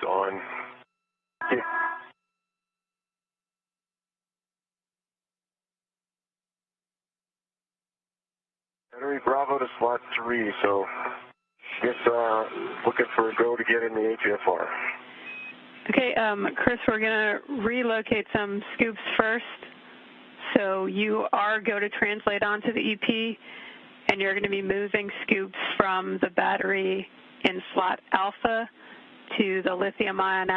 on. Yeah. Battery Bravo to slot 3, so guess looking for a go to get in the HFR. Okay, Chris, we're going to relocate some scoops first. So you are go to translate onto the EP, and you're going to be moving scoops from the battery in slot Alpha to the lithium-ion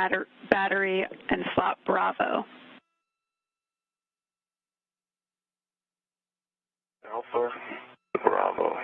battery in slot Bravo. Alpha, Bravo.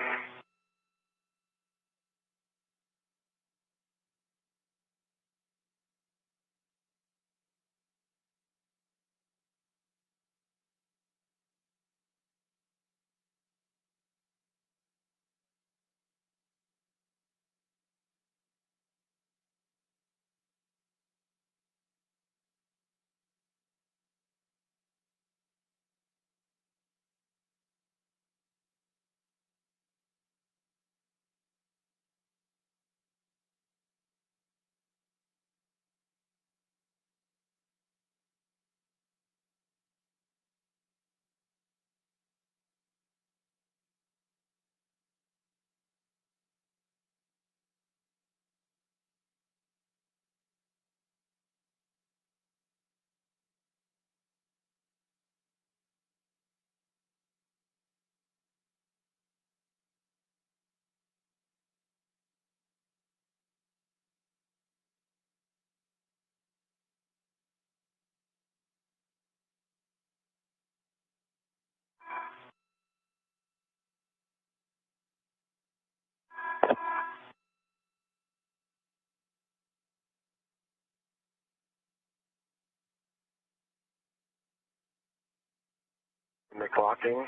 And the clocking.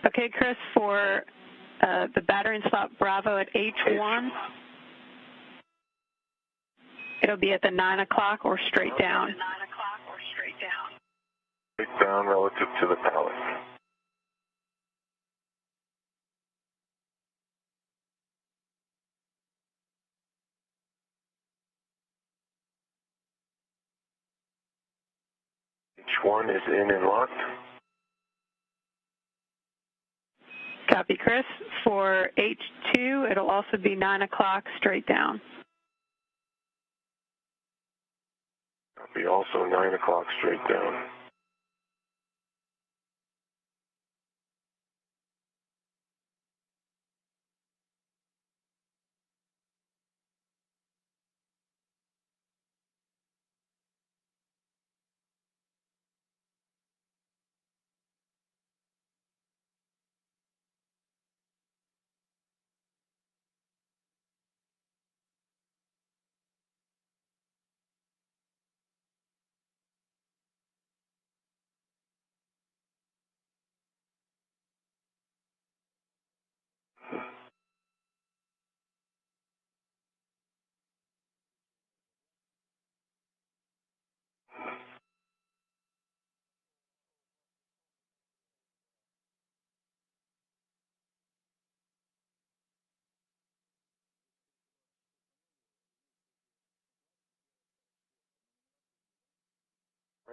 Okay, Chris, for the battery in slot Bravo at H1, it'll be at the 9 o'clock or straight down. Straight down relative to the pallet. H1 is in and locked. Copy, Chris. For H2, it'll also be 9 o'clock straight down. Copy, also 9 o'clock straight down.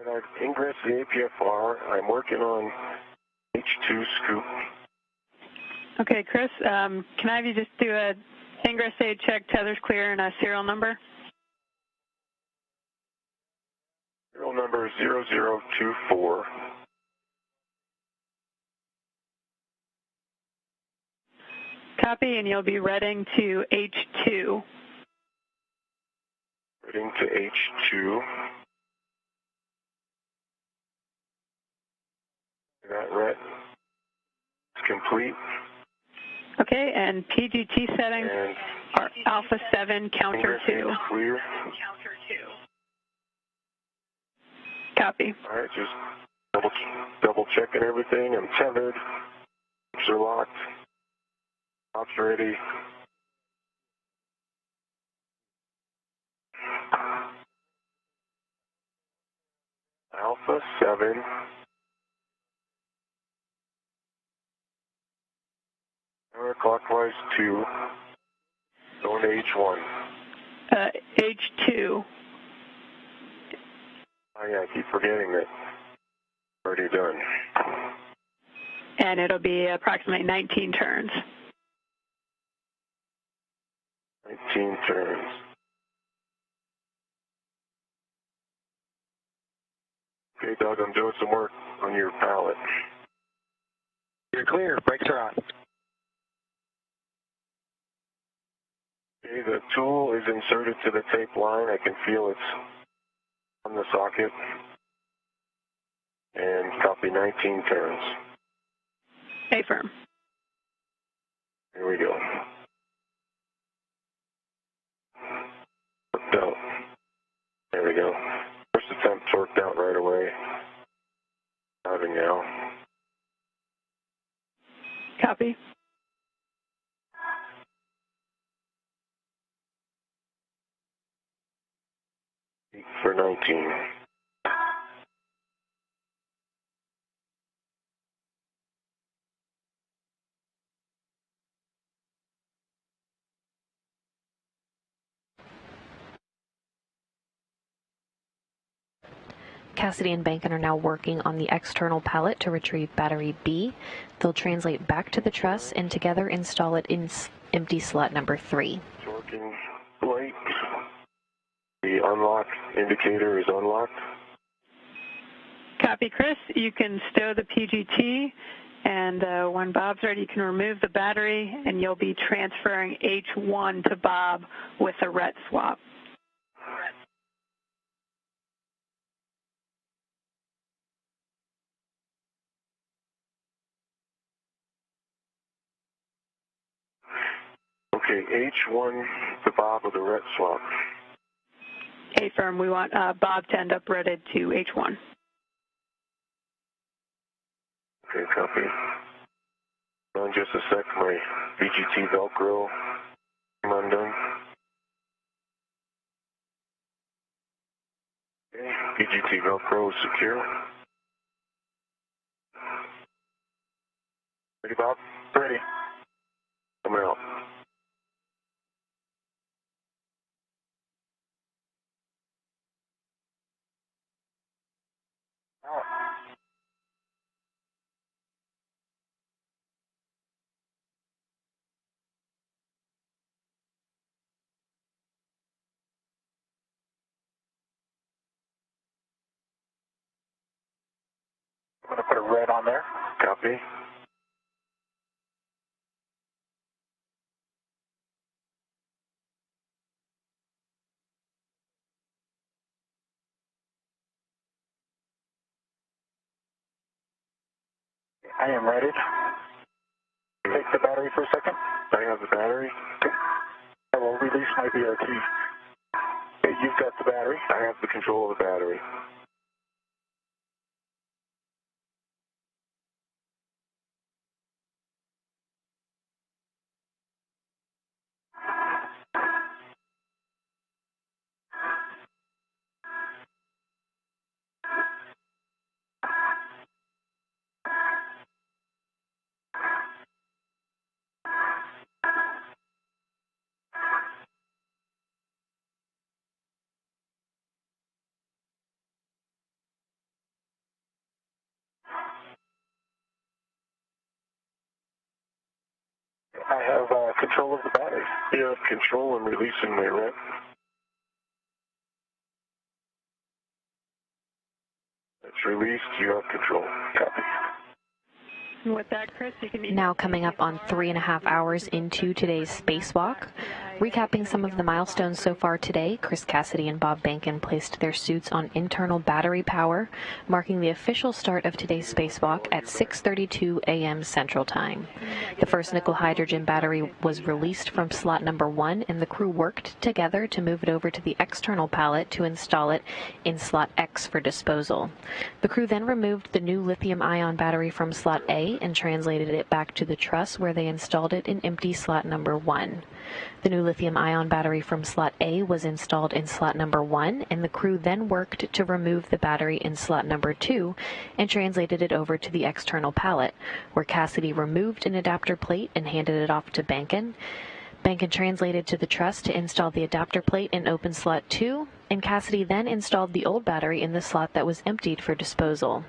Right, I've ingressed the APFR. I'm working on H2 scoop. Okay, Chris, can I have you just do a ingress aid check, tether's clear, and a serial number? Serial number 0024. Copy, and you'll be reading to H2. Reading to H2. That read. It's complete. Okay, and PGT settings are Alpha 7, counter 2. Clear. Copy. All right, just double checking everything. I'm tethered. Hoops are locked. Tops ready. Alpha 7. Counterclockwise 2. Going going to H1. H2. Oh yeah, I keep forgetting that. Already done. And it'll be approximately 19 turns. 19 turns. Okay, Doug, I'm doing some work on your pallet. You're clear. Brakes are on. Okay, the tool is inserted to the tape line. I can feel it's on the socket. And copy 19 turns. A-firm. Here we go. Worked out. There we go. First attempt worked out right away. Driving now. Copy. For 19. Cassidy and Bankin are now working on the external pallet to retrieve battery B. They'll translate back to the truss and together install it in empty slot number 3. Working light. The unlock indicator is unlocked. Copy, Chris. You can stow the PGT, and when Bob's ready, you can remove the battery, and you'll be transferring H1 to Bob with a ret swap. Okay, H1 to Bob with a ret swap. A-firm, we want Bob to end up redded to H1. Okay, copy. In just a sec, my VGT Velcro I'm undone. Okay, VGT Velcro is secure. Ready, Bob? Ready. I'm out. I'm going to put a red on there. Copy. I am ready. Take the battery for a second. I have the battery. I will release my BRT. Okay, you've got the battery. I have the control of the battery. I have control of the battery. You have control in releasing my ret. It's released, you have control. Copy. With that, Chris, you can... Now coming up on 3.5 hours into today's spacewalk. Recapping some of the milestones so far today, Chris Cassidy and Bob Bankin placed their suits on internal battery power, marking the official start of today's spacewalk at 6:32 a.m. Central Time. The first nickel hydrogen battery was released from slot number 1, and the crew worked together to move it over to the external pallet to install it in slot X for disposal. The crew then removed the new lithium-ion battery from slot A and translated it back to the truss, where they installed it in empty slot number 1. The new lithium-ion battery from slot A was installed in slot number 1, and the crew then worked to remove the battery in slot number 2 and translated it over to the external pallet, where Cassidy removed an adapter plate and handed it off to Bankin. Bankin translated to the truss to install the adapter plate in open slot 2, and Cassidy then installed the old battery in the slot that was emptied for disposal.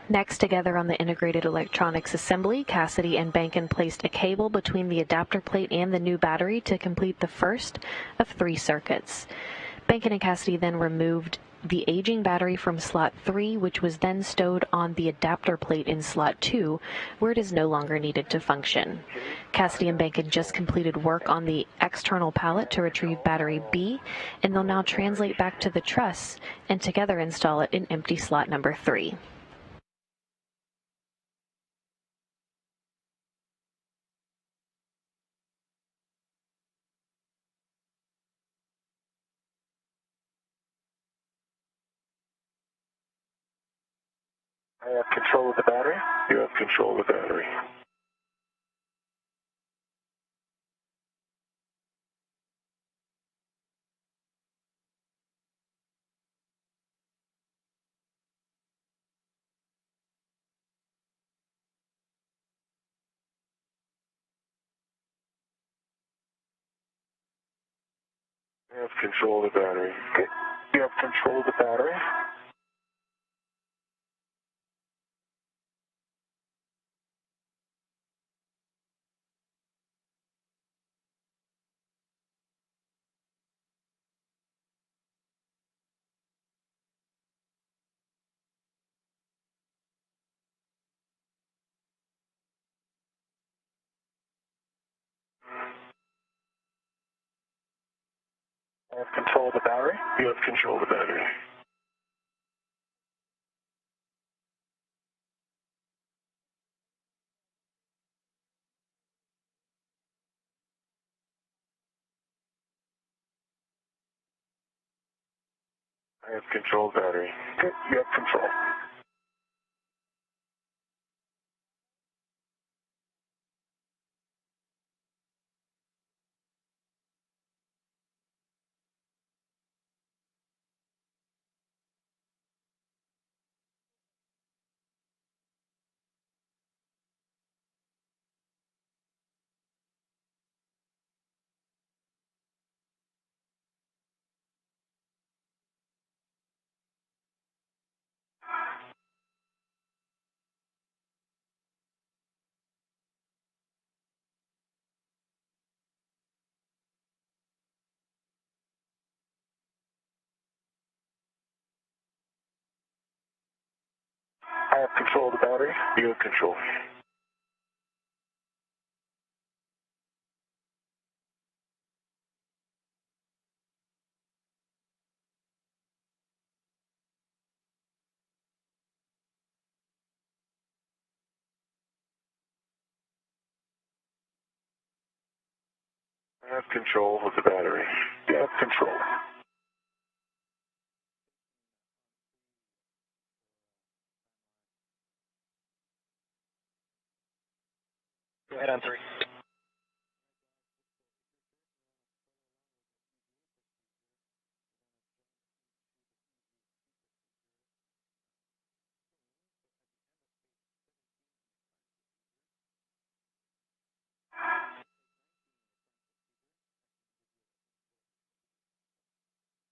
Next, together on the integrated electronics assembly, Cassidy and Bankin placed a cable between the adapter plate and the new battery to complete the first of 3 circuits. Bankin and Cassidy then removed the aging battery from slot 3, which was then stowed on the adapter plate in slot 2, where it is no longer needed to function. Cassidy and Bankin just completed work on the external pallet to retrieve battery B, and they'll now translate back to the truss and together install it in empty slot number 3. I have control of the battery. You have control of the battery. I have control of the battery. Okay. You have control of the battery. I have control of the battery. You have control of the battery. I have control of the battery. Okay. You have control. I have control of the battery. You have control. I have control of the battery. You have control. Go ahead on 3.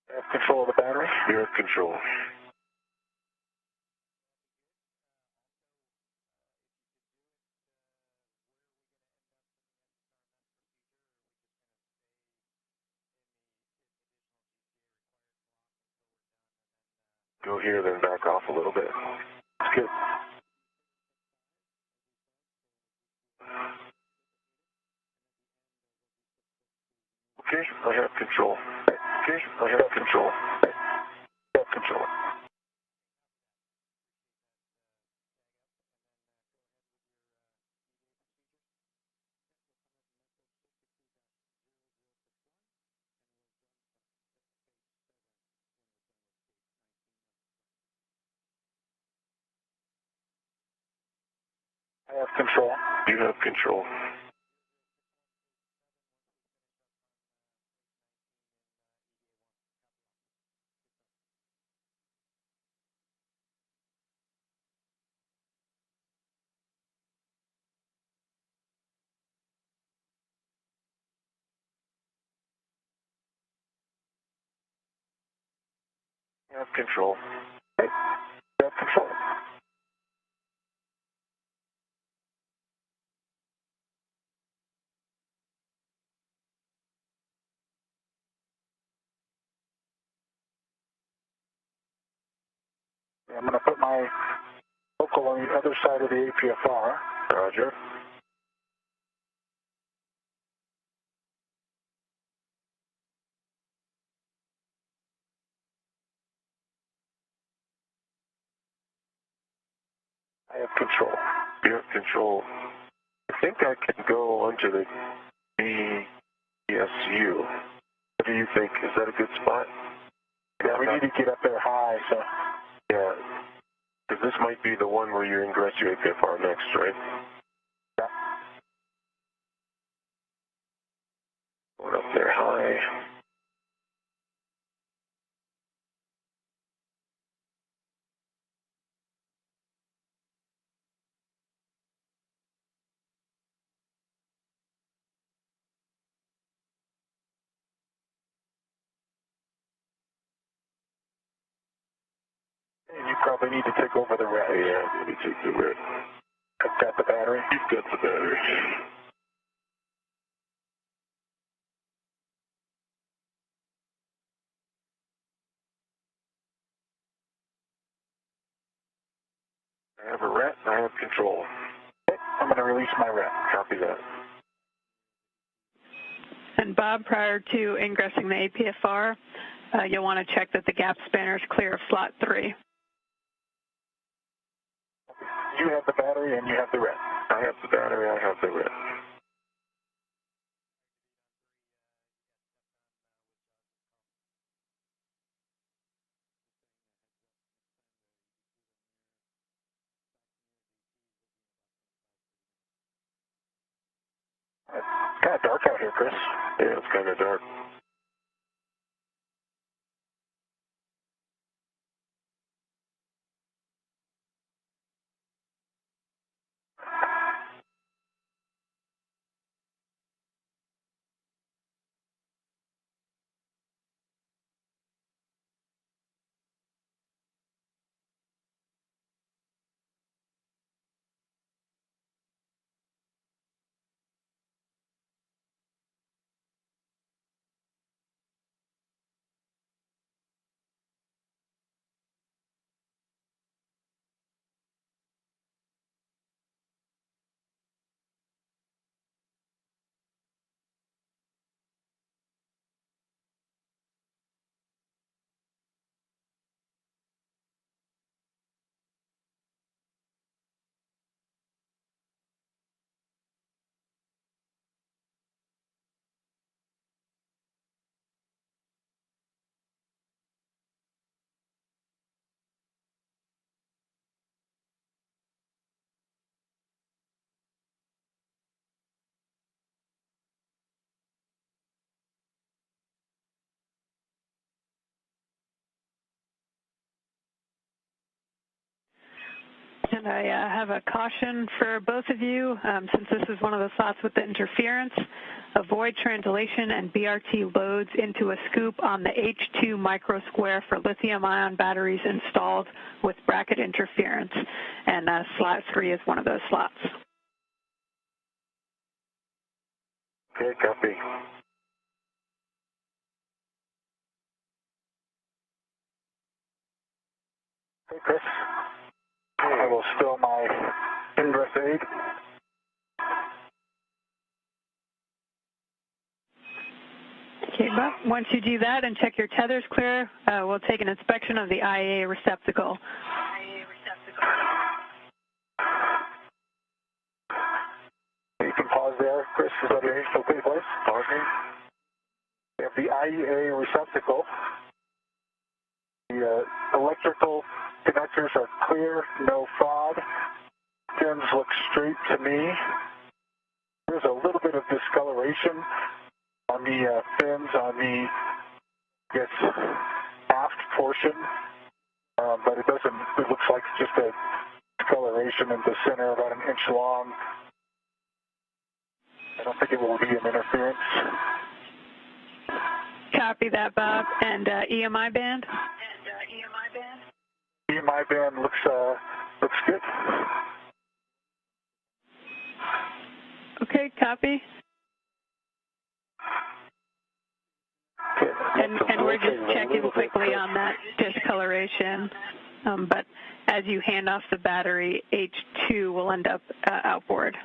I have control of the battery. You have control. Go here, then back off a little bit. That's good. Okay, I have control. Okay, I have control. I have control. I have control. You have control. I have control. Okay. You have control. I'm going to put my local on the other side of the APFR. Roger. I have control. You have control. I think I can go onto the ESU. What do you think? Is that a good spot? Yeah, we need to get up there high, so. Yeah. Because this might be the one where you ingress your APFR next, right? Yeah. Going up there high. And you probably need to take over the red. Yeah, let me take the red. I've got the battery. You've got the battery. I have a ret, and I have control. Okay, I'm going to release my ret. Copy that. And Bob, prior to ingressing the APFR, you'll want to check that the gap spanner is clear of slot 3. You have the battery and you have the ret. I have the battery, I have the ret. It's kind of dark out here, Chris. Yeah, it's kind of dark. And I have a caution for both of you, since this is one of the slots with the interference. Avoid translation and BRT loads into a scoop on the H2 microsquare for lithium-ion batteries installed with bracket interference. And slot 3 is one of those slots. Okay, copy. Hey, Chris. I will still my ingress aid. Okay, Bob, once you do that and check your tethers clear, we'll take an inspection of the IAA receptacle. You can pause there, Chris. Is that okay, please? Pausing. We have the IEA receptacle. The electrical connectors are clear, no fraud. Pins look straight to me. There's a little bit of discoloration on the fins on the aft portion, but it doesn't. It looks like just a discoloration in the center, about an inch long. I don't think it will be an interference. Copy that, Bob. And EMI band? EMI band looks good. Okay, copy. And we're just checking quickly on that discoloration, but as you hand off the battery, H2 will end up outboard.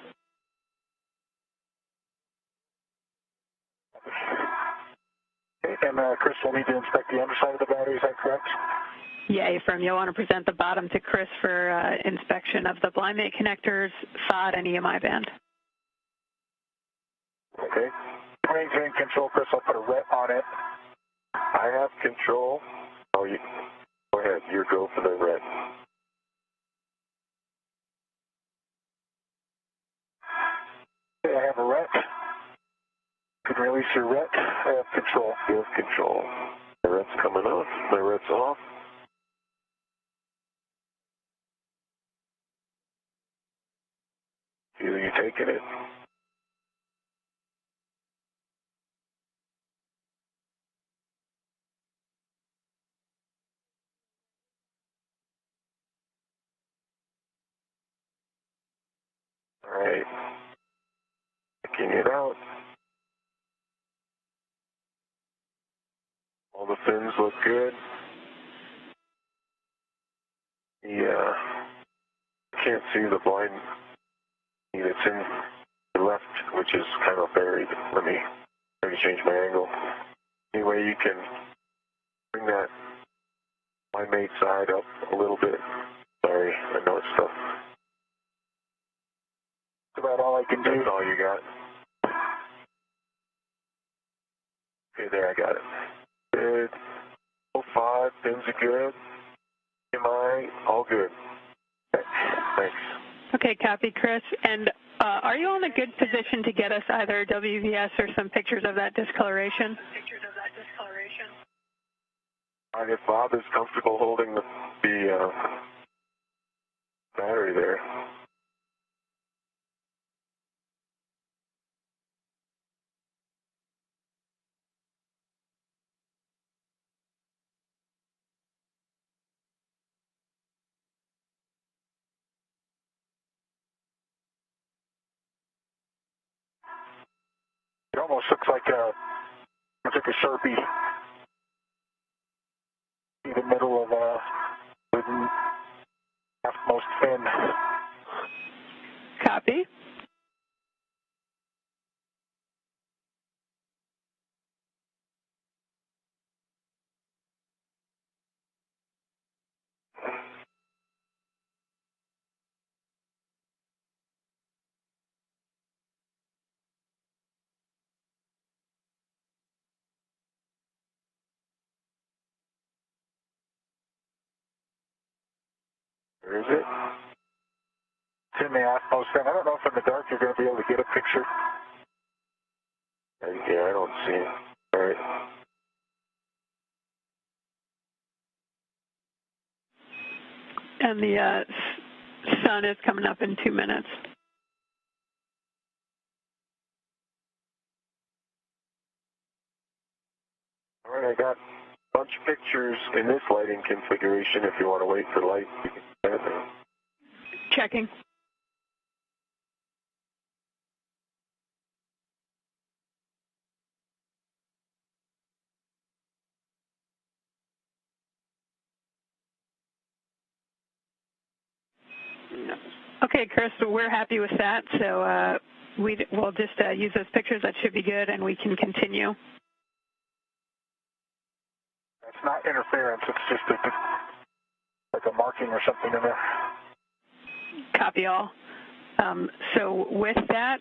And Chris will need to inspect the underside of the battery, is that correct? Yeah, Ephraim, you'll want to present the bottom to Chris for inspection of the blind mate connectors, FOD, and EMI band. Okay. Range and control, Chris, I'll put a ret on it. I have control. Oh, you go ahead. You go for the ret. Okay, I have a ret. You can release your ret. I have control. You have control. My ret's coming off. My ret's off. Either you taking it. All right. Checking it out. All the fins look good. Yeah. Can't see the blind that's in the left, which is kind of buried. Let me change my angle. Anyway, you can bring that blind mate side up a little bit. Sorry, I know it's tough. That's about all I can do. That's all you got. Okay, there, I got it. Good. 05, pins are good. EMI, all good. Okay, thanks. Okay, copy, Chris. And are you in a good position to get us either WVS or some pictures of that discoloration? All right, if Bob is comfortable holding the battery there. It almost looks like a Sharpie in the middle of the halfmost fin. Copy. Where is it? It's in the halfmost fin. I don't know if in the dark you're going to be able to get a picture. Yeah, I don't see it. All right. And the sun is coming up in 2 minutes. All right, I got a bunch of pictures in this lighting configuration. If you want to wait for light, you can do that. Checking. Okay, Chris, we're happy with that. So we'll just use those pictures. That should be good, and we can continue. It's not interference. It's just like a marking or something in there. Copy all. So with that,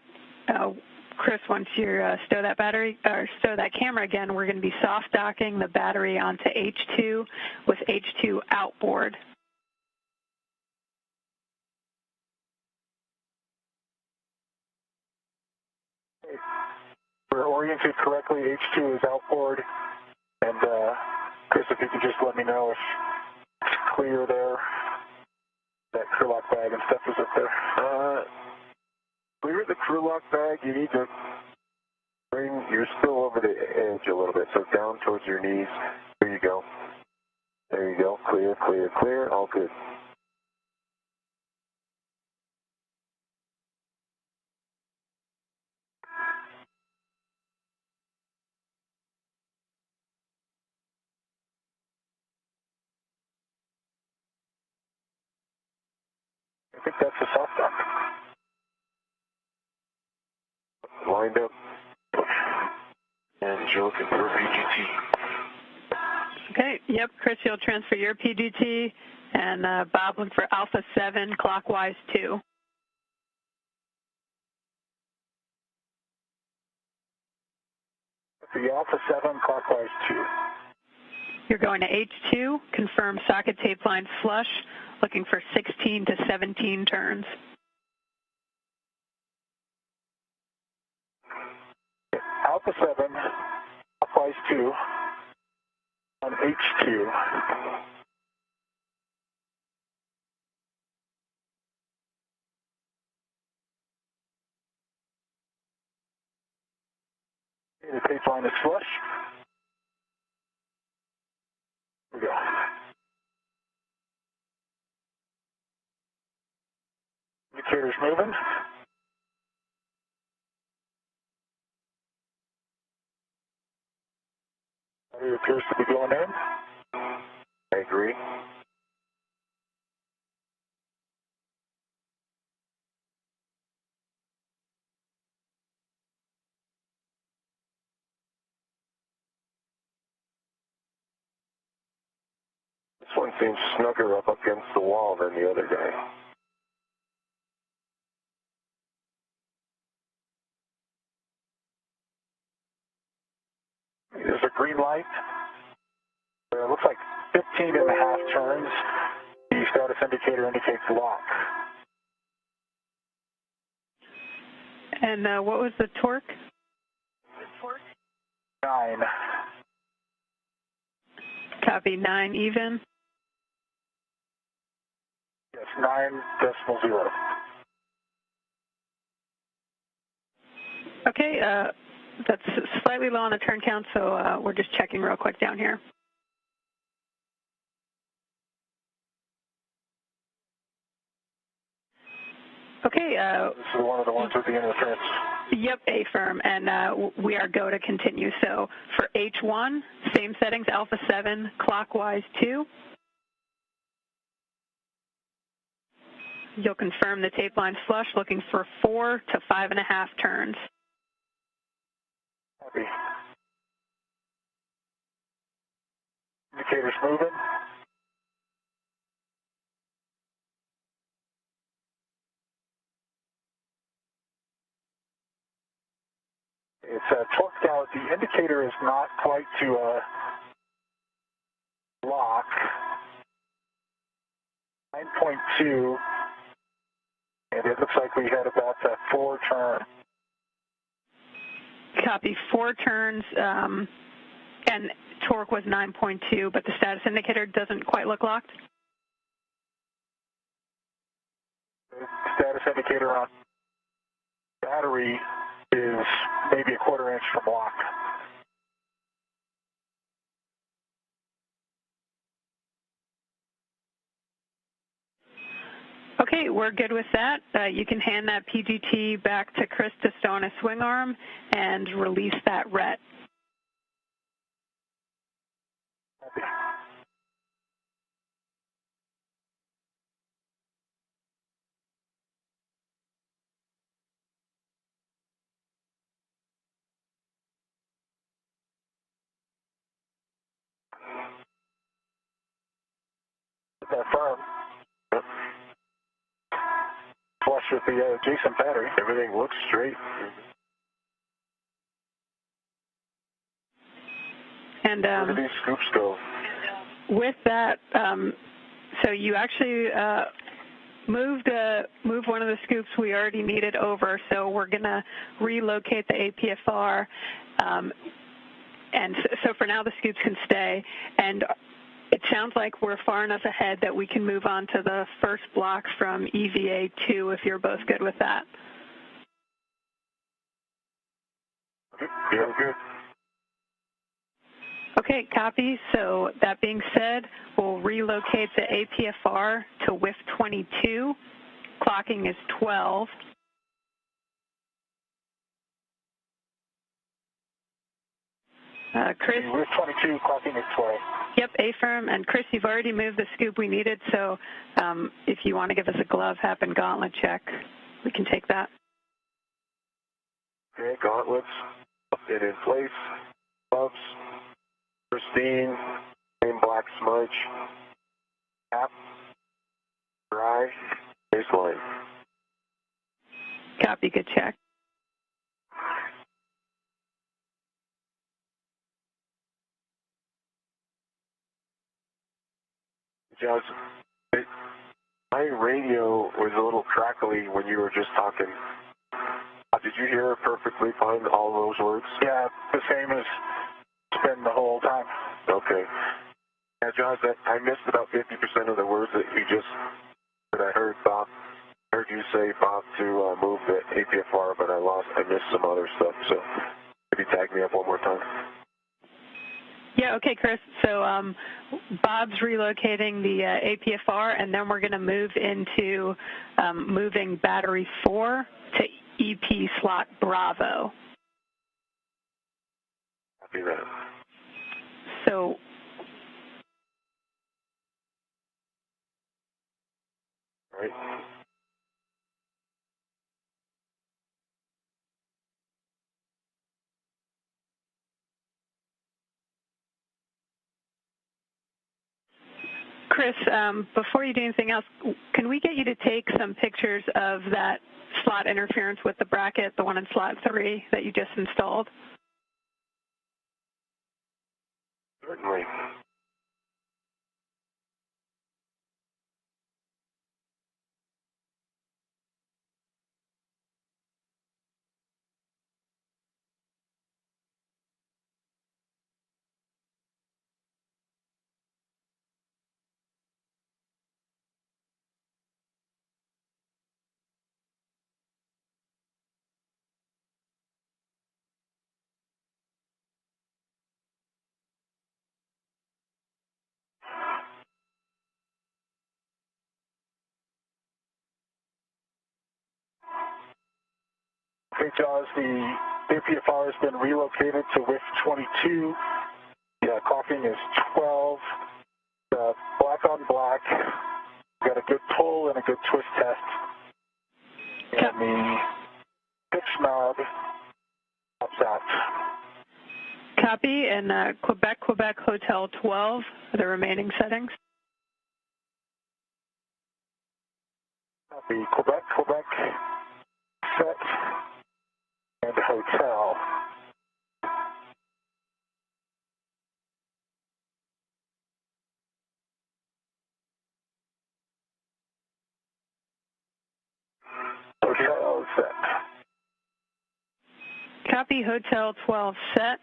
Chris, once you stow that battery or stow that camera again, we're going to be soft docking the battery onto H2 with H2 outboard. We're oriented correctly. H2 is outboard. And Chris, if you could just let me know if it's clear there. That crew lock bag and stuff is up there. Clear the crew lock bag. You need to bring your spill over the edge a little bit, so down towards your knees. There you go. There you go. Clear. Clear, clear, all good. I think that's a soft dock. Lined up. And you're looking for PGT. Okay, yep, Chris, you'll transfer your PGT, and Bob, look for Alpha 7, clockwise 2. The Alpha 7, clockwise 2. You're going to H2, confirm socket tape line flush, looking for 16 to 17 turns. Alpha 7, clockwise 2, on H2. The tape line is flush. Here we go. Indicator's moving. Battery appears to be going in. I agree. This one seems snugger up against the wall than the other guy. There's a green light. It looks like 15 and a half turns. The status indicator indicates lock. And what was the torque? 9. Copy, 9 even. Yes, 9.0. Okay, that's slightly low on the turn count, so we're just checking real quick down here. Okay. This is one of the ones with the interference. Yep, A-firm, and we are go to continue. So for H1, same settings, Alpha 7, clockwise 2. You'll confirm the tape line flush, looking for 4 to 5.5 turns. Copy. Indicator's moving. It's torqued out. The indicator is not quite to lock. 9.2. And it looks like we had about 4 turns. Copy, 4 turns, and torque was 9.2, but the status indicator doesn't quite look locked? The status indicator on battery is maybe a 1/4 inch from lock. Okay, we're good with that. You can hand that PGT back to Chris to stow on a swing arm and release that RET. Copy. Firm. Flush with the adjacent battery. Everything looks straight. And Where do these scoops go? with that, so you actually moved one of the scoops we already needed over, so we're going to relocate the APFR. And so for now, the scoops can stay. And it sounds like we're far enough ahead that we can move on to the first block from EVA2 if you're both good with that. Yeah, good. Okay, copy. So that being said, we'll relocate the APFR to WIF 22. Clocking is 12. Chris? WIF 22, clocking is 12. Yep, A-firm. And Chris, you've already moved the scoop we needed, so if you want to give us a glove, hap, and gauntlet check, we can take that. Okay, gauntlets, it in place, gloves, pristine, same black smudge, cap, dry, baseline. Copy, good check. Josh, my radio was a little crackly when you were just talking. Did you hear it perfectly fine, all those words? Yeah, the same as it's been the whole time. Okay. Now, Josh, I missed about 50% of the words that I heard Bob. I heard you say, Bob, to move the APFR, but I missed some other stuff. So maybe tag me up one more time. Yeah, okay, Chris. So Bob's relocating the APFR, and then we're going to move into moving battery 4 to EP slot Bravo. Copy that. So All right. Chris, before you do anything else, can we get you to take some pictures of that slot interference with the bracket, the one in slot 3 that you just installed? Certainly. Okay, Jaws, the APFR has been relocated to WIF 22. Yeah, clocking is 12. Black on black. Got a good pull and a good twist test. And the pitch knob pops out. Copy, and Quebec Hotel 12, the remaining settings. Copy, Quebec, set, and hotel. Hotel set. Copy, Hotel 12 set.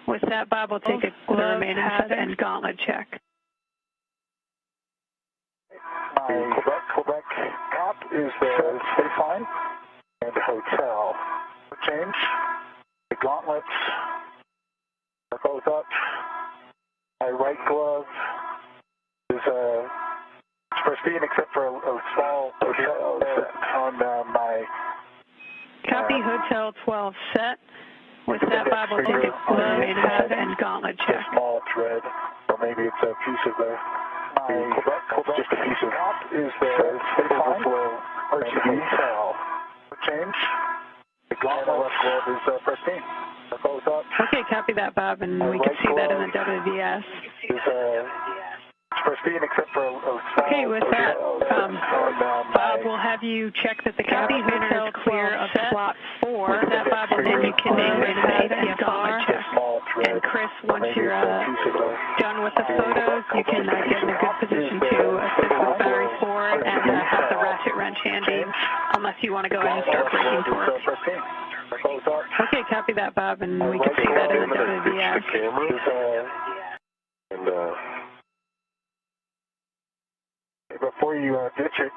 With that, Bob will take the remaining set and gauntlet check. My Quebec app is the baseline and the hotel. Change. The gauntlets are both up. My right glove is pristine except for a small hotel on my... Copy, Hotel 12 set. With that, Bob will take the remaining set and gauntlet check. A small thread, or maybe it's a piece of the... My Quebec, just a piece of app is the overflow hotel. Change. The gauntlet left glove is pristine. They're both up. Okay, copy that, Bob, and we can see that in the WDS. Is pristine except for a small... Okay, with that, Bob will have you check that the cabin is clear of slot 4. With that, Bob, and then you can name it an APFR. And Chris, once you're done with the photos, you can get in a good position to assist with battery 4 and have the ratchet wrench handy, unless you want to go ahead and start breaking torque. Okay, copy that, Bob, and we can see that in the WDS. Before you ditch it,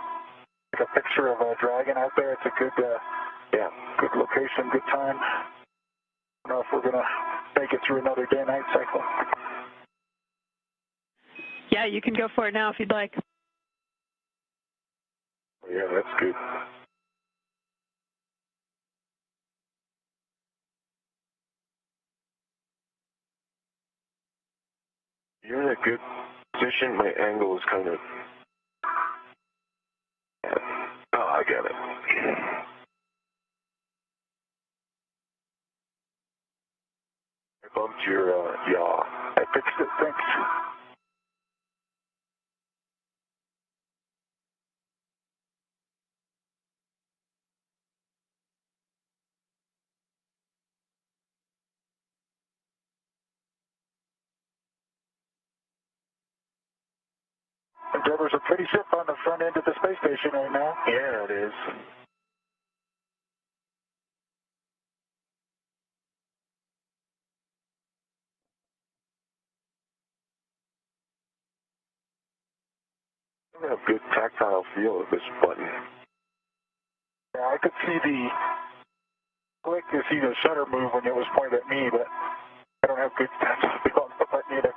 take a picture of a dragon out there. It's a good, good location, good time. I don't know if we're gonna make it through another day-night cycle. Yeah, you can go for it now if you'd like. Yeah, that's good. You're in a good position. My angle is kind of... Oh, I get it. I bumped your yaw. I fixed it, thanks. Endeavor's a pretty ship on the front end of the space station right now. Yeah, it is. I have good tactile feel of this button. Yeah, I could see the click to see the shutter move when it was pointed at me, but I don't have good tactile feel on the button either.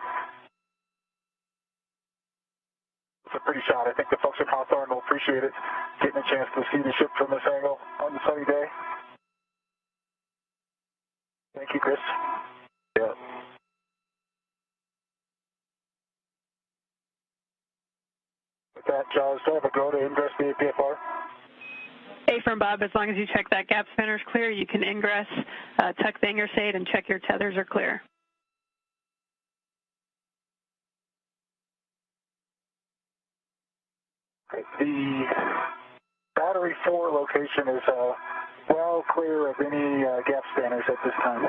It's a pretty shot. I think the folks at Hawthorne will appreciate it, getting a chance to see the ship from this angle on a sunny day. Thank you, Chris. Yeah. With that, Jaws, do I have a go to ingress the APFR? Affirm, Bob. As long as you check that gap spanner's clear, you can ingress, tuck the ingress aid, and check your tethers are clear. Okay. The battery 4 location is well clear of any gap spanners at this time.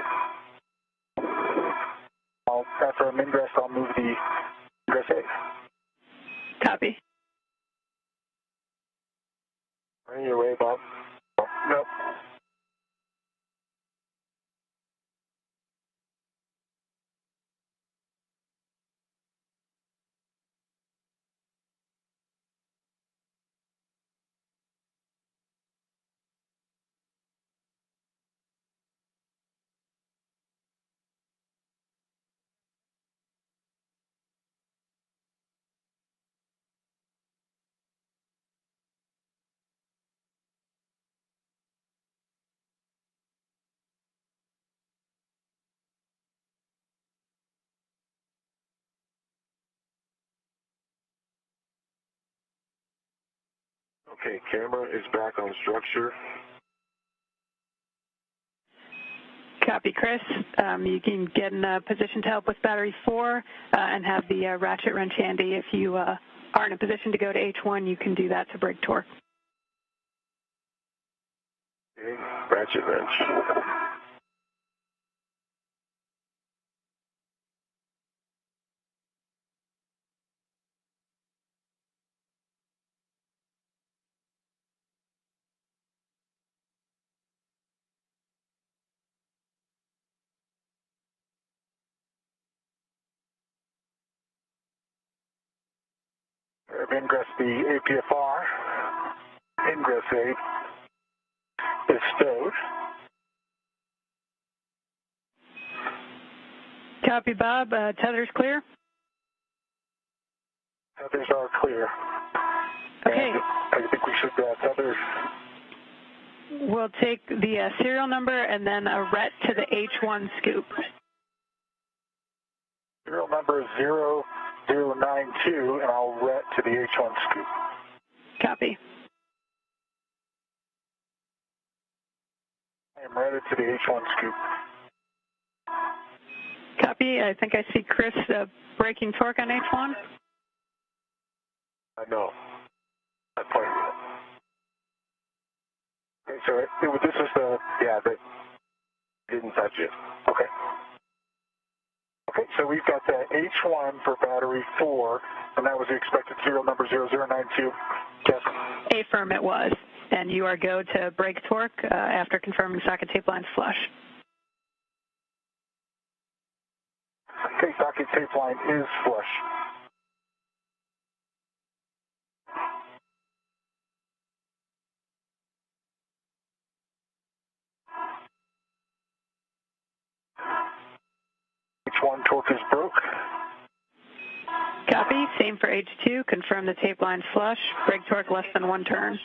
After I'm ingress, I'll move the ingress aid. Copy. Bring your way, Bob. Nope. Okay, camera is back on structure. Copy, Chris. You can get in a position to help with battery 4 and have the ratchet wrench handy. If you are in a position to go to H1, you can do that to break torque. Okay, ratchet wrench. I've ingressed the APFR. Ingress aid is stowed. Copy, Bob. Tethers clear? Tethers are clear. Okay. And I think we should tethers. We'll take the serial number and then a ret to the H1 scoop. Serial number is 0092, and I'll ret to the H1 scoop. Copy. I am ready to the H1 scoop. Copy. I think I see Chris breaking torque on H1. I know. I pointed it. Okay, so this is the, Yeah, that didn't touch it. okay. Okay, so we've got the H1 for battery 4, and that was the expected serial number 0092. Yes. Affirm it was. And you are go to break torque after confirming socket tape lines flush. Okay, socket tape line is flush. Copy. Same for H2. Confirm the tape line flush. Brake torque less than 1 turn.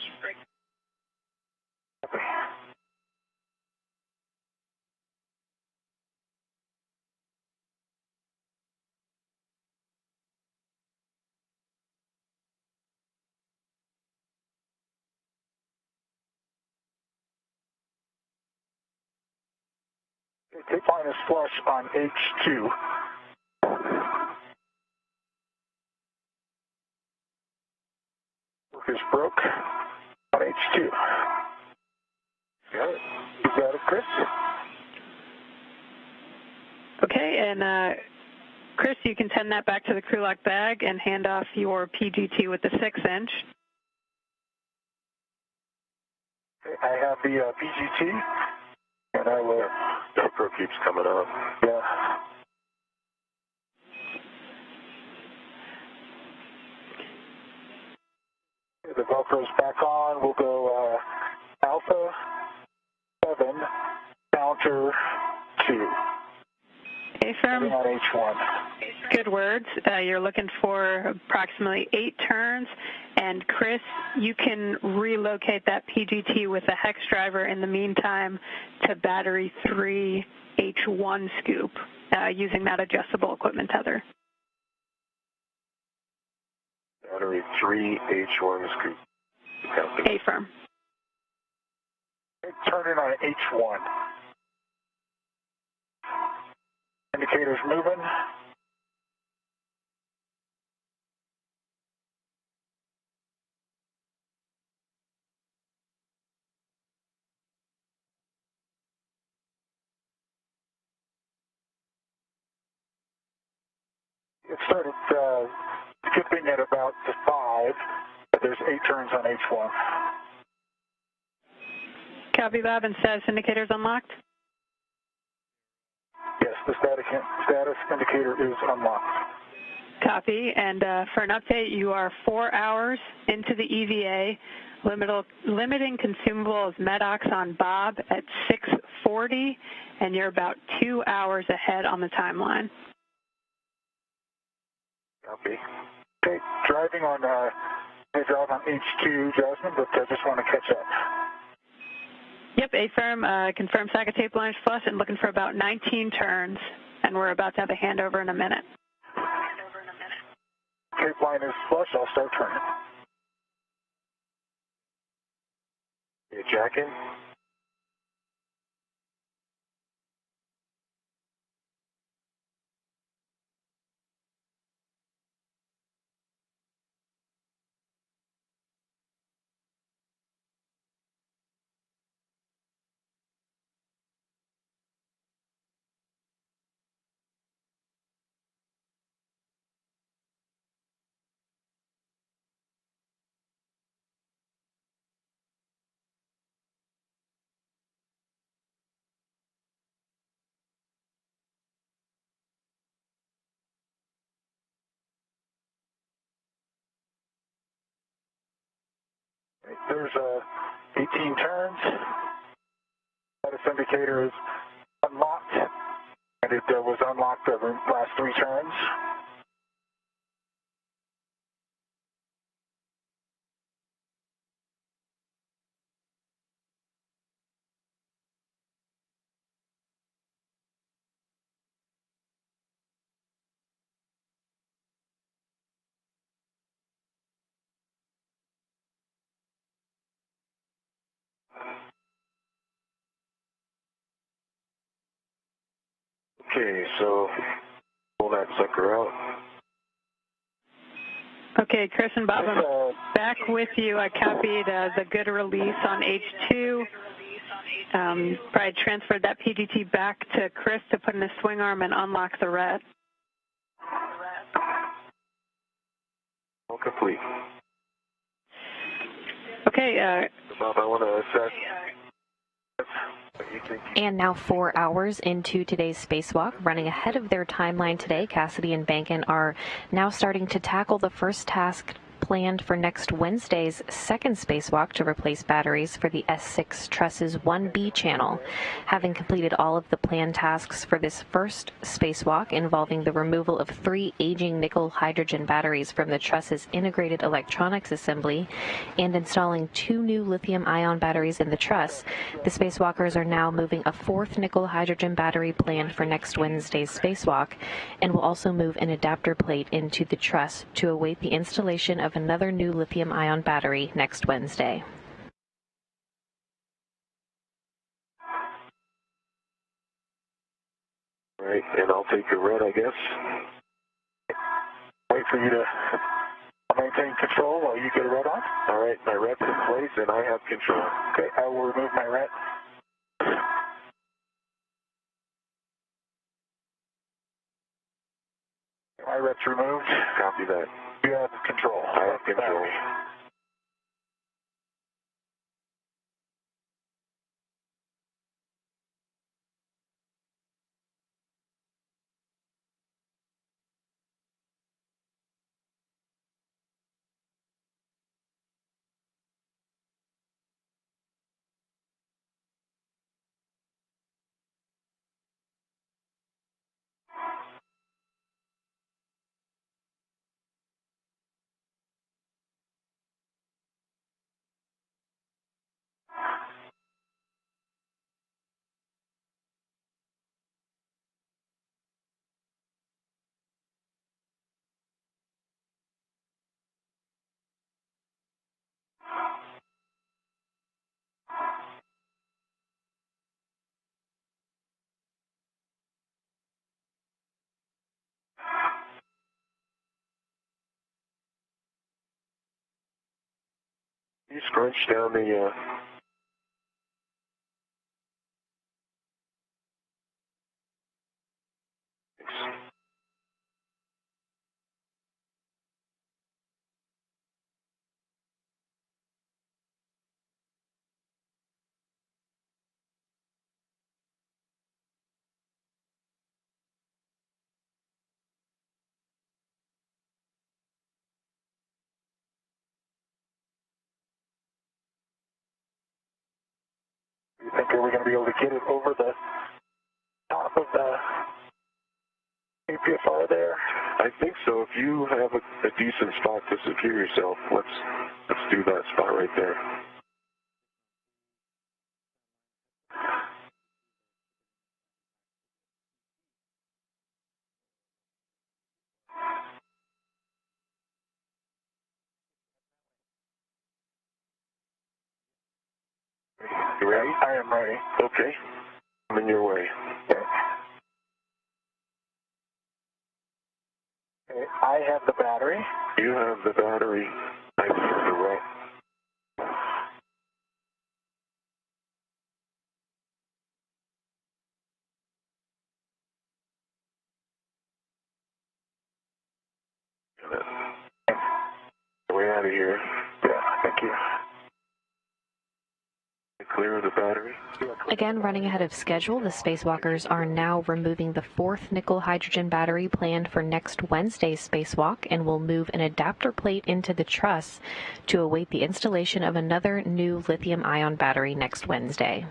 Tape line is flush on H2. Work is broke on H2. Got it. You got it, Chris? Okay, and Chris, you can send that back to the crew lock bag and hand off your PGT with the 6-inch. I have the PGT, and I will. GoPro keeps coming up. Yeah. The GoPro's back on. We'll go Alpha 7, counter 2. A-firm. On H1. Good words. You're looking for approximately 8 turns. And Chris, you can relocate that PGT with a hex driver in the meantime to battery 3 H1 scoop using that adjustable equipment tether. Battery 3 H1 scoop. A-firm. Turn in on H1. Indicators moving. It started skipping at about 5, but there's 8 turns on H1. Copy, Bob, and status indicators unlocked? Yes, the status indicator is unlocked. Copy, and for an update, you are 4 hours into the EVA, limiting consumables MEDOX on Bob at 6:40, and you're about 2 hours ahead on the timeline. Copy. Okay, driving on H2, Jasmine, but I just want to catch up. Yep, A-firm, confirm socket tape line is flush and looking for about 19 turns, and we're about to have a handover in a minute. Tape line is flush, I'll start turning. You jacking? There's 18 turns. Status indicator is unlocked, and it was unlocked over the last 3 turns. Okay, so pull that sucker out. Okay, Chris and Bob, I'm back with you. I copied the good release on H2. Probably transferred that PGT back to Chris to put in the swing arm and unlock the red. All complete. Okay. Bob, I want to assess. And now 4 hours into today's spacewalk, running ahead of their timeline today, Cassidy and Bankin are now starting to tackle the first task planned for next Wednesday's second spacewalk to replace batteries for the S6 Truss's 1B channel. Having completed all of the planned tasks for this first spacewalk involving the removal of 3 aging nickel-hydrogen batteries from the Truss's integrated electronics assembly and installing 2 new lithium-ion batteries in the truss, the spacewalkers are now moving a 4th nickel-hydrogen battery planned for next Wednesday's spacewalk, and will also move an adapter plate into the truss to await the installation of another new lithium-ion battery next Wednesday. All right, and I'll take your red, I guess. Wait for you to maintain control while you get a red on. All right, my red's in place, and I have control. Okay, I will remove my red. My red's removed. Copy that. You have control. I have control. You scrunch down the You think are we going to be able to get it over the top of the APFR there? I think so. If you have a decent spot to secure yourself, let's do that spot right there. You ready? I am ready. Okay. I'm in your way. Okay. Okay. I have the battery. You have the battery. I have the right. Way out of here. Yeah, thank you. Clear the battery. Again, running ahead of schedule, the spacewalkers are now removing the 4th nickel-hydrogen battery planned for next Wednesday's spacewalk and will move an adapter plate into the truss to await the installation of another new lithium-ion battery next Wednesday.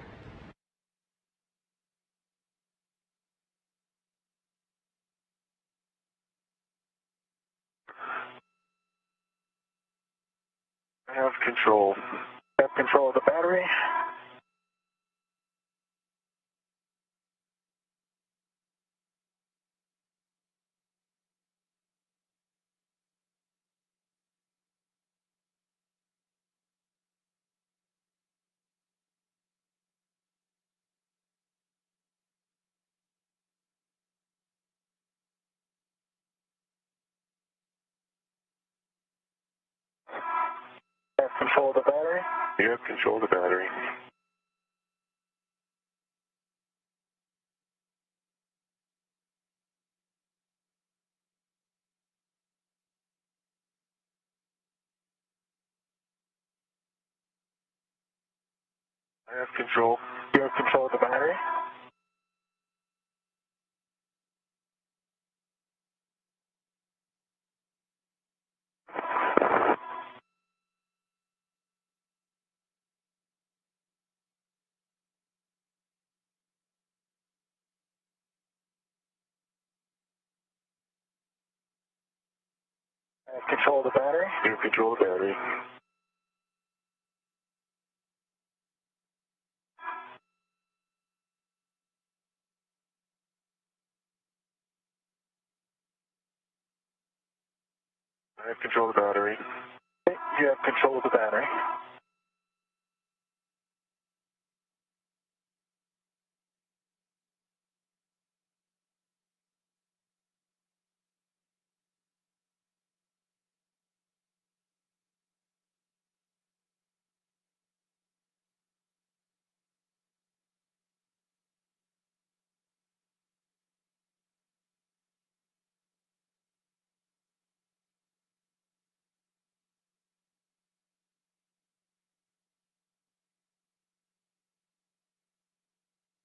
I have control. I have control of the battery. I have control of the battery. You have control of the battery. I have control. You have control of the battery. control of the battery. You have control of the battery. I have control of the battery. You have control of the battery.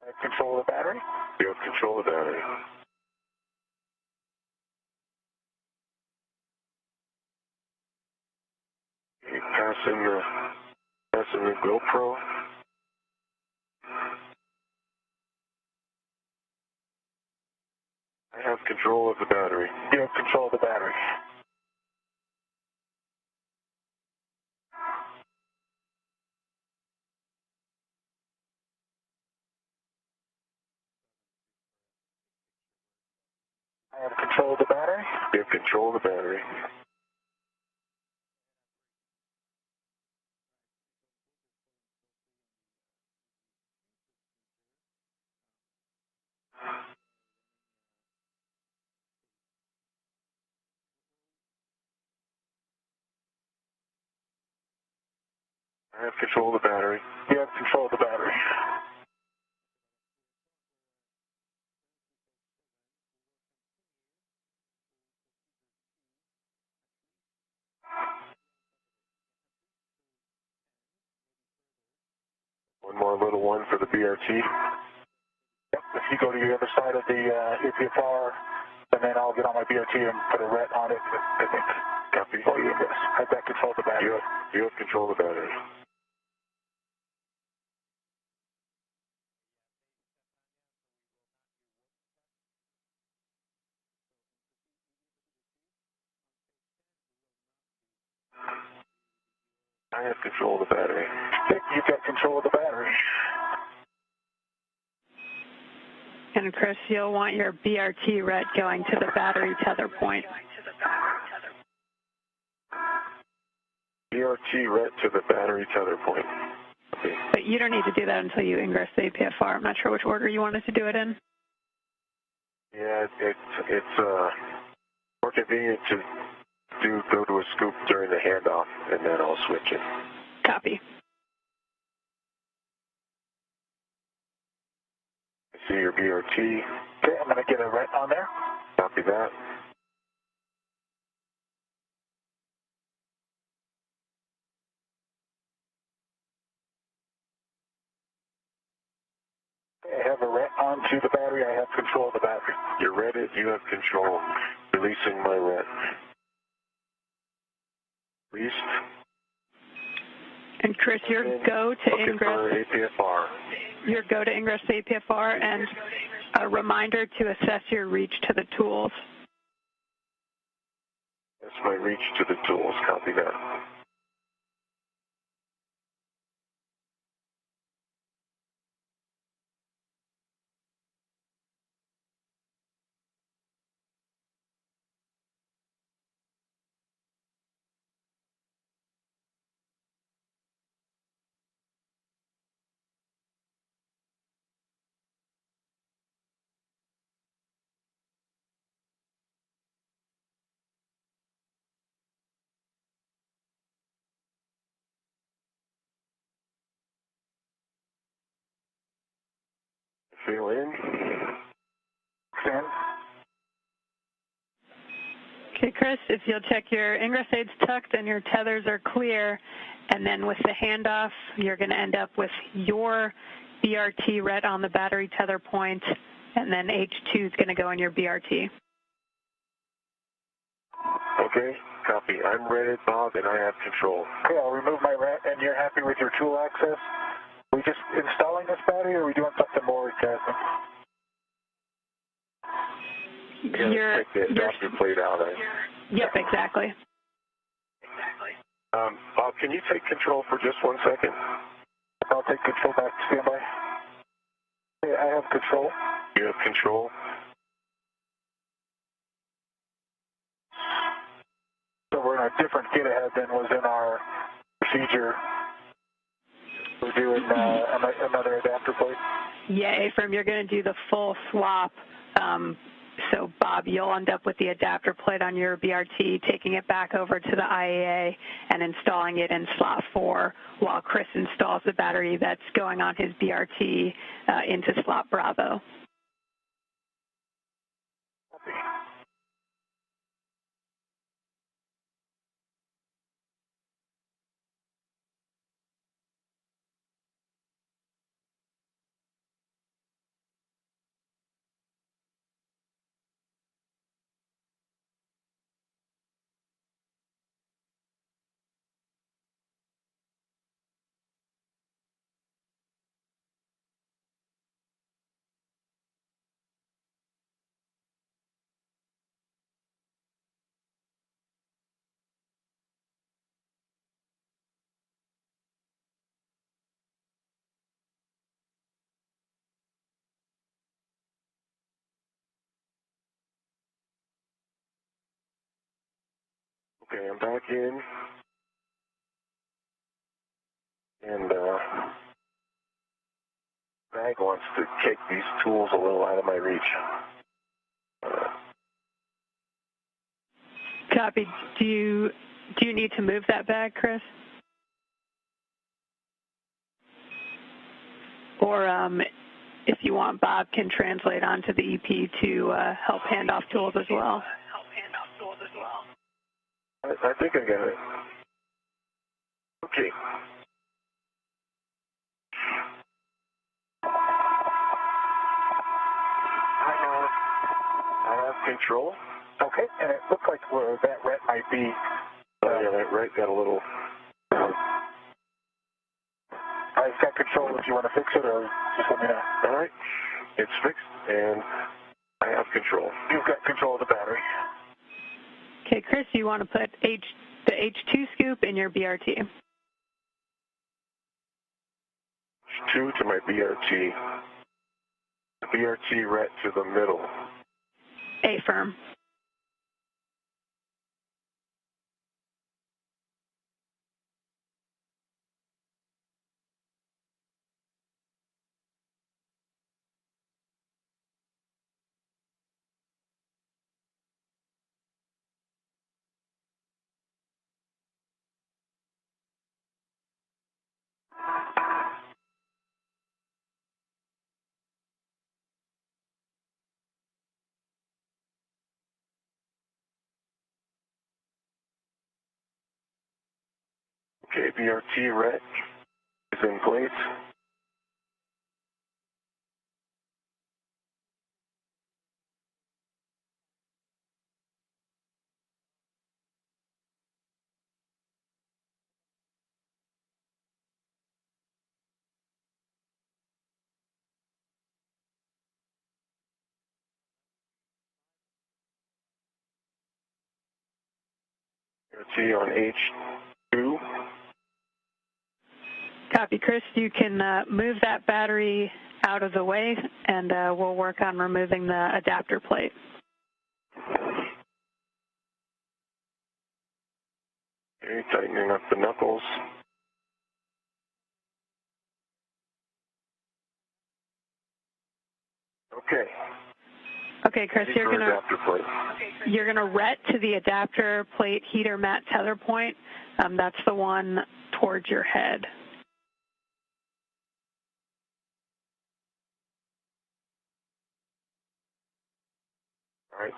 I have control of the battery. You have control of the battery. You passing the GoPro. I have control of the battery. You have control of the battery. I have control of the battery. You have control of the battery. I have control of the battery. You have control of the battery. One more little one for the BRT. Yep. If you go to the other side of the EPFR, and then I'll get on my BRT and put a ret on it, I think. Copy. Oh, yes. I've got control of the battery. You have control of the battery. I have control of the battery. You've got control of the battery. And Chris, you'll want your BRT ret going to the battery tether point. BRT ret to the battery tether point. Okay. But you don't need to do that until you ingress the APFR. I'm not sure which order you wanted to do it in. Yeah, it's more convenient to go to a scoop during the handoff, and then I'll switch it. Copy. I see your BRT. Okay, I'm going to get a ret on there. Copy that. I have a ret onto the battery. I have control of the battery. You're ready. You have control. Releasing my ret. Released. And Chris, your go to ingress APFR. Your go to ingress the APFR, and a reminder to assess your reach to the tools. That's my reach to the tools. Copy that. Feel in. Stand. Okay, Chris, if you'll check your ingress aids tucked and your tethers are clear, and then with the handoff, you're going to end up with your BRT ret on the battery tether point, and then H2 is going to go in your BRT. Okay, copy. I'm ready, Bob, and I have control. Okay, I'll remove my ret, and you're happy with your tool access? Are we just installing this battery, or are we doing something more with Jasmine? Take the adapter plate out. Yep, exactly. Bob, can you take control for just 1 second? I'll take control back. Standby. Okay, I have control. You have control? So we're in a different get ahead than was in our procedure. We're doing another adapter plate. Yeah, Ephraim, you're going to do the full swap. So, Bob, you'll end up with the adapter plate on your BRT, taking it back over to the IAA and installing it in slot 4 while Chris installs the battery that's going on his BRT into slot Bravo. Okay, I'm back in. And Bag wants to kick these tools a little out of my reach. Copy. Do you need to move that bag, Chris? Or if you want, Bob can translate onto the EP to help hand off tools as well. I think I got it. Okay. I have control. Okay, and it looks like where that ret might be. Yeah, that ret got a little... I've got control if you want to fix it, or just let me know. All right, it's fixed, and I have control. You've got control of the battery. Okay, Chris, you want to put the H2 scoop in your BRT. H2 to my BRT. BRT ret to the middle. Affirm. Okay, BRT ret is in place. BRT on H2. Copy, Chris. You can move that battery out of the way, and we'll work on removing the adapter plate. Okay, tightening up the knuckles. Okay. Okay, Chris, you're gonna ret to the adapter plate heater mat tether point. That's the one towards your head. All right.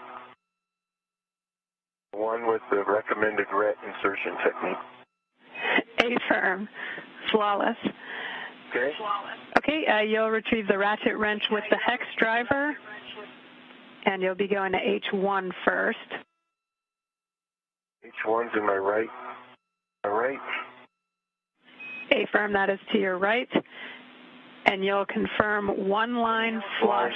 One with the recommended ret insertion technique. Affirm. Flawless. Okay. Okay, you'll retrieve the ratchet wrench with the hex driver, and you'll be going to H1 first. H1's in my right. All right. Affirm, that is to your right. And you'll confirm one line flush.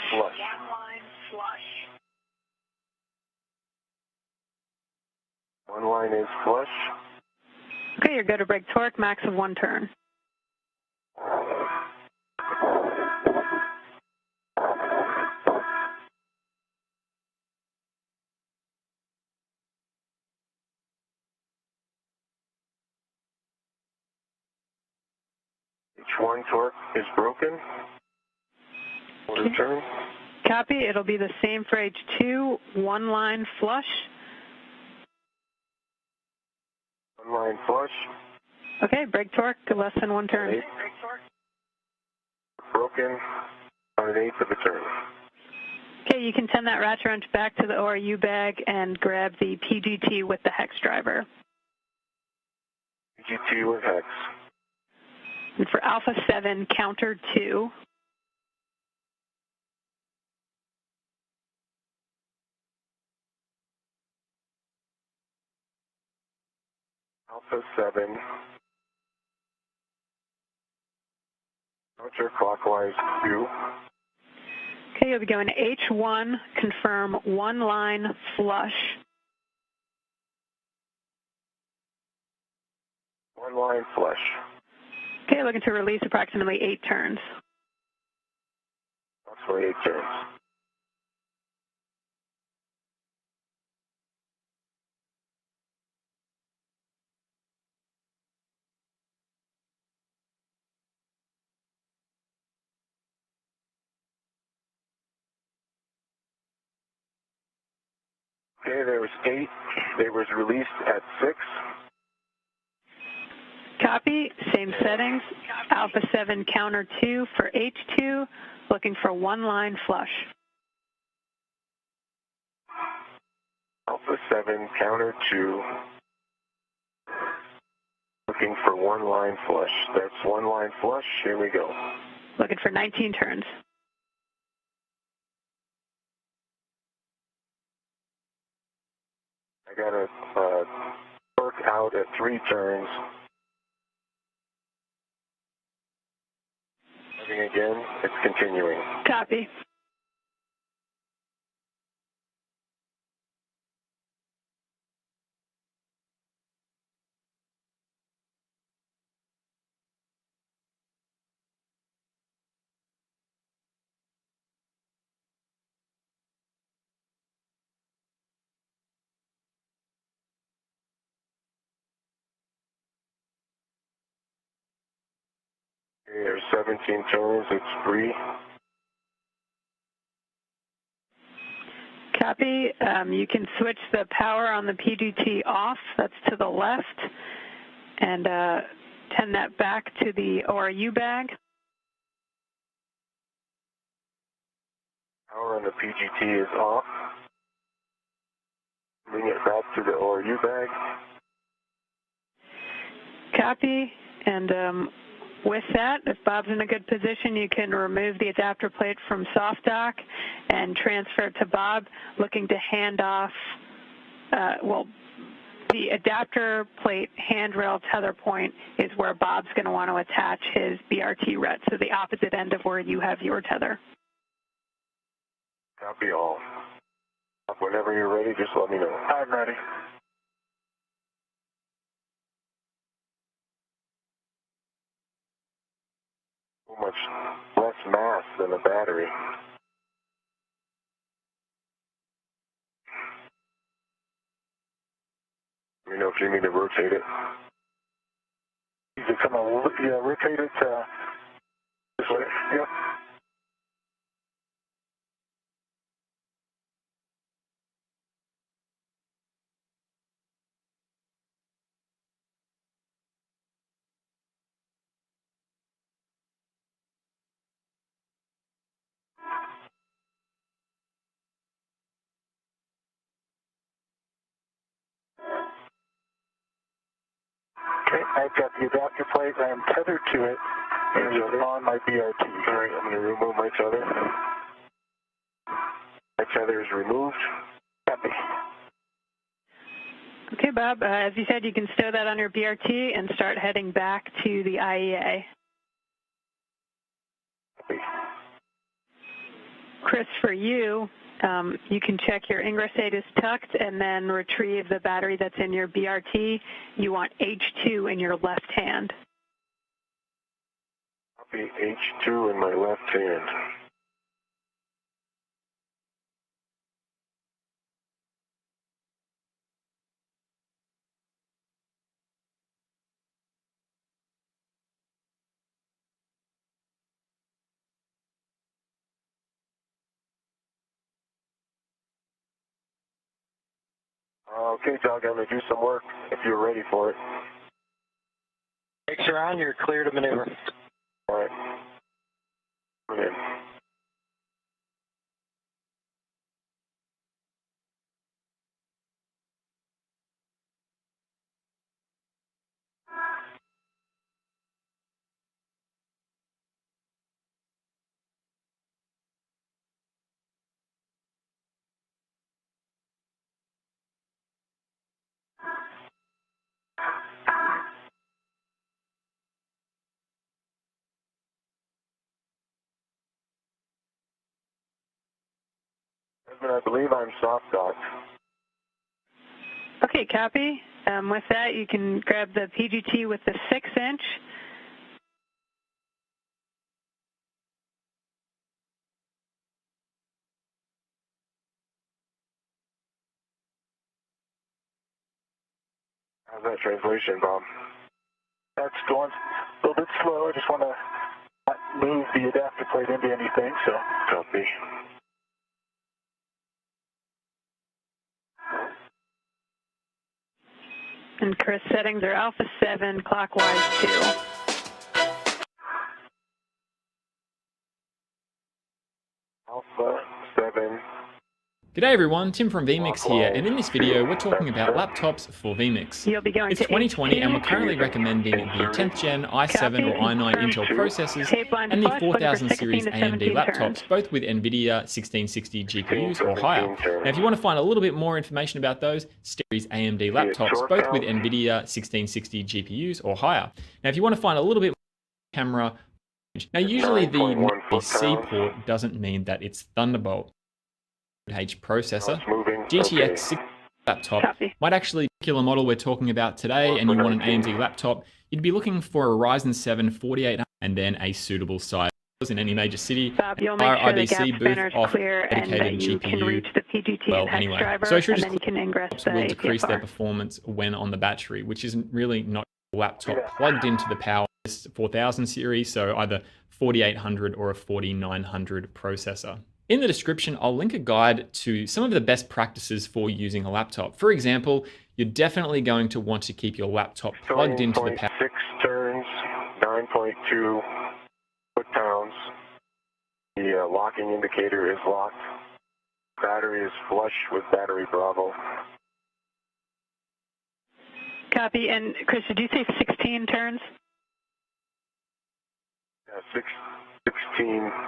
One line is flush. Okay, you're good to brake torque, max of 1 turn. H1 torque is broken. Quarter turn. Copy. It'll be the same for H2, 1 line flush. 1 line flush. Okay, brake torque, less than 1 turn. 8. Broken on an 1/8 of a turn. Okay, you can send that ratchet wrench back to the ORU bag and grab the PGT with the hex driver. PGT with hex. And for Alpha 7, counter 2. Alpha 7. Counterclockwise 2. Okay, you'll be going to H1, confirm 1 line flush. 1 line flush. Okay, looking to release approximately 8 turns. Approximately 8 turns. Okay, there was 8. There was released at 6. Copy, same settings. Alpha 7, counter 2 for H2, looking for 1 line flush. Alpha 7, counter 2. Looking for 1 line flush. That's 1 line flush. Here we go. Looking for 19 turns. I got to work out at 3 turns. Again, it's continuing. Copy. Okay, there's 17 turns. It's free. Copy. You can switch the power on the PGT off. That's to the left. And send that back to the ORU bag. Power on the PGT is off. Bring it back to the ORU bag. Copy. And with that, if Bob's in a good position, you can remove the adapter plate from soft dock and transfer it to Bob, looking to hand off, the adapter plate handrail tether point is where Bob's going to want to attach his BRT ret, so the opposite end of where you have your tether. Copy all. Whenever you're ready, just let me know. I'm ready. So much less mass than a battery. Let me know if you need to rotate it. You can come on, yeah, rotate it this way. Yep. Okay, I've got the adapter plate. I am tethered to it, and it's on my BRT. All right, I'm going to remove my tether. My tether is removed. Copy. Okay, Bob, as you said, you can stow that on your BRT and start heading back to the IEA. Copy. Chris, for you, you can check your ingress date is tucked and then retrieve the battery that's in your BRT. You want H2 in your left hand. Copy H2 in my left hand. Okay, Doug, I'm going to do some work if you're ready for it. Brakes are on, you're clear to maneuver. All right. Come in. I believe I'm soft docked. Okay, copy. With that, you can grab the PGT with the 6-inch. How's that translation, Bob? That's going a little bit slow. I just want to not move the adapter plate into anything, so. Copy. And Chris, settings are Alpha 7, clockwise 2. Alpha 7. G'day everyone, Tim from vMix here, and in this video we're talking about laptops for vMix. You'll be going It's to 2020 and we're H2. currently recommending the 10th gen i7 or i9 Intel processors Tape line and the flush, 4000 looking for series 16 to AMD 17 laptops, turns. both with NVIDIA 1660 GPUs or higher. Now if you want to find a little bit more information about those, series AMD laptops, both with NVIDIA 1660 GPUs or higher. Now if you want to find a little bit more camera, now usually the C port doesn't mean that it's Thunderbolt H processor. GTX 6 laptop might actually be the particular model we're talking about today, and you want an AMD laptop, you'd be looking for a Ryzen 7 4800 and then a suitable size in any major city. Bob, you'll make sure the gap IBC spanner booth is clear off dedicated and that you GPU. can reach the PGT Well, and hex anyway, driver, so I should and just then you can ingress the will decrease their APFR. performance when on the battery, which is really not a laptop plugged into the power 4000 series, so either 4800 or a 4900 processor. In the description, I'll link a guide to some of the best practices for using a laptop. For example, you're definitely going to want to keep your laptop plugged into the power. 6 turns, 9.2 foot-pounds. The locking indicator is locked. Battery is flush with battery Bravo. Copy. And Chris, did you say 16 turns? Yeah, 16.6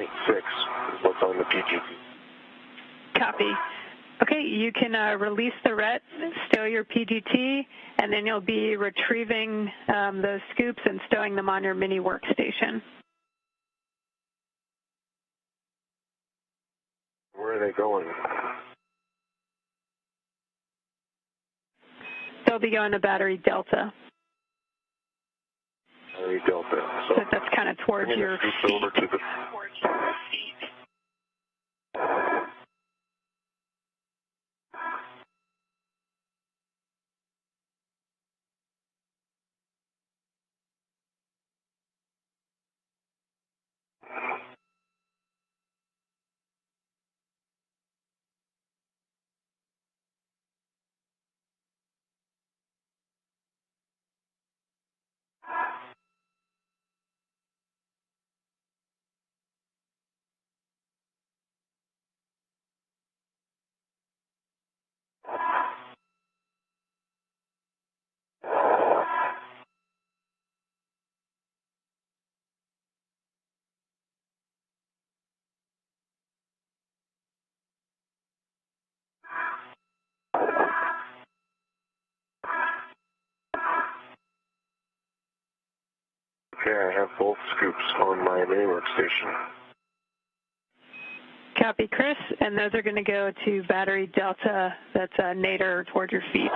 is what's on the PGT. Copy. Okay, you can release the RET, stow your PGT, and then you'll be retrieving those scoops and stowing them on your mini workstation. Where are they going? They'll be going to battery Delta. Battery Delta. So that's kind of towards your feet. Over to the Okay, I have both scoops on my mini workstation. Copy, Chris. And those are going to go to battery delta, that's nadir toward your feet.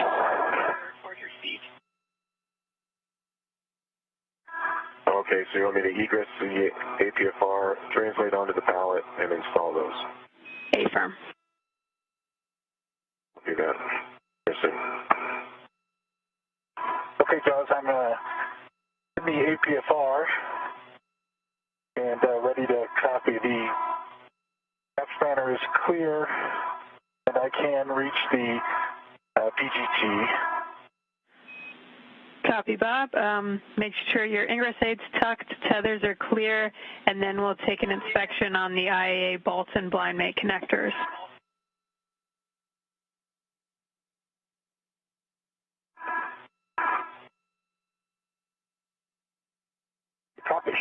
Okay, so you want me to egress the APFR, translate onto the pallet, and install those? Affirm. I'll do that. Yes, sir. Okay, Jaws, I'm in the APFR and ready to copy. The F-spanner is clear, and I can reach the PGT. Copy, Bob. Make sure your ingress aids tucked, tethers are clear, and then we'll take an inspection on the IAA bolts and blind mate connectors. Copy.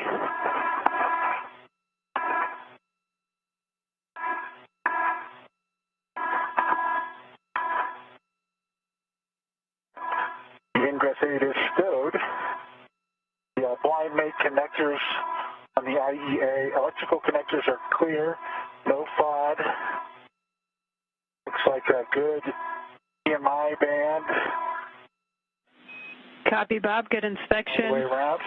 The ingress aid is stowed. The blind mate connectors on the IEA, electrical connectors are clear, no FOD. Looks like a good EMI band. Copy, Bob. Good inspection. All the way around.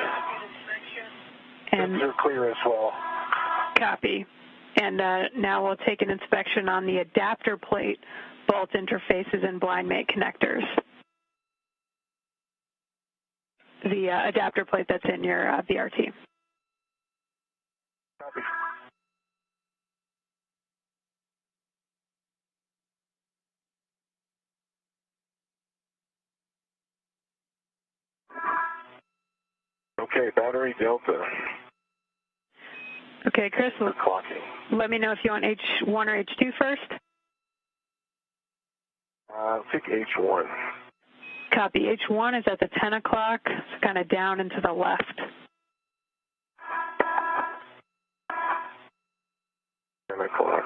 And they're clear as well. Copy. And now we'll take an inspection on the adapter plate, bolt interfaces, and blind mate connectors. The adapter plate that's in your VRT. Copy. Okay, battery delta. Okay, Chris, Clocking. let me know if you want H1 or H2 first. I'll take H1. Copy. H1 is at the 10 o'clock. It's kind of down and to the left. O'clock.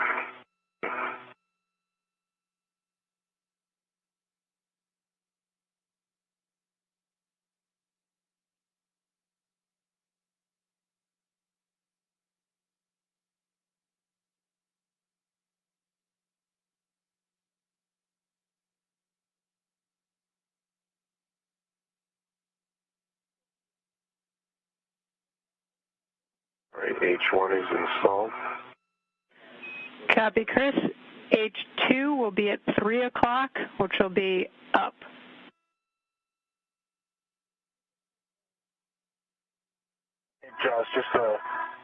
All right, H1 is installed. Copy, Chris. H2 will be at 3 o'clock, which will be up. Hey, Josh, just to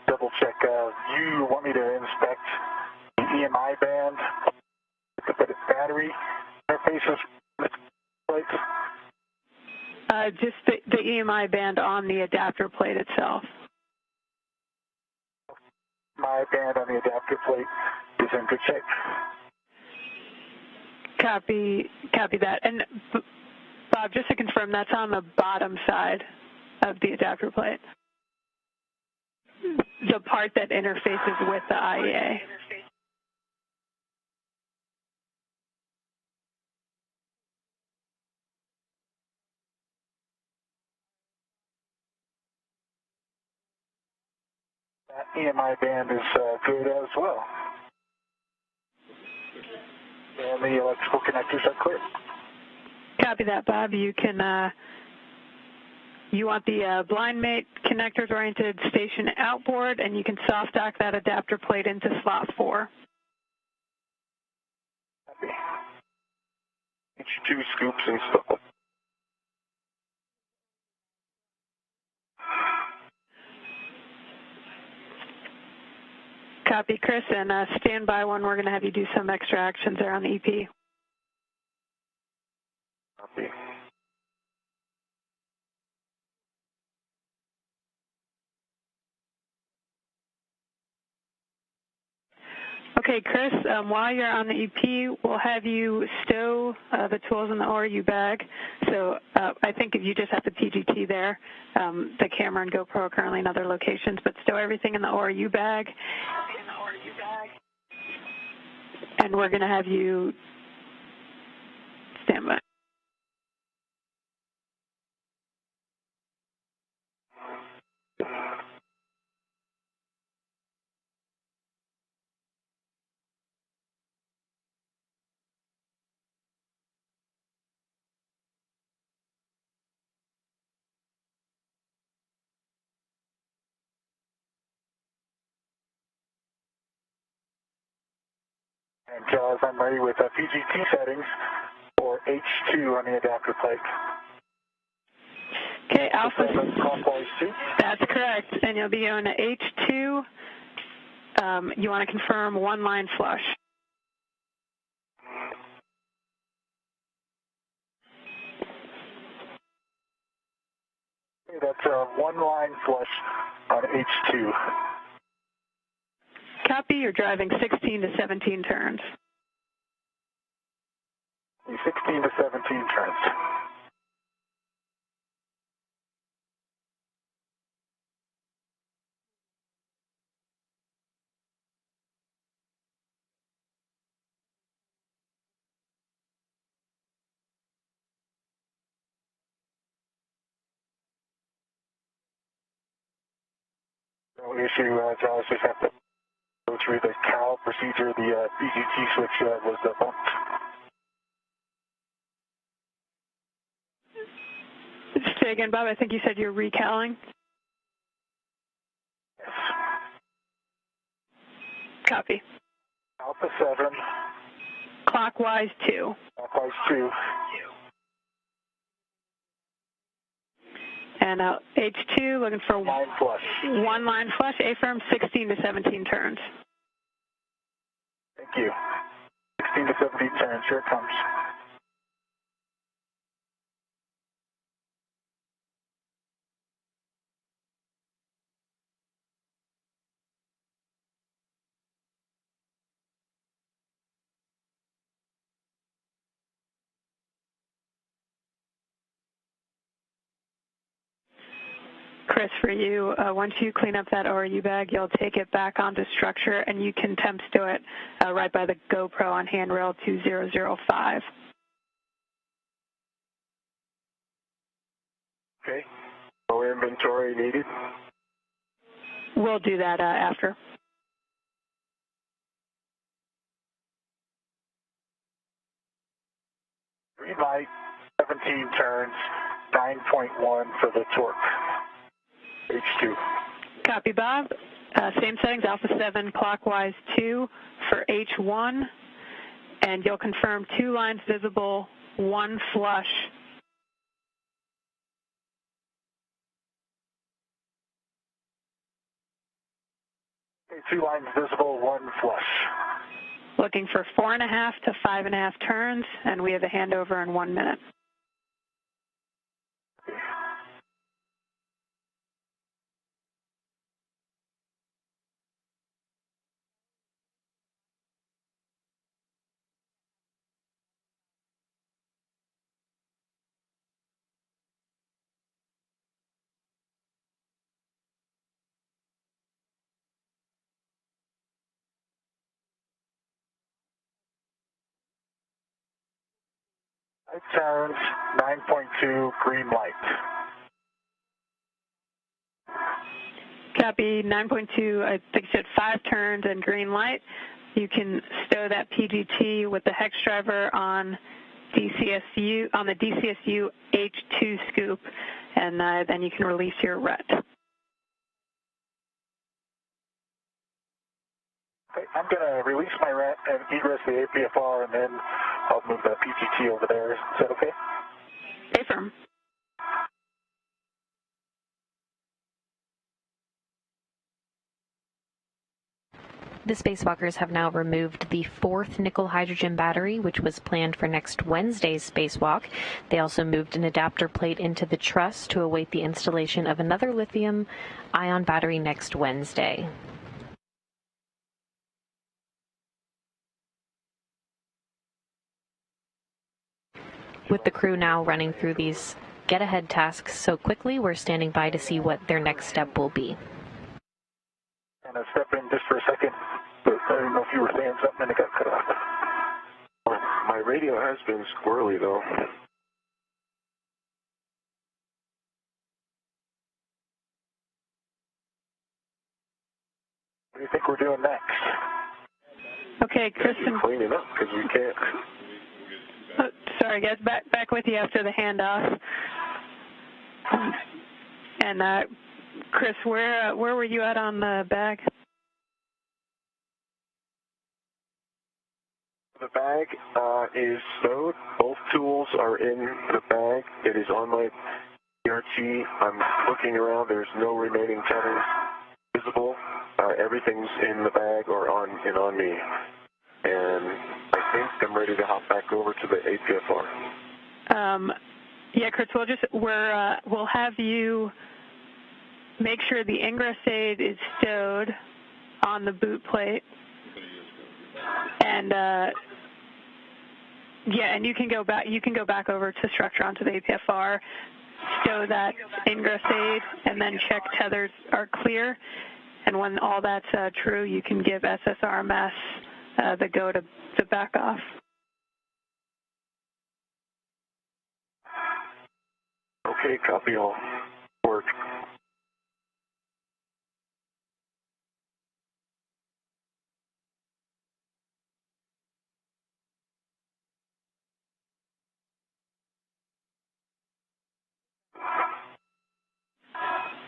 double check, you want me to inspect the EMI band, the battery interfaces, plates? Just the EMI band on the adapter plate itself. My band on the adapter plate is in good shape. Copy that. And Bob, just to confirm, that's on the bottom side of the adapter plate. The part that interfaces with the IEA. That EMI band is good as well. And the electrical connectors are clear. Copy that, Bob. You can, you want the blind mate connectors oriented station outboard, and you can soft dock that adapter plate into slot 4. Copy. H2 scoops installed. Copy, Chris, and stand by when we're going to have you do some extra actions there on the EP. Copy. Okay, Chris, while you're on the EP, we'll have you stow the tools in the ORU bag. So I think if you just have the PGT there, the camera and GoPro are currently in other locations, but stow everything in the ORU bag. And we're going to have you stand by. And Jaws, I'm ready with PGT settings for H2 on the adapter plate. Okay, Alpha. Clockwise 2. That's correct. And you'll be on H2. You want to confirm one line flush. Okay, that's one line flush on H2. Copy, you're driving 16 to 17 turns. 16 to 17 turns. No issue, Jaws, just have to go through the CAL procedure. The BGT switch was bumped. Say again, Bob, I think you said you're recalling. Yes. Copy. Alpha 7. Clockwise 2. Clockwise 2. And H2, looking for Line flush. one line flush, A-firm, 16 to 17 turns. Thank you. 16 to 17 turns, here it comes. Chris, for you, once you clean up that ORU bag, you'll take it back onto structure, and you can temp stow it right by the GoPro on handrail 2005. Okay. No inventory needed? We'll do that after. Green light, 17 turns, 9.1 for the torque. H2. Copy, Bob. Same settings, Alpha 7, clockwise 2 for H1, and you'll confirm 2 lines visible, 1 flush. Okay, 2 lines visible, 1 flush. Looking for 4.5 to 5.5 turns, and we have a handover in 1 minute. Light turns, 9.2, green light. Copy, 9.2, I think you said 5 turns and green light. You can stow that PGT with the hex driver on DCSU, on the DCSU H2 scoop, and then you can release your RET. Okay, I'm going to release my RET and egress the APFR, and then I'll move the PGT over there. Is that okay? A-firm. The spacewalkers have now removed the 4th nickel hydrogen battery, which was planned for next Wednesday's spacewalk. They also moved an adapter plate into the truss to await the installation of another lithium-ion battery next Wednesday. With the crew now running through these get-ahead tasks so quickly, we're standing by to see what their next step will be. And I'll step in just for a second, but I don't know if you were saying something and it got cut off. My radio has been squirrely, though. What do you think we're doing next? Okay, Kristen. Clean it up, because we can't. Oh, sorry, guys. Back with you after the handoff. And Chris, where were you at on the bag? The bag is stowed. Both tools are in the bag. It is on my PRT. I'm looking around. There's no remaining tethers visible. Everything's in the bag or on me. And I think I'm ready to hop back over to the APFR. Yeah, Chris, we'll have you make sure the ingress aid is stowed on the boot plate. And yeah, and you can go back over to structure onto the APFR, stow that ingress aid, and then check tethers are clear. And when all that's true, you can give SSRMS the go to back off. Okay, copy all. Work.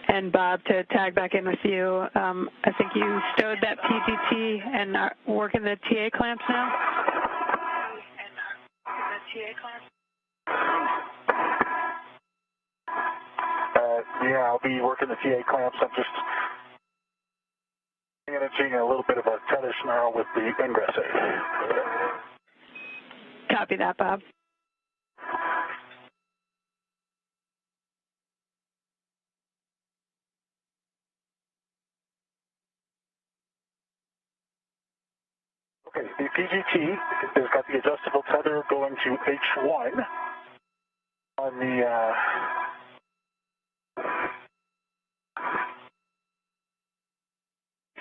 And Bob, to tag back in with you, I think you stowed that PGT and are working the TA clamps now? Yeah, I'll be working the TA clamps. I'm just managing a little bit of a tether snarl with the ingress aid. Copy that, Bob. Okay, the PGT has got the adjustable tether going to H1 on the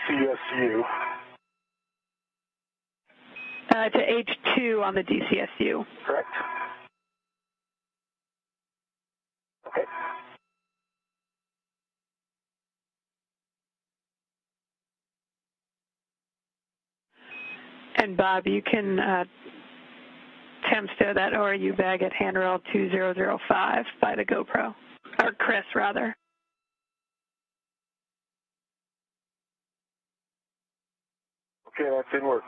CSU. To H2 on the DCSU. Correct. Okay. And Bob, you can temp stow that ORU bag at handrail 2005 by the GoPro, or Chris rather. Okay, that's in work.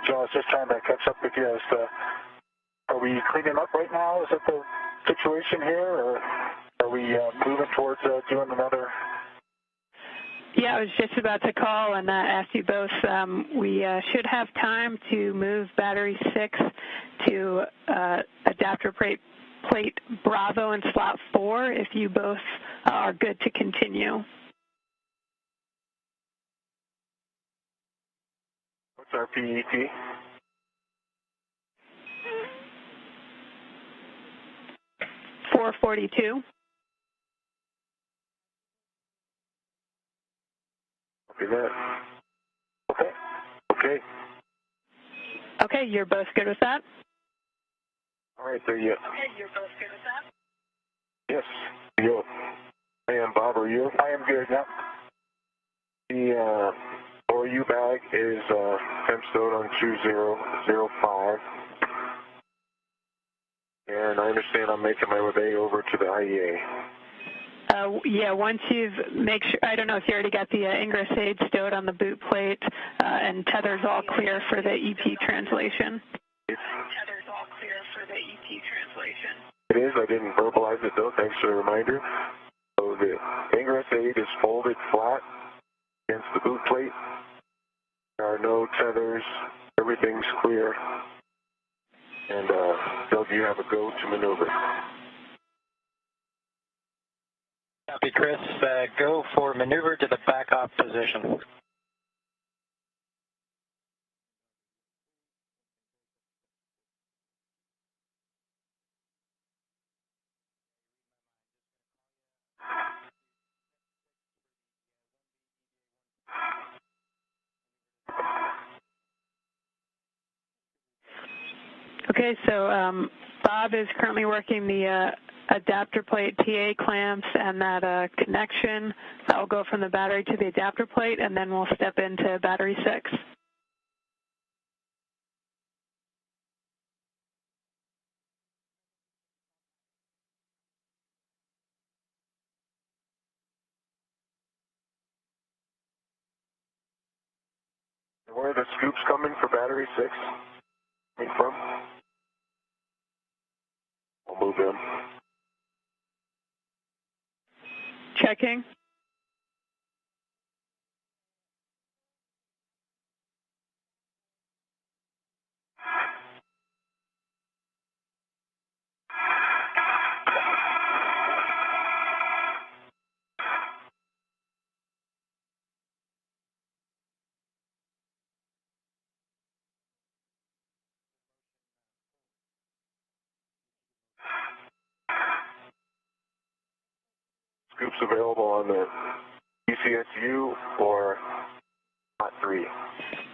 Joe, I was just trying to catch up with you as to, are we cleaning up right now? Is that the situation here, or are we moving towards doing another? Yeah, I was just about to call and ask you both. We should have time to move battery 6 to adapter plate Bravo and slot 4 if you both are good to continue. What's our PET? $442. Copy that. Okay. Okay. Okay, you're both good with that? All right, there you go. Okay, you're both good with that? Yes. You. I am Bob. Are you? I am good, yeah. The ORU bag is temp stowed on 2005. And I understand I'm making my way over to the IEA. Yeah, once you've I don't know if you already got the ingress aid stowed on the boot plate and tether's all clear for the EP translation. Tether's all clear for the EP translation. It is. I didn't verbalize it though. Thanks for the reminder. So the ingress aid is folded flat against the boot plate. There are no tethers. Everything's clear. And Doug, you have a go to maneuver. Copy, Chris. Go for maneuver to the back-off position. Okay, so Bob is currently working the adapter plate TA clamps and that connection that will go from the battery to the adapter plate, and then we'll step into battery 6. Where are the scoops coming for battery 6? Coming from? I'll move in. Checking. Scoops available on the ECSU or slot 3?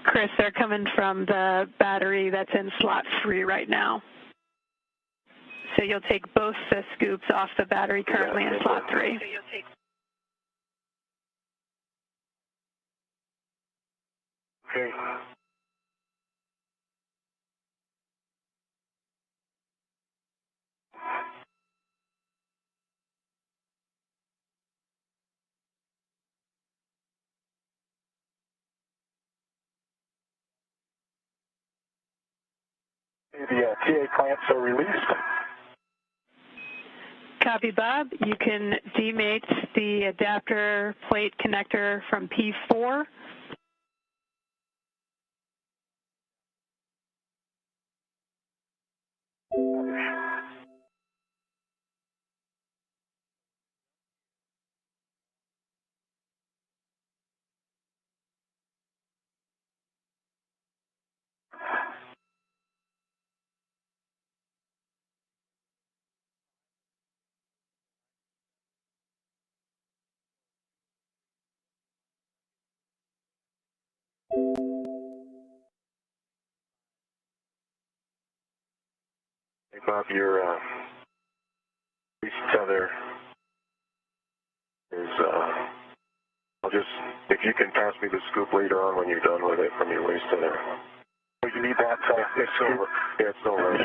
Chris, they're coming from the battery that's in slot 3 right now. So you'll take both the scoops off the battery currently in slot 3. Okay. The TA clamps are released. Copy, Bob. You can demate the adapter plate connector from P4. Hey, Bob, your least tether is, if you can pass me the scoop later on when you're done with it from your waist tether. Oh, you need that? It's no rush.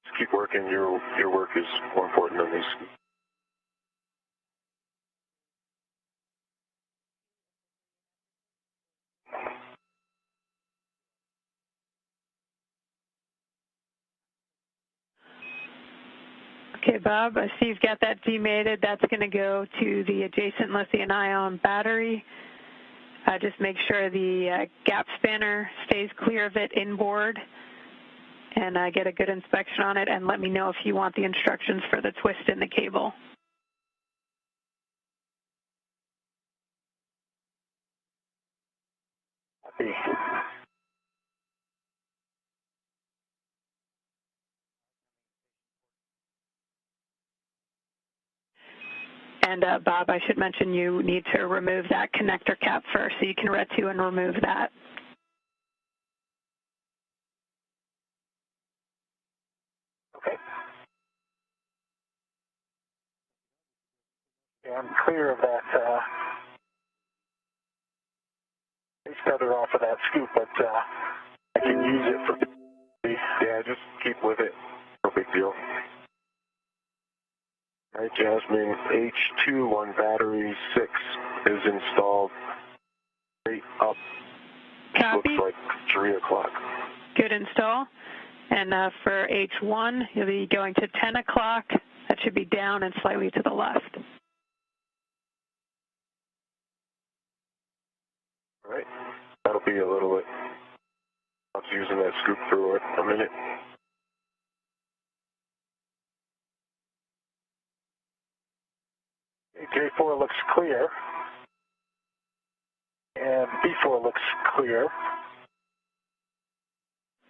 Just keep working. Your work is more important than these scoops. Okay, Bob, I see you've got that demated. That's going to go to the adjacent lithium-ion battery. Just make sure the gap spanner stays clear of it inboard, and get a good inspection on it, and let me know if you want the instructions for the twist in the cable. And Bob, I should mention you need to remove that connector cap first, so you can ret to and remove that. Okay. Yeah, I'm clear of that base tether off of that scoop, but I can use it for... Yeah, just keep with it. No big deal. All right, Jasmine, H2 on battery 6 is installed straight up. Copy. Looks like 3 o'clock. Good install. And for H1, you'll be going to 10 o'clock. That should be down and slightly to the left. All right. That'll be a little bit. I was using that scoop for a minute. J4 looks clear, and B4 looks clear,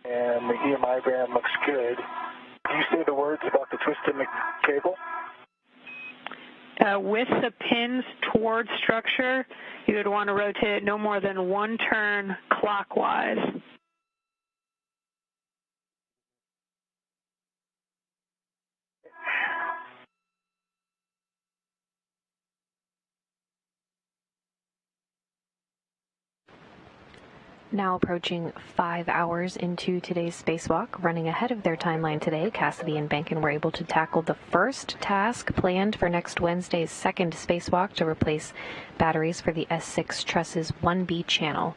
and the EMI band looks good. Can you say the words about the twist in the cable? With the pins toward structure, you would want to rotate it no more than 1 turn clockwise. Now approaching 5 hours into today's spacewalk, running ahead of their timeline today, Cassidy and Bankin were able to tackle the first task planned for next Wednesday's second spacewalk to replace batteries for the S6 Truss's 1B channel.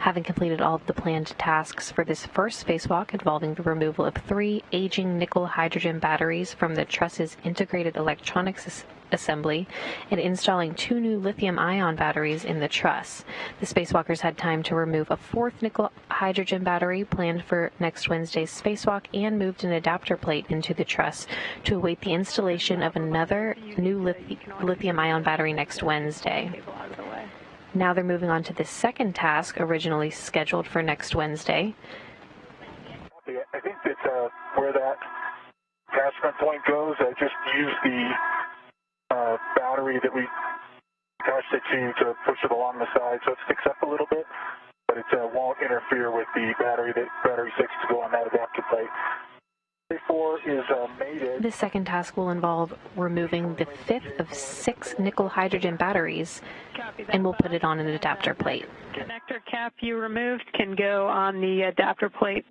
Having completed all of the planned tasks for this first spacewalk involving the removal of 3 aging nickel-hydrogen batteries from the Truss's integrated electronics assembly and installing 2 new lithium-ion batteries in the truss. The spacewalkers had time to remove a 4th nickel-hydrogen battery planned for next Wednesday's spacewalk and moved an adapter plate into the truss to await the installation of another new lithium-ion battery next Wednesday. Now they're moving on to the second task originally scheduled for next Wednesday. I think that where that attachment point goes, I just use the battery that we attached it to push it along the side so it sticks up a little bit, but it won't interfere with the battery 6 to go on that adapter plate. The second task will involve removing the 5th of 6 nickel-hydrogen batteries, and we'll put it on an adapter plate. Connector cap you removed can go on the adapter plate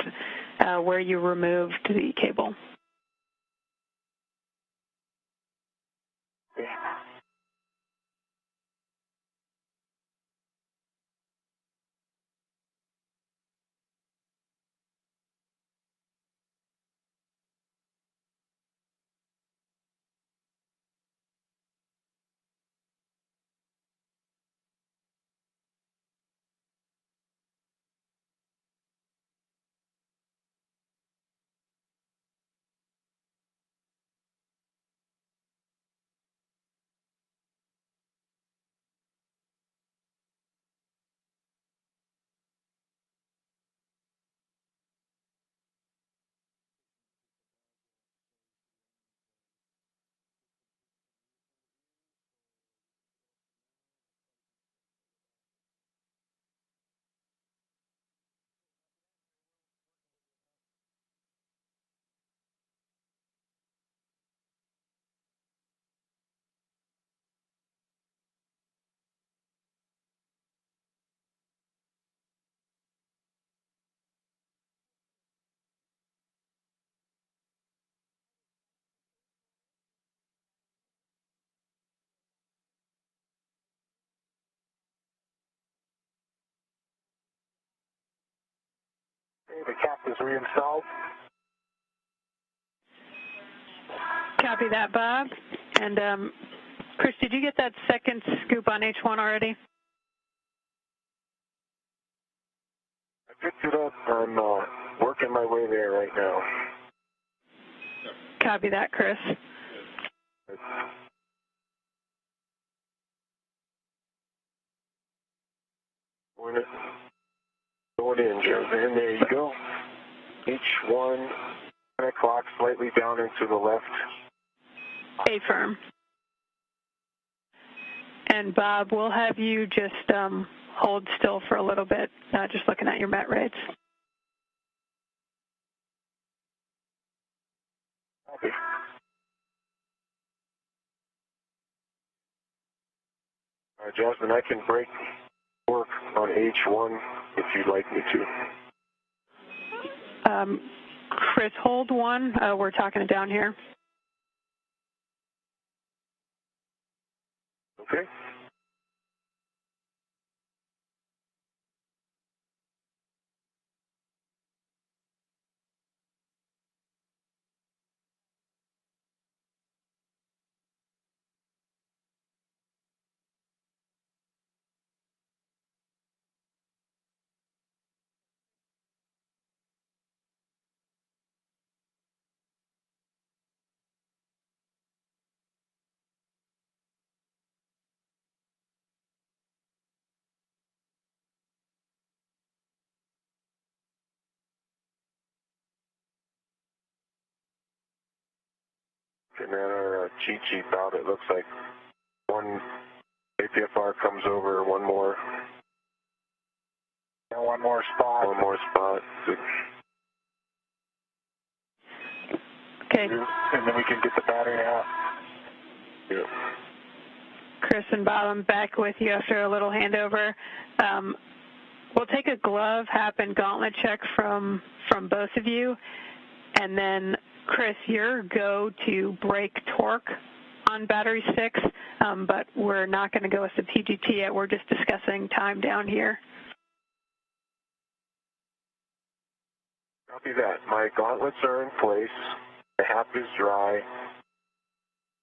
where you removed the cable. The cap is reinstalled. Copy that, Bob. And Chris, did you get that second scoop on H1 already? I picked it up. I'm working my way there right now. Copy that, Chris. Going in, Josie, and there you go. H1, 10 o'clock, slightly down and to the left. A firm. And Bob, we'll have you just hold still for a little bit, just looking at your met rates. Okay. Jasmine, I can break work on H1 if you'd like me to. Chris, hold one. We're talking it down here. Okay. And then our cheat sheet out, it looks like one APFR comes over, one more. And one more spot. One more spot. Okay. And then we can get the battery out. Yeah. Chris and Bob, I'm back with you after a little handover. we'll take a glove, hap, and gauntlet check from both of you, and then Chris, your go to break torque on battery 6, but we're not going to go with the PGT yet. We're just discussing time down here. Copy that. My gauntlets are in place. The hap is dry.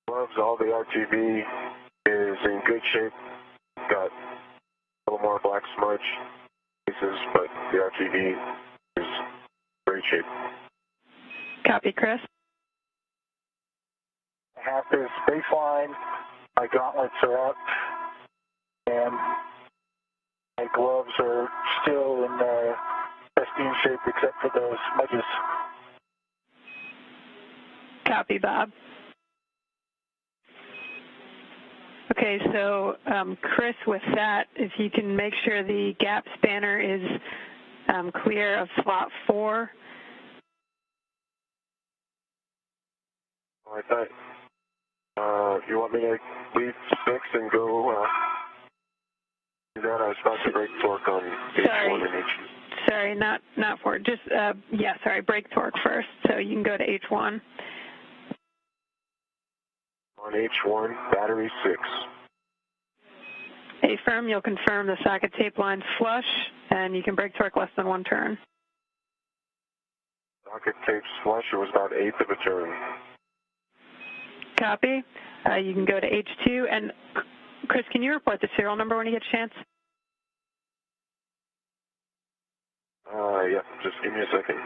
Gloves, all the RTV is in good shape. Got a little more black smudge pieces, but the RTV is great shape. Copy, Chris. Hap is baseline. My gauntlets are up, and my gloves are still in pristine shape except for those smudges. Copy, Bob. Okay, so Chris, with that, if you can make sure the gap spanner is clear of slot 4. I thought you want me to leave 6 and go do that? I was about to break torque on H1 and H2. Sorry, not 4. Just, yeah, sorry, break torque first, so you can go to H1. On H1, battery 6. A-firm, you'll confirm the socket tape line's flush, and you can break torque less than 1 turn. Socket tape's flush, it was about 1/8 of a turn. Copy. You can go to H2, and Chris, can you report the serial number when you get a chance? Yeah, just give me a second.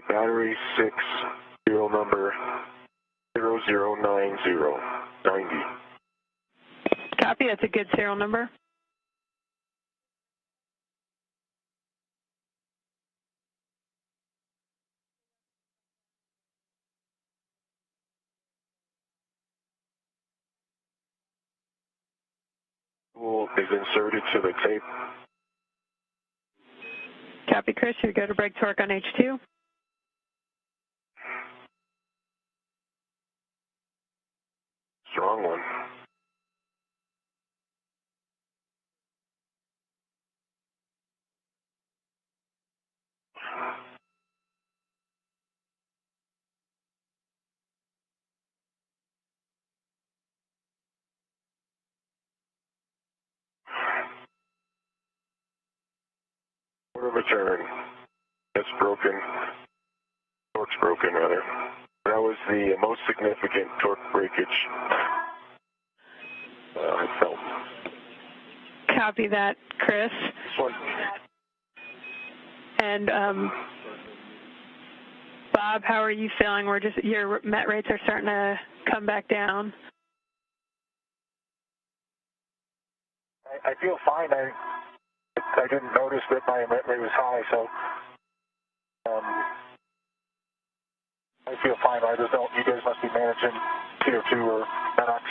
Battery 6, serial number 009090. Copy, that's a good serial number. Tool is inserted to the tape. Copy, Chris, you go to break torque on H2. Strong one. Quarter of a turn. It's broken. Torque's broken, rather. That was the most significant torque breakage I felt. Copy that, Chris. This one. And Bob, how are you feeling? Your met rates are starting to come back down. I feel fine. I didn't notice that my met rate was high, so I feel fine. I just don't. You guys must be managing CO2 or NOx.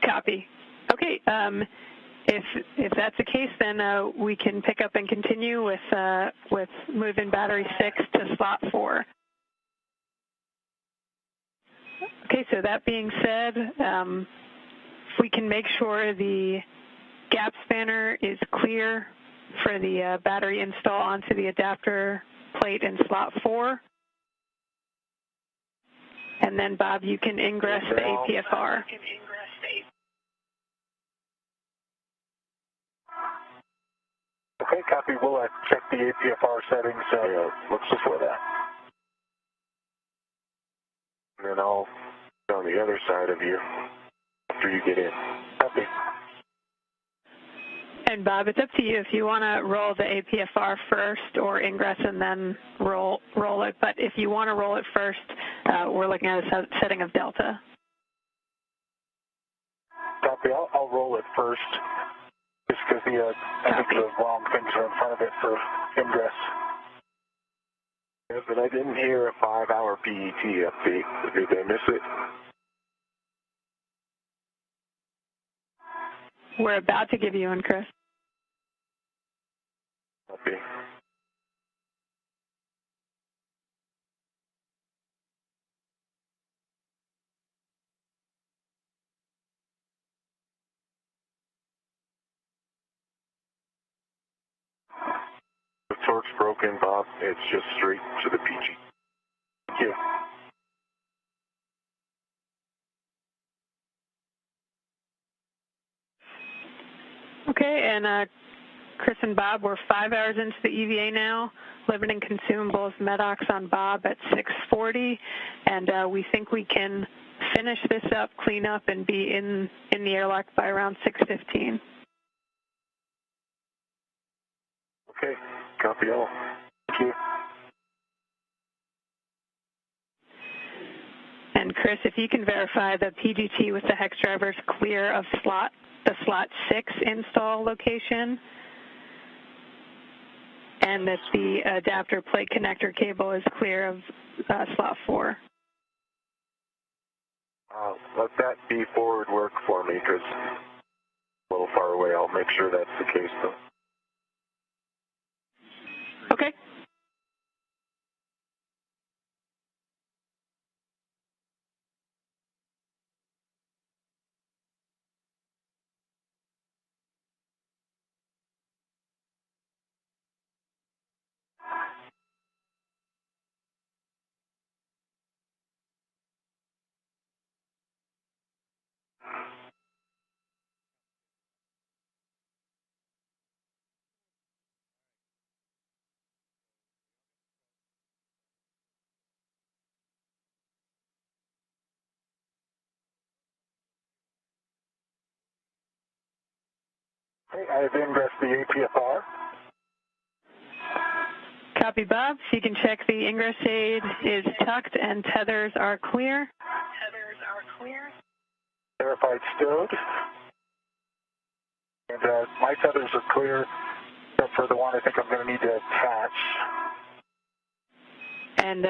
Copy. Okay. If that's the case, then we can pick up and continue with moving battery 6 to slot 4. Okay. So that being said, if we can make sure the gap spanner is clear for the battery install onto the adapter plate in slot 4. And then, Bob, you can ingress the APFR. Okay, copy. We'll check the APFR settings. Looks before that. And then I'll be on the other side of you after you get in. Copy. And Bob, it's up to you if you want to roll the APFR first or ingress and then roll it. But if you want to roll it first, we're looking at a setting of delta. Copy. I'll roll it first, just because I think the wrong things are in front of it for ingress. Yeah, but I didn't hear a 5-hour PET update. Did I miss it? We're about to give you one, Chris. Okay. The torque's broken, Bob. It's just straight to the PG. Thank you. Okay, and Chris and Bob, we're 5 hours into the EVA now. Living and consumables, MEDOX on Bob at 6:40, and we think we can finish this up, clean up, and be in the airlock by around 6:15. Okay, copy all. Thank you. And Chris, if you can verify the PGT with the hex drivers clear of the slot 6 install location, and that the adapter plate connector cable is clear of slot 4. Let that be forward work for me because it's a little far away. I'll make sure that's the case though. Okay. Hey, I have ingressed the APFR. Copy, Bob. So you can check the ingress aid is tucked and tethers are clear. Verified stowed. And my tethers are clear, except for the one I think I'm going to need to attach. And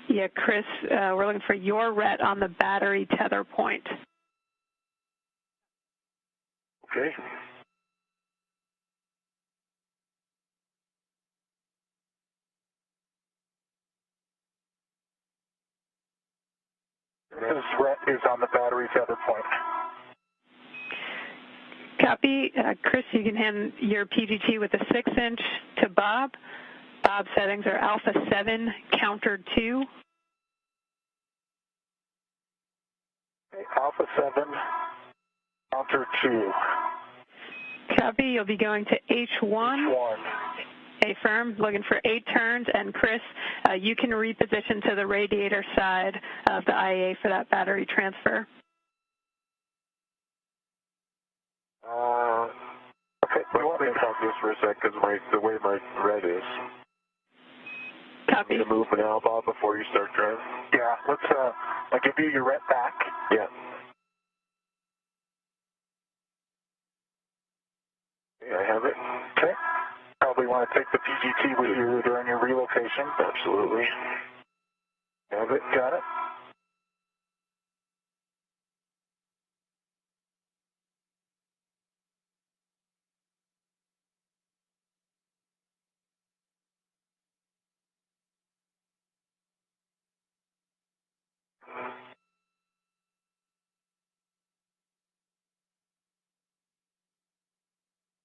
yeah, Chris, we're looking for your ret on the battery tether point. Okay. This ret is on the battery tether point. Copy. Chris, you can hand your PGT with a 6-inch to Bob. Bob's settings are alpha 7, counter 2. Okay, alpha 7, counter 2. Copy. You'll be going to H1. H1. A-firm, looking for 8 turns. And Chris, you can reposition to the radiator side of the IAA for that battery transfer. Okay, let me think about this for a sec because the way my red is. Copy. You move now, Bob, before you start driving? Yeah, let's, I'll give you your ret back. Yeah. Okay, I have it. Okay. Probably want to take the PGT with you during your relocation. Absolutely. Have it. Got it.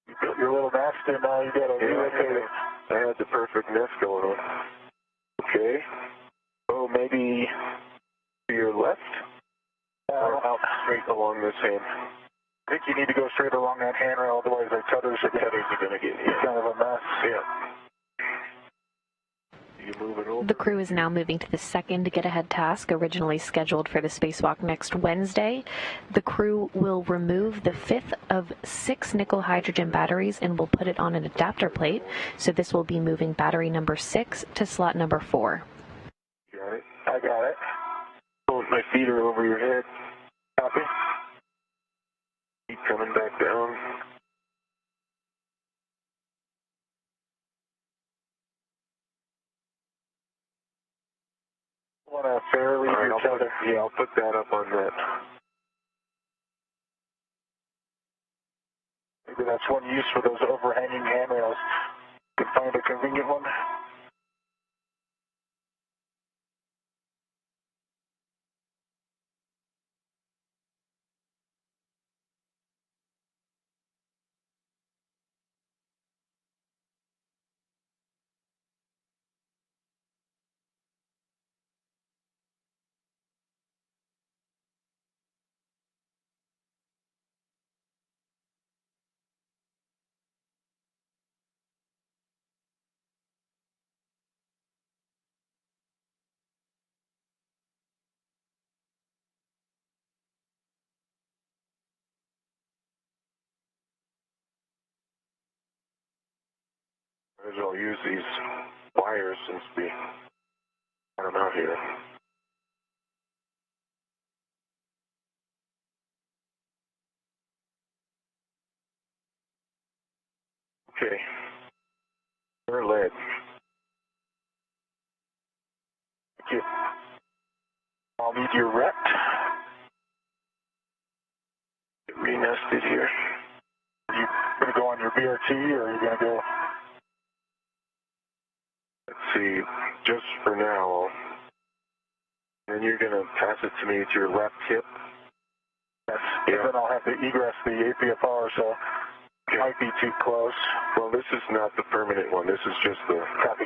You built your little nest and now you got to relocate it. I had the perfect nest going on. Okay. So maybe to your left? Or out straight along this hand? I think you need to go straight along that handrail, otherwise the tethers are going to get kind of a mess. Yeah. You move it over. The crew is now moving to the second get-ahead task, originally scheduled for the spacewalk next Wednesday. The crew will remove the 5th of 6 nickel hydrogen batteries and will put it on an adapter plate. So this will be moving battery number 6 to slot number 4. Got it? I got it. Both my feet are over your head. Copy. Keep coming back down. Want to fairly each other. Yeah, I'll put that up on that. Maybe that's one use for those overhanging handrails. You can find a convenient one. I'll use these wires since we got them out here. Okay. We're lead. Thank you. I'll need your rect. Get re-nested here. Are you going to go on your BRT or are you going to go? Let's see, just for now. And you're going to pass it to me at your left hip? Yes. Yeah. Then I'll have to egress the APFR, so it might be too close. Well, this is not the permanent one. This is just the copy.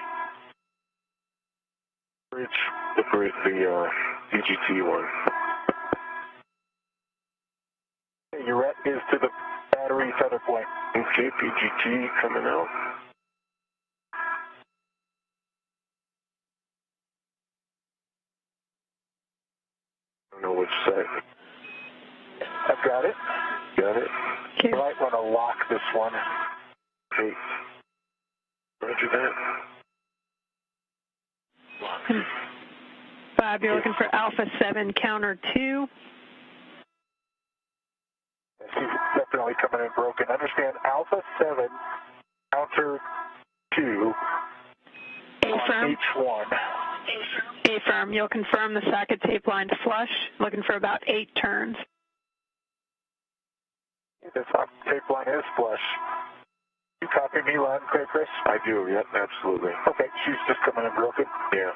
The DGT one. Your ret is to the battery tether point. Okay, PGT coming out. I don't know which side. I've got it. Got it? Okay. You might want to lock this one. Okay. Roger that. Bob, you're looking for Alpha 7 counter 2. She's definitely coming in broken. Understand Alpha 7 counter 2 A-firm. H1. A-firm, you'll confirm the socket tape line's flush, looking for about 8 turns. The socket tape line is flush. You copy me loud and clear, Chris? I do, yep, absolutely. Okay, she's just coming in broken. Yeah.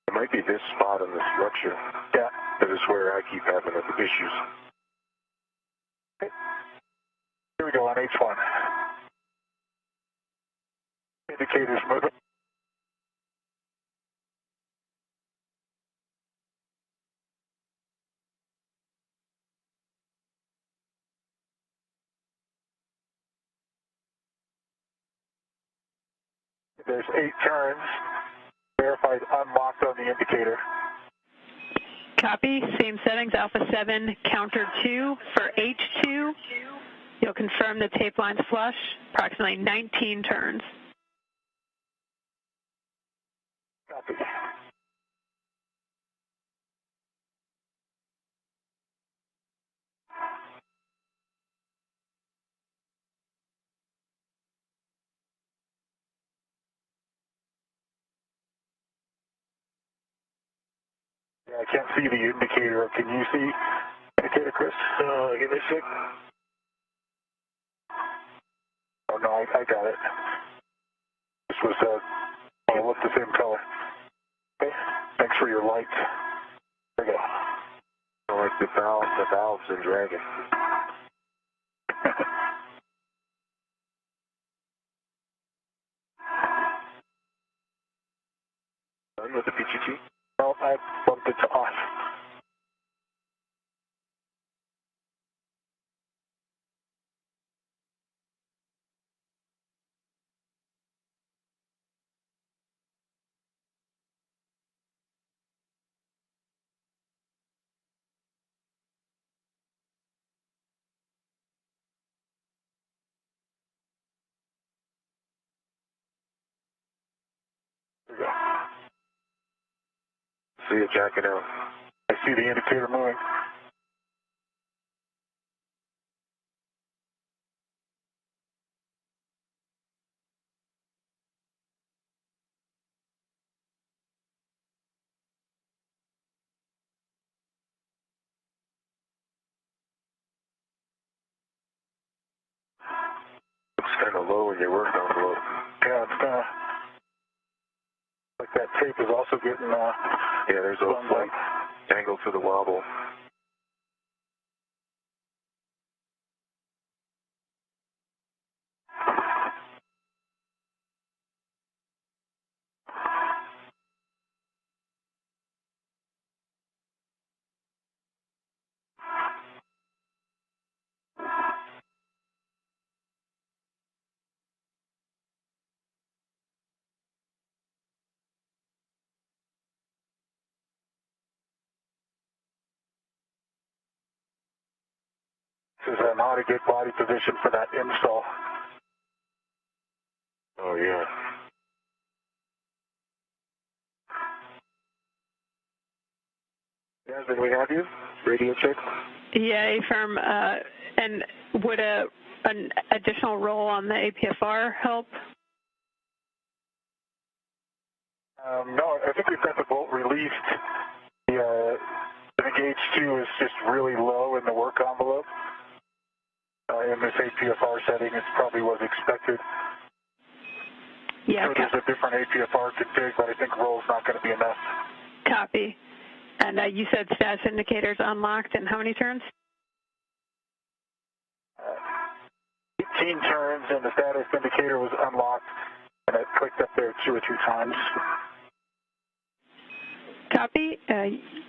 It might be this spot on the structure. Yeah. That is where I keep having issues. Okay. Here we go on H1. Indicators moving. There's 8 turns. Verified unlocked on the indicator. Copy. Same settings, Alpha 7 counter 2 for H2. You'll confirm the tape line's flush, approximately 19 turns. Copy. Yeah, I can't see the indicator. Can you see the indicator, Chris? Give me a sec. Oh, no, I got it. This was, look the same color. Okay, thanks for your lights. There we go. I like the valves and dragon. Done with the PGT? No, I bumped it to off. There we go. See it jacking out. I see the indicator moving. of low in your work envelope. Yeah, it's kind of like that tape is also getting. Yeah, there's a slight angle to the wobble. This is not a good body position for that install. Oh, yeah. Jasmine, we have you? Radio check? Yeah, A-firm. And would an additional roll on the APFR help? No, I think we've got the bolt released. The gauge 2 is just really low in the work envelope. In this APFR setting, it probably was expected. Yeah. So there's a different APFR config, but I think roll's not going to be enough. Copy. And you said status indicators unlocked in how many turns? 18 turns, and the status indicator was unlocked, and it clicked up there 2 or 3 times. Copy.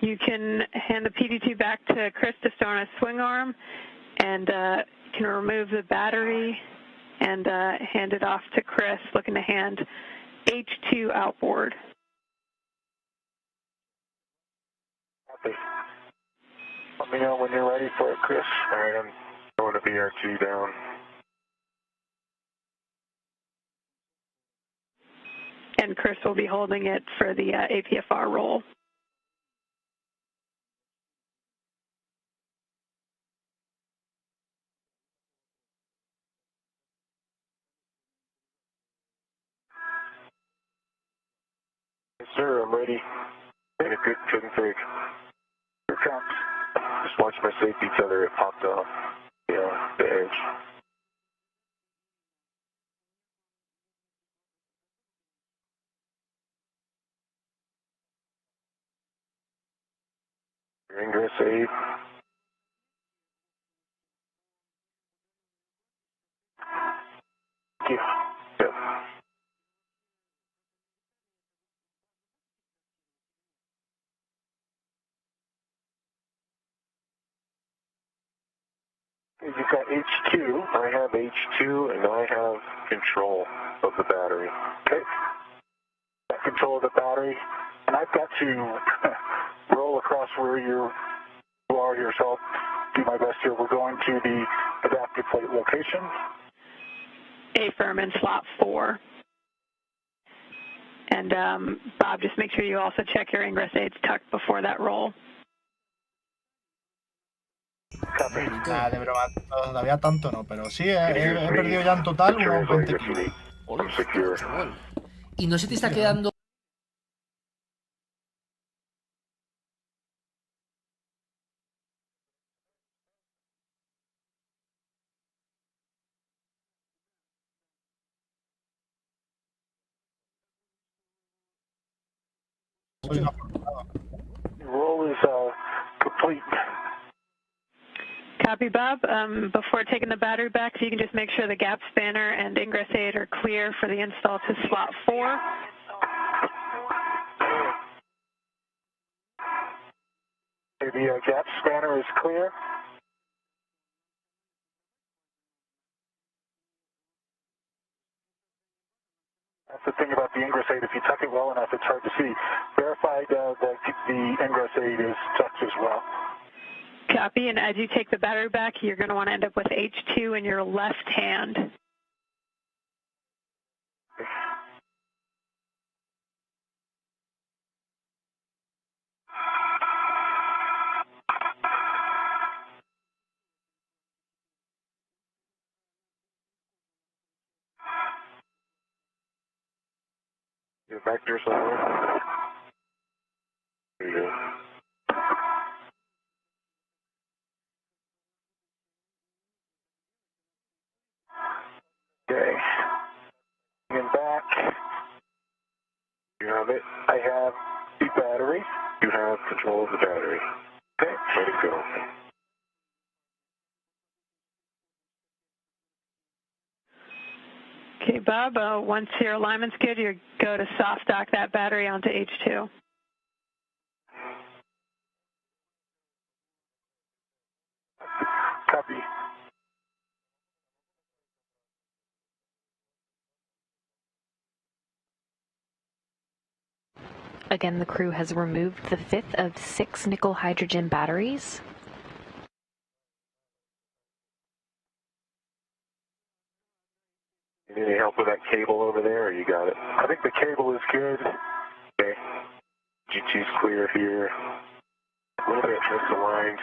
You can hand the PD2 back to Chris to store on a swing arm, and you can remove the battery and hand it off to Chris, looking to hand H2 outboard. Copy. Let me know when you're ready for it, Chris. All right, I'm going to BRT down. And Chris will be holding it for the APFR roll. Yes, sir, I'm ready. And a good config. Here comes. Just watch my safety tether, it popped off. Yeah, the edge. Your ingress aid. Thank you. Yep. You've got H2. I have H2 and I have control of the battery. Okay. Got control of the battery. And I've got to roll across where you are here, so I'll do my best here. We're going to the adaptive plate location. A-firm in slot 4. And Bob, just make sure you also check your ingress aids tucked before that roll. Copy. Nada, de broma, todavía tanto no, pero sí, he perdido ya en total unos 20 kilos. Secure. Y no se te está quedando... Soy un afortunado. Roll is complete. Copy, Bob. Before taking the battery back, if you can just make sure the gap spanner and ingress aid are clear for the install to slot 4. Okay, the gap spanner is clear. That's the thing about the ingress aid. If you tuck it well enough, it's hard to see. Verified that the ingress aid is tucked as well. Copy, and as you take the battery back, you're going to want to end up with H2 in your left hand. Get back there somewhere. There you go. Okay. have it. I have the battery. You have control of the battery. Okay, ready to go. Okay, Bob, once your alignment's good, you go to soft dock that battery onto H2. Copy. Again, the crew has removed the fifth of 6 nickel hydrogen batteries. Any help with that cable over there, or you got it? I think the cable is good. Okay. GT's clear here. A little bit misaligned.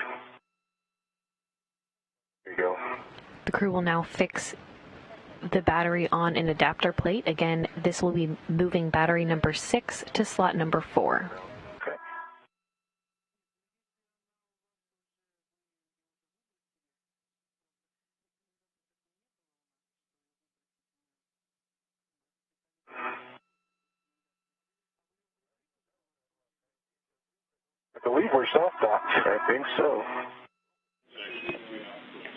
There you go. The crew will now fix the battery on an adapter plate. Again, this will be moving battery number 6 to slot number 4. Okay. I believe we're soft docked. I think so.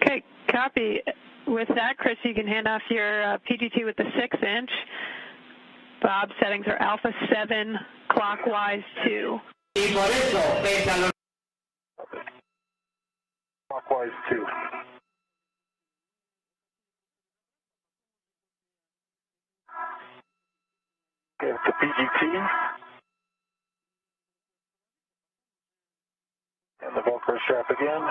Okay, copy. With that, Chris, you can hand off your PGT with the 6-inch. Bob's settings are alpha 7, clockwise 2. Clockwise 2. Okay, the PGT. And the Velcro strap again.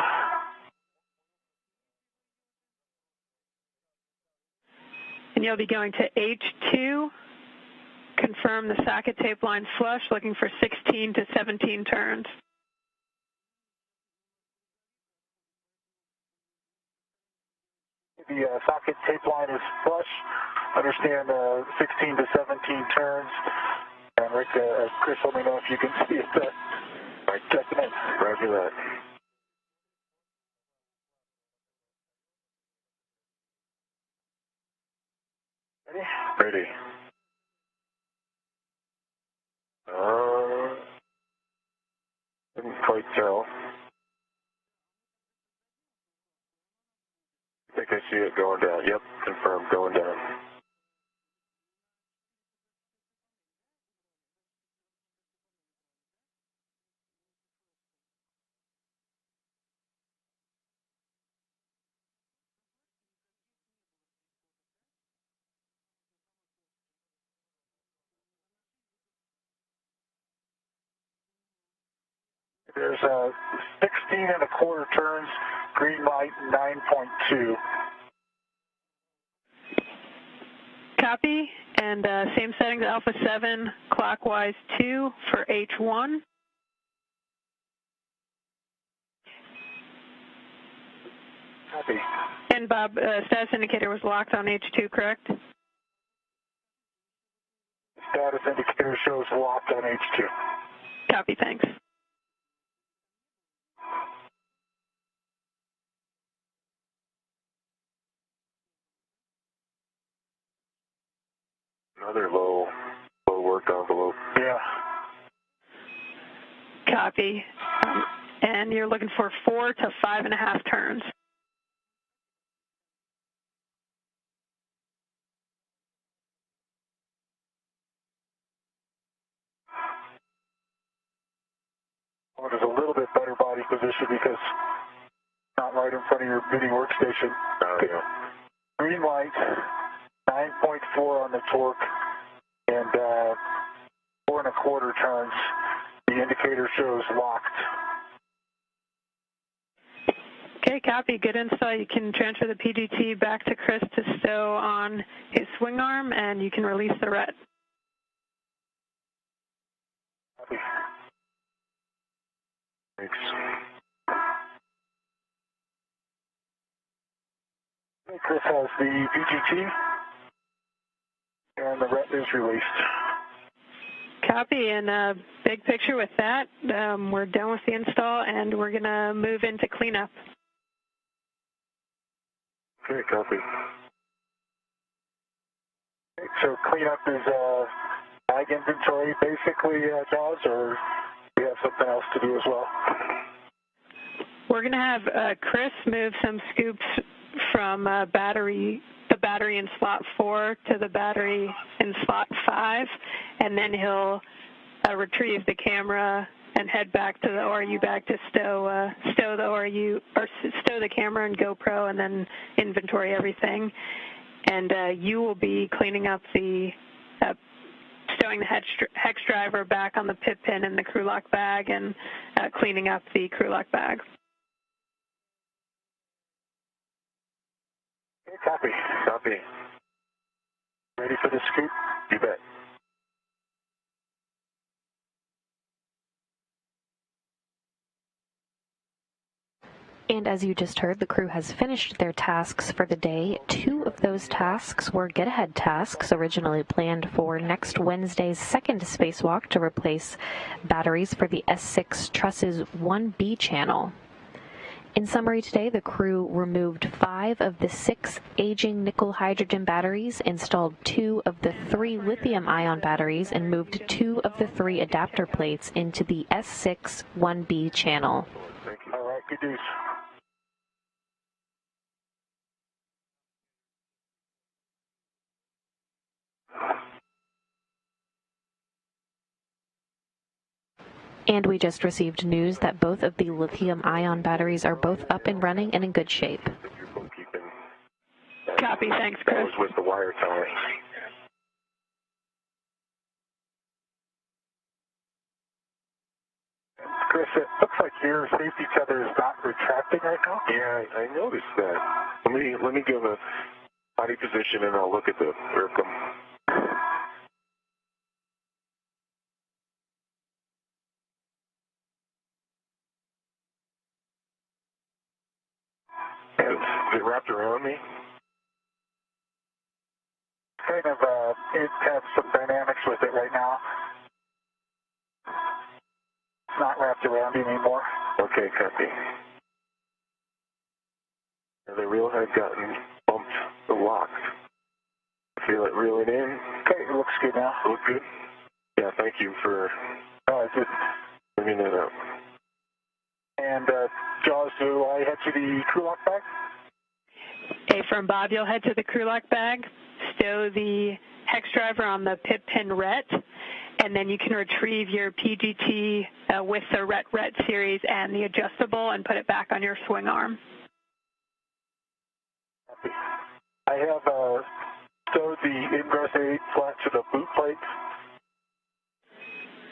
And you'll be going to H2, confirm the socket tape line flush, looking for 16 to 17 turns. The socket tape line is flush. Understand 16 to 17 turns. And Rick, Chris, let me know if you can see it. Right, checking in. Roger that. Ready? Ready. Didn't quite tell. I think I see it going down. Yep, confirmed, going down. There's 16.25 turns, green light 9.2. Copy, and same settings, alpha 7, clockwise 2 for H1. Copy. And Bob, status indicator was locked on H2, correct? Status indicator shows locked on H2. Copy, thanks. Another low work envelope. Yeah. Copy. And you're looking for 4 to 5.5 turns. Well, there's a little bit better body position because it's not right in front of your bidding workstation. Oh, yeah. Green light, 9.4 on the torque, and 4.25 turns. The indicator shows locked. Okay, copy. Good install. You can transfer the PGT back to Chris to stow on his swing arm, and you can release the ret. Copy. Thanks. Okay, Chris has the PGT, and the ret is released. Copy, and big picture with that. We're done with the install, and we're going to move into cleanup. Okay, copy. Okay, so cleanup is bag inventory basically, Jaws, or do you have something else to do as well? We're going to have Chris move some scoops from the battery in slot 4 to the battery in slot 5, and then he'll retrieve the camera and head back to the ORU bag to stow the ORU, or stow the camera and GoPro, and then inventory everything. And you will be cleaning up the stowing the hex driver back on the pit pin in the crew lock bag, and cleaning up the crew lock bag. Copy. Copy. Ready for the scoop? You bet. And as you just heard, the crew has finished their tasks for the day. 2 of those tasks were get-ahead tasks originally planned for next Wednesday's second spacewalk to replace batteries for the S6 Truss's 1B channel. In summary today, the crew removed 5 of the 6 aging nickel-hydrogen batteries, installed 2 of the 3 lithium-ion batteries, and moved 2 of the 3 adapter plates into the S6 1B channel. All right, good news. And we just received news that both of the lithium-ion batteries are both up and running and in good shape. Copy, thanks, Chris. That was with the wire tie. Chris, it looks like your safety tether is not retracting right now. Yeah, I noticed that. Let me give a body position and I'll look at the circum. Is it wrapped around me? Kind of, it has some dynamics with it right now. It's not wrapped around you anymore. Okay, copy. The reel had gotten bumped or locked. Feel it reeling in. Okay, it looks good now. Look good? Yeah, thank you for Just bringing it up. and Jaws, do I head to the crew lock bag? Hey, from Bob, you'll head to the crew lock bag, stow the hex driver on the pit pin ret, and then you can retrieve your PGT with the ret series and the adjustable and put it back on your swing arm. I have stowed the ingress aid flat to the boot plate.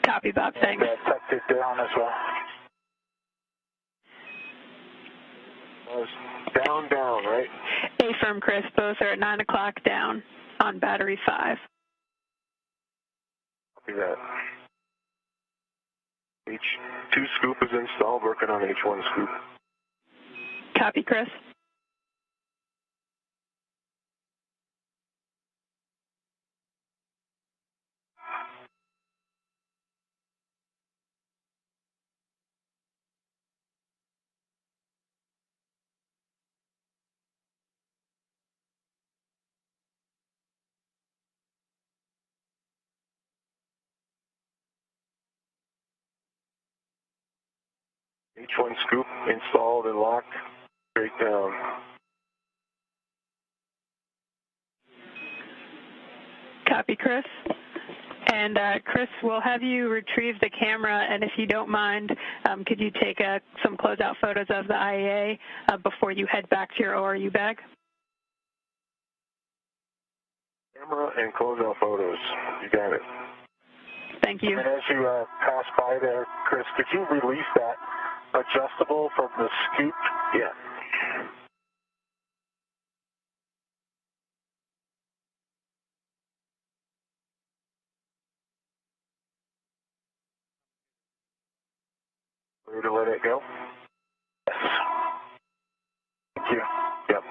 Copy, Bob, thanks. And tucked it down as well. Down, right? A firm, Chris. Both are at 9 o'clock down on battery 5. Copy that. H2 scoop is installed, working on H1 scoop. Copy, Chris. H1 scoop installed and locked, straight down. Copy, Chris. And Chris, we'll have you retrieve the camera, and if you don't mind, could you take some closeout photos of the IAA before you head back to your ORU bag? Camera and closeout photos. You got it. Thank you. And as you pass by there, Chris, could you release that adjustable from the scoop? Yeah. Ready to let it go? Yes. Thank you. Yep.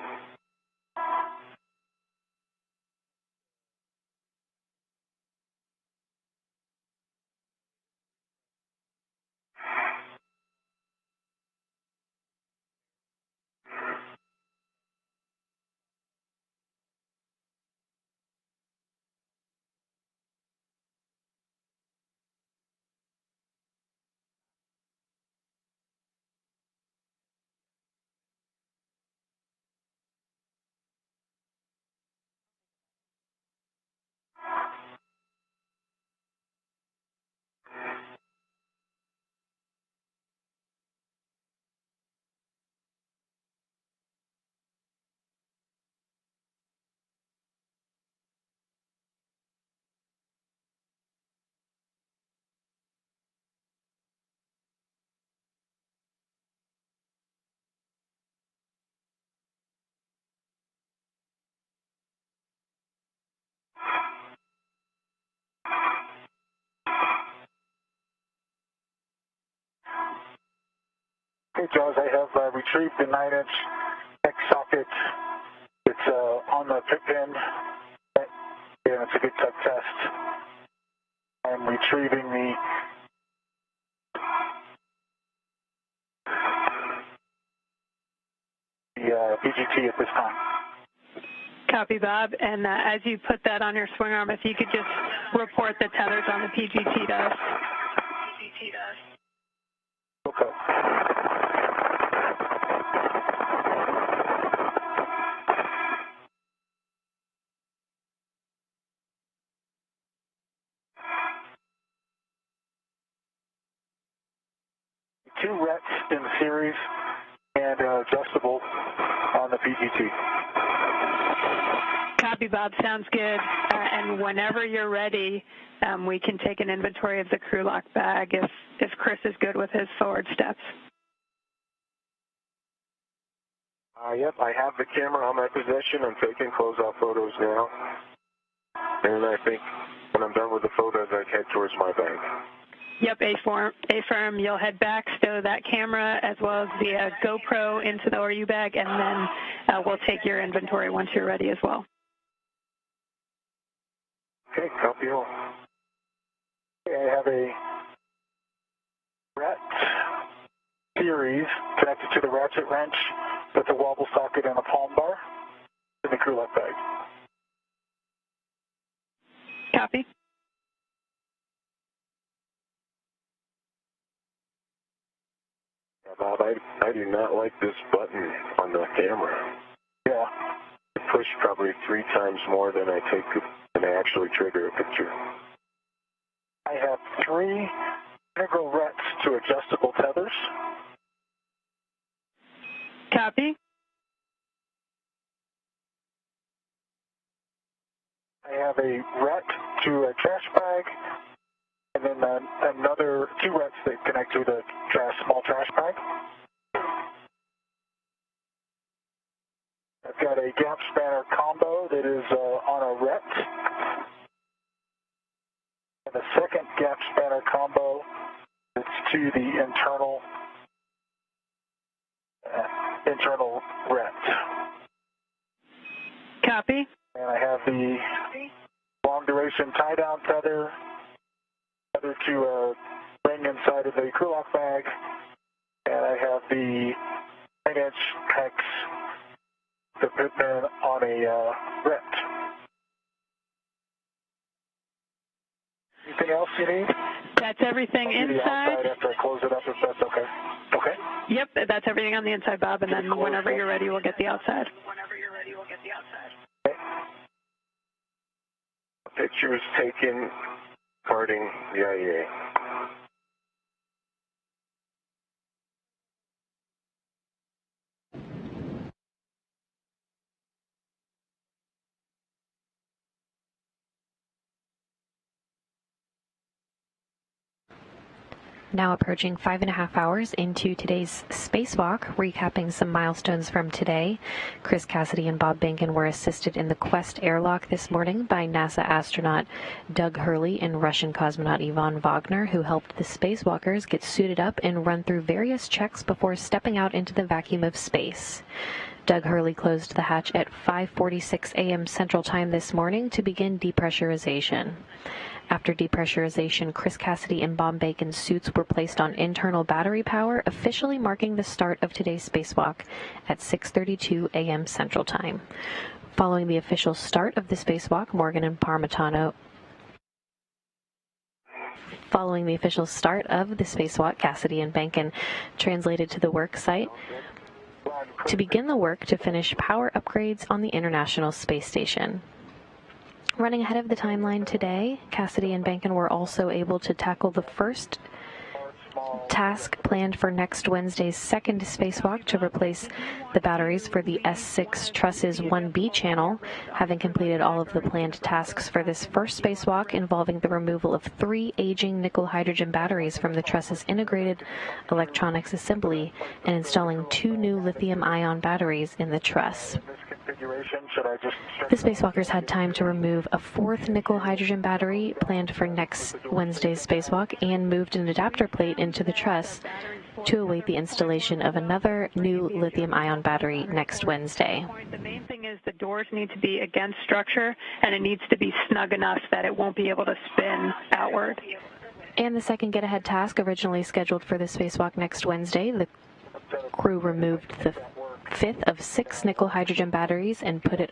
Okay, Jaws, I have retrieved the 9-inch X socket. It's on the pit pin, and it's a good tech test. I'm retrieving the BGT at this time. Copy, Bob. And as you put that on your swing arm, if you could just report the tethers on the PGT to us. Okay. Two rets in series and adjustable on the PGT. Copy, Bob. Sounds good. And whenever you're ready, we can take an inventory of the crew lock bag if Chris is good with his forward steps. Yep, I have the camera on my possession. I'm taking close-off photos now. And I think when I'm done with the photos, I head towards my bag. Yep, A-firm. You'll head back, stow that camera as well as the GoPro into the ORU bag, and then we'll take your inventory once you're ready as well. Okay, copy all. Okay, I have a ret series connected to the ratchet wrench with a wobble socket and a palm bar in the crew lock bag. Copy. Yeah, Bob, I do not like this button on the camera. Yeah. I push probably 3 times more than I actually trigger a picture. I have 3 integral rets to adjustable tethers. Copy. I have a ret to a trash bag, and then another 2 rets that connect to the small trash bag. I've got a gap spanner combo that is on a ret, and the second gap spanner combo is to the internal ret. Copy. And I have the long duration tie down tether to a ring inside of the crew lock bag, and I have the 9-inch hex, the pit pin on a ret. Anything else you need? That's everything I'll do the inside. outside after I close it up, if that's okay. Okay? Yep, that's everything on the inside, Bob, and then whenever you're ready, we'll get the outside. Okay. Pictures taken parting the IEA. Now approaching 5.5 hours into today's spacewalk, recapping some milestones from today. Chris Cassidy and Bob Behnken were assisted in the Quest airlock this morning by NASA astronaut Doug Hurley and Russian cosmonaut Ivan Wagner, who helped the spacewalkers get suited up and run through various checks before stepping out into the vacuum of space. Doug Hurley closed the hatch at 5:46 a.m. Central Time this morning to begin depressurization. After depressurization, Chris Cassidy and Bob Behnken's suits were placed on internal battery power, officially marking the start of today's spacewalk at 6:32 a.m. Central Time. Following the official start of the spacewalk, Cassidy and Behnken translated to the work site to begin the work to finish power upgrades on the International Space Station. Running ahead of the timeline today, Cassidy and Behnken were also able to tackle the first task planned for next Wednesday's second spacewalk to replace the batteries for the S6 Truss's 1B channel, having completed all of the planned tasks for this first spacewalk involving the removal of 3 aging nickel-hydrogen batteries from the Truss's integrated electronics assembly and installing 2 new lithium-ion batteries in the truss. The spacewalkers had time to remove a 4th nickel-hydrogen battery planned for next Wednesday's spacewalk and moved an adapter plate into the truss to await the installation of another new lithium-ion battery next Wednesday. The main thing is the doors need to be against structure, and it needs to be snug enough that it won't be able to spin outward. And the second get-ahead task, originally scheduled for the spacewalk next Wednesday, the crew removed the fifth of 6 nickel-hydrogen batteries and put it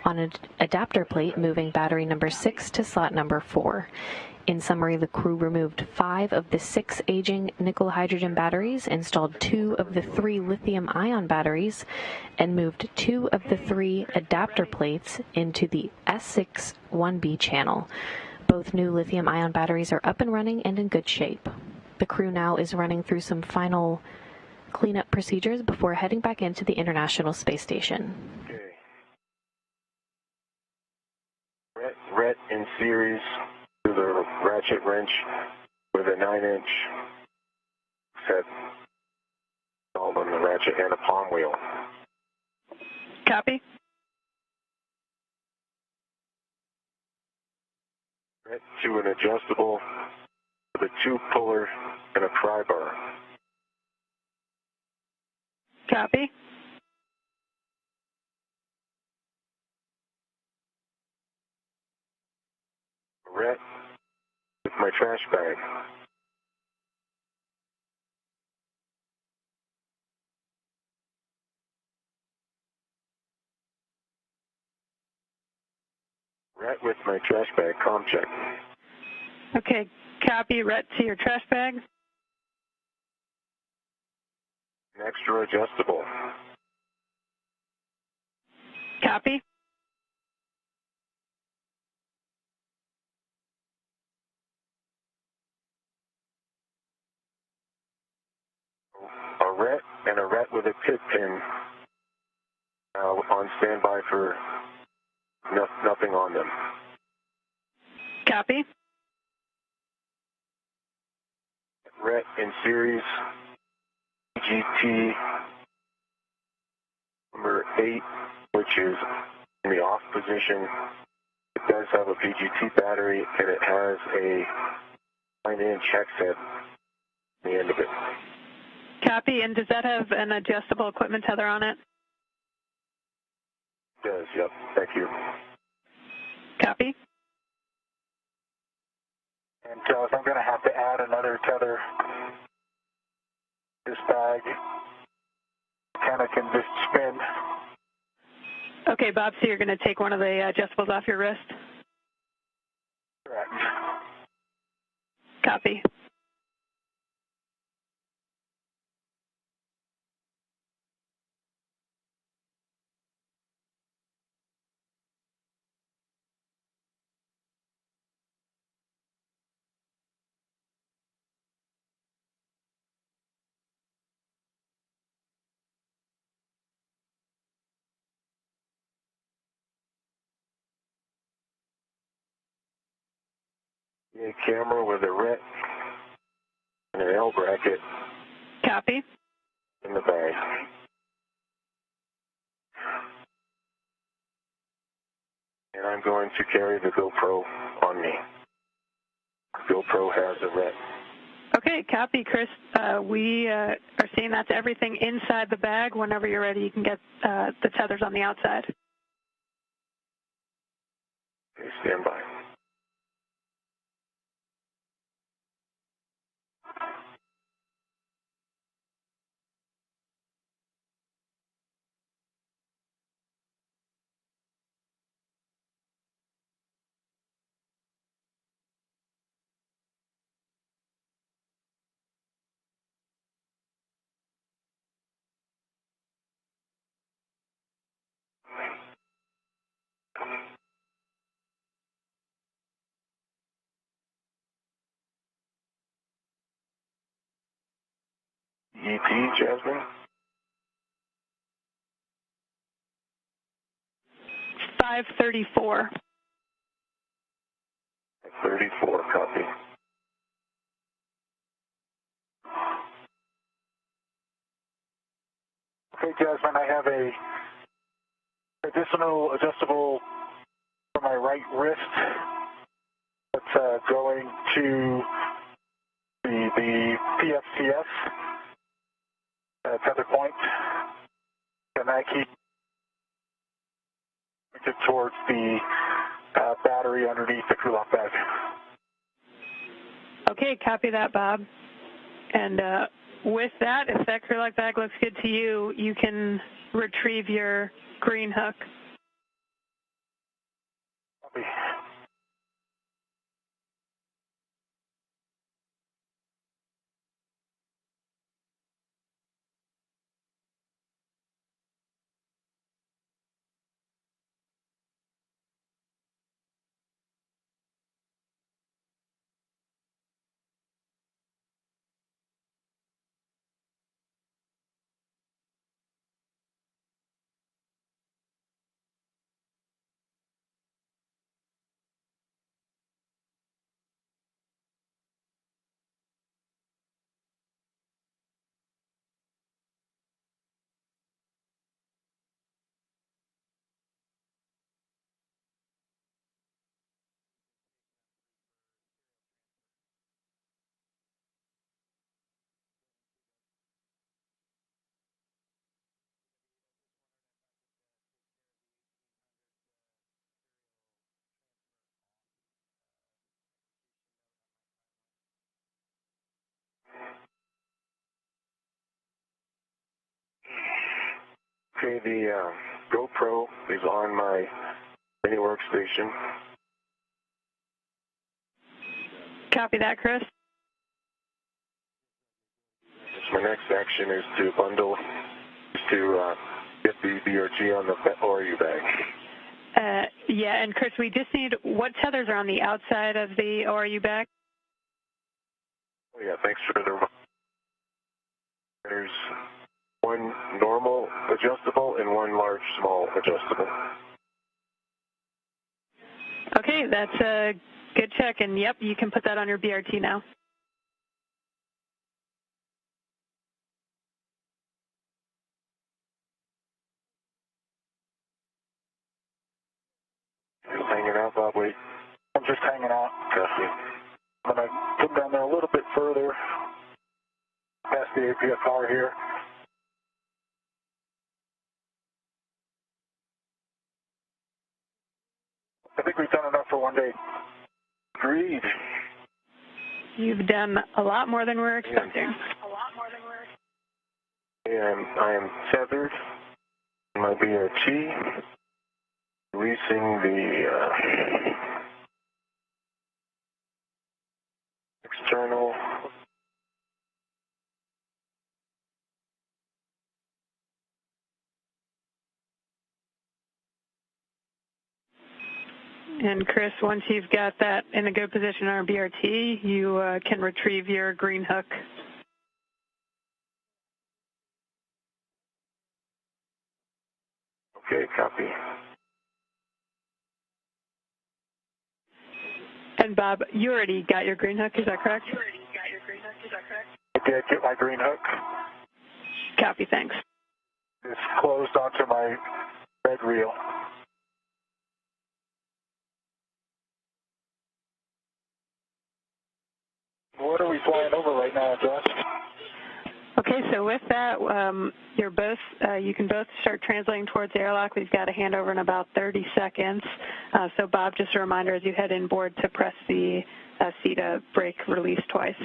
on an adapter plate, moving battery number 6 to slot number 4. In summary, the crew removed 5 of the 6 aging nickel-hydrogen batteries, installed 2 of the 3 lithium-ion batteries, and moved 2 of the 3 adapter plates into the S6 1B channel. Both new lithium-ion batteries are up and running and in good shape. The crew now is running through some final cleanup procedures before heading back into the International Space Station. Okay. Ret in series to the ratchet wrench with a 9-inch set installed on the ratchet and a palm wheel. Copy. Ret to an adjustable with a 2-puller and a pry bar. Copy. Ret with my trash bag. Ret with my trash bag, comm check. Okay, copy. Ret to your trash bag. An extra adjustable. Copy. A ret and a ret with a pit pin on standby for nothing on them. Copy. Ret in series GT number 8, which is in the off position. It does have a PGT battery, and it has a 9-inch hex head at the end of it. Copy. And does that have an adjustable equipment tether on it? It does, yep. Thank you. Copy. And I'm going to have to add another tether. This bag kind of can just spin. Okay, Bob, so you're going to take one of the adjustables off your wrist? Correct. Copy. A camera with a ret and an L bracket Copy. in the bag. And I'm going to carry the GoPro on me. GoPro has a ret. Okay, copy, Chris. We are seeing that's everything inside the bag. Whenever you're ready, you can get the tethers on the outside. Okay, stand by. EP, Jasmine? 534. 34, copy. Okay, Jasmine, I have a additional adjustable for my right wrist that's going to the PFCS tether point, and I keep pointed towards the battery underneath the crew lock bag. Okay, copy that, Bob. And with that, if that crew lock bag looks good to you, you can retrieve your green hook. Copy. Okay, the GoPro is on my mini workstation. Copy that, Chris. My next action is to bundle, get the BRG on the ORU bag. Yeah, and Chris, we just need, what tethers are on the outside of the ORU bag? Oh yeah, thanks for the... There's one normal adjustable and one large small adjustable. Okay, that's a good check, and yep, you can put that on your BRT now. Just hanging out, Bob, wait. I'm just hanging out. Gotcha. I'm going to come down there a little bit further, past the APFR here. I think we've done enough for one day. Agreed. You've done a lot more than we're expecting. And I am tethered in my BRT, releasing the external. And Chris, once you've got that in a good position on our BRT, you can retrieve your green hook. Okay, copy. And Bob, you already got your green hook, is that correct? I did get my green hook. Copy, thanks. It's closed onto my red reel. What are we flying over right now, Josh? Okay, so with that, you can both start translating towards the airlock. We've got a handover in about 30 seconds. So Bob, just a reminder as you head inboard to press the CETA brake release twice.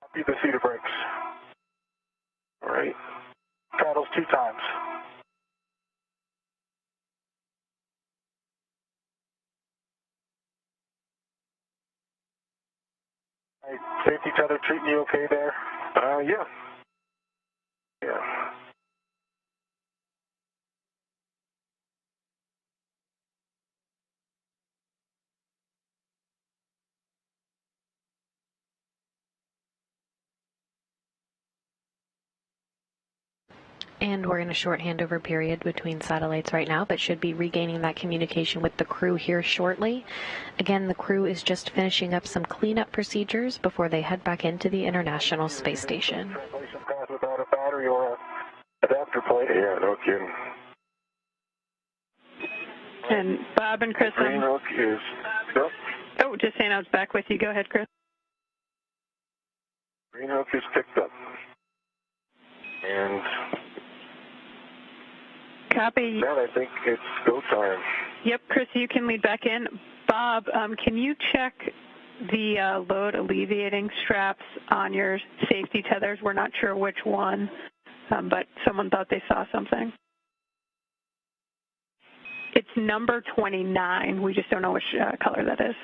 Copy the CETA brakes. All right. Paddles 2 times. Right. Safety tether treating you okay there? Yeah. Yeah. And we're in a short handover period between satellites right now, but should be regaining that communication with the crew here shortly. Again, the crew is just finishing up some cleanup procedures before they head back into the International Space Station. Translation pass without a battery or a adapter plate. Yeah, no kidding. And Bob and Chris, Green hook is... Yep. oh, just saying I was back with you. Go ahead, Chris. Green hook is picked up. And copy. now I think it's go time. Yep, Chris, you can lead back in. Bob, can you check the load alleviating straps on your safety tethers? We're not sure which one, but someone thought they saw something. It's number 29. We just don't know which color that is.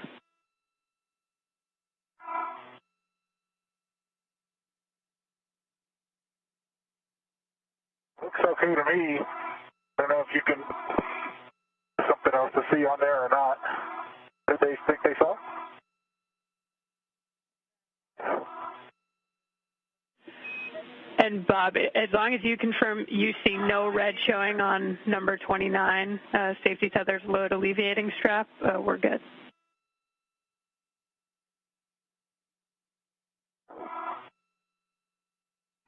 Looks okay to me. I don't know if you can something else to see on there or not. Did they think they saw? And Bob, as long as you confirm you see no red showing on number 29, safety tethers load alleviating strap, we're good.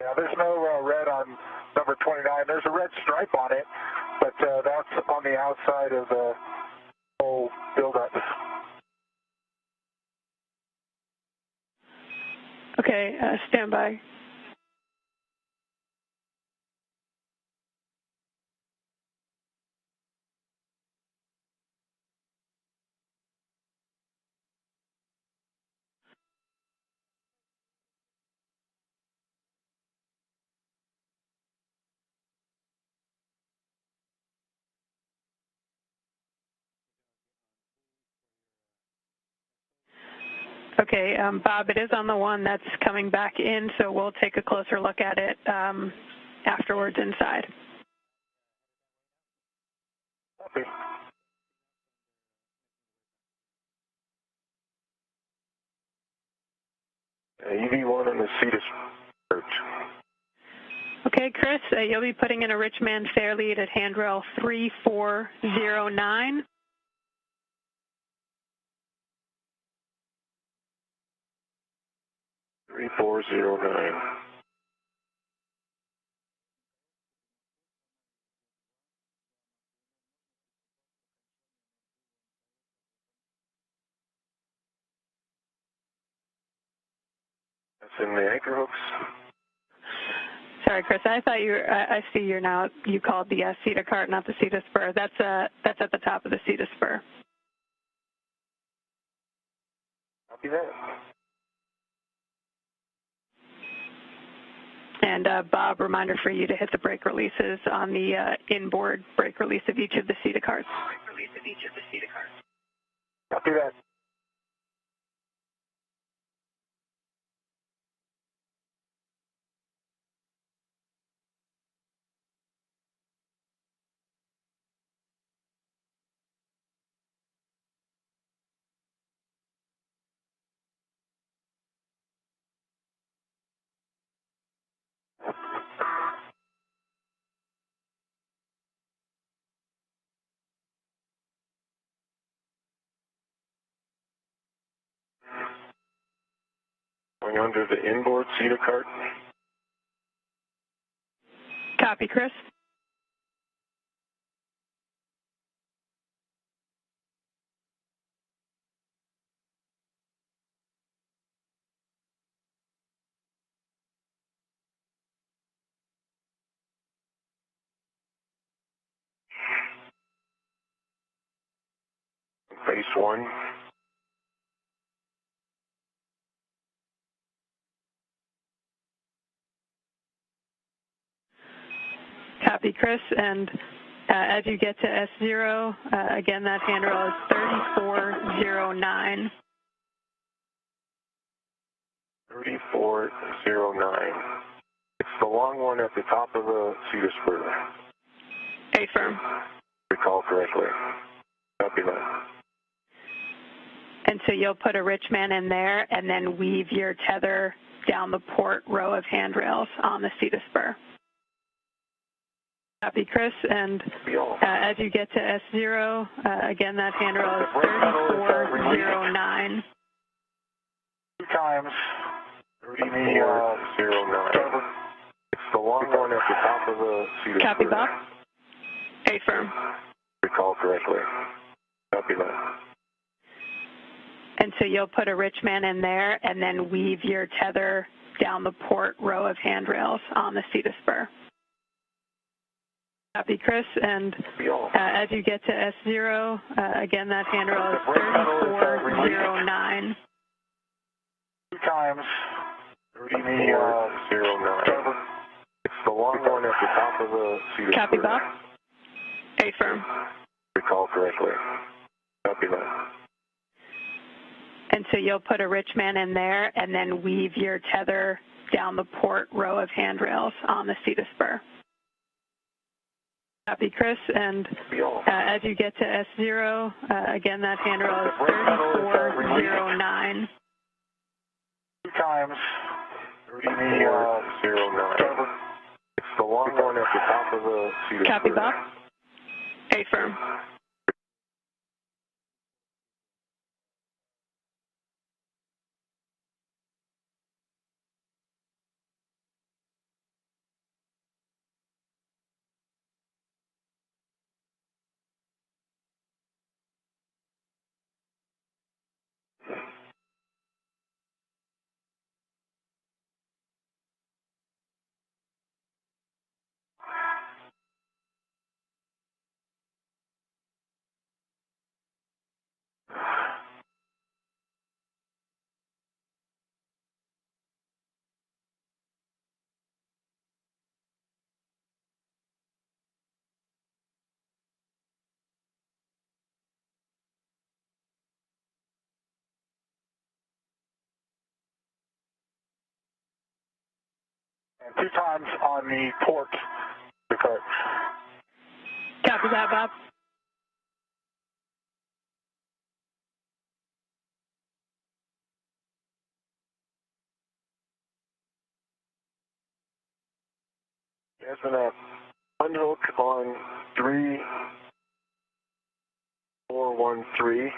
Yeah, there's no red on number 29. There's a red stripe on it, but that's on the outside of the whole buildup. Okay, stand by. Okay, Bob, it is on the one that's coming back in, so we'll take a closer look at it afterwards inside. Okay. EV1 on the seat is perch. Okay, Chris, you'll be putting in a rich man fair lead at handrail 3409. Three 409. That's in the anchor hooks. Sorry, Chris, I thought I see you're now, you called the CETA cart, not the CETA spur. That's at the top of the CETA spur. Copy that. And Bob, reminder for you to hit the brake releases on the inboard brake release of each of the CETA carts. Copy that. Going under the inboard CETA cart. Copy, Chris. Phase 1. Copy, Chris. And as you get to S0, again, that handrail is 3409. 3409. It's the long one at the top of the CETA spur. Affirm. Recall correctly. Copy that. And so you'll put a rich man in there and then weave your tether down the port row of handrails on the CETA spur. Copy, Chris. And as you get to S0, again, that handrail is 3409. 2 times. 3409. It's the long one at the top of the CETA spur. Copy, Bob. Affirm. Recall correctly. Copy that. And so you'll put a rich man in there and then weave your tether down the port row of handrails on the seat of spur. Copy, Chris, and as you get to S0, again, that handrail is 3409. 2 times. 3409. It's the long one at the top of the seat of Copy, spur. Bob. Affirm. Recall correctly. Copy that. And so you'll put a rich man in there and then weave your tether down the port row of handrails on the seat of spur. Copy, Chris, and as you get to S0, again, that handrail is 3409. 2 times. 3409. It's the long one at the top of the seat of Copy, spur. Bob. Affirm. And 2 times on the port. The cart. Copy that, Bob. There's been a unhook on 3413.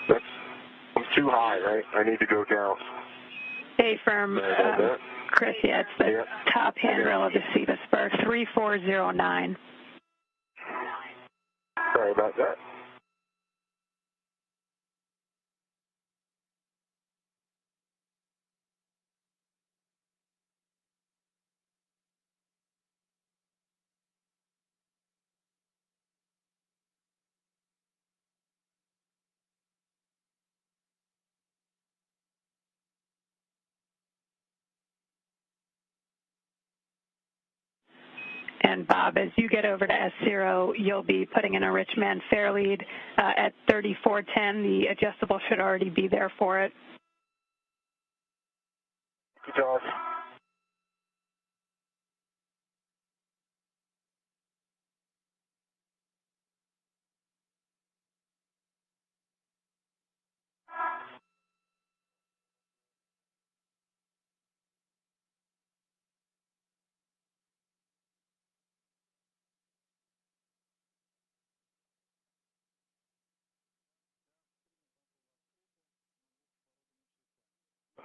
That's too high, right? I need to go down. Affirm, Chris, yeah, it's the top handrail of the seat of spur, 3409. Sorry about that. And Bob, as you get over to S0, you'll be putting in a rich man fair lead at 3410. The adjustable should already be there for it. Good job.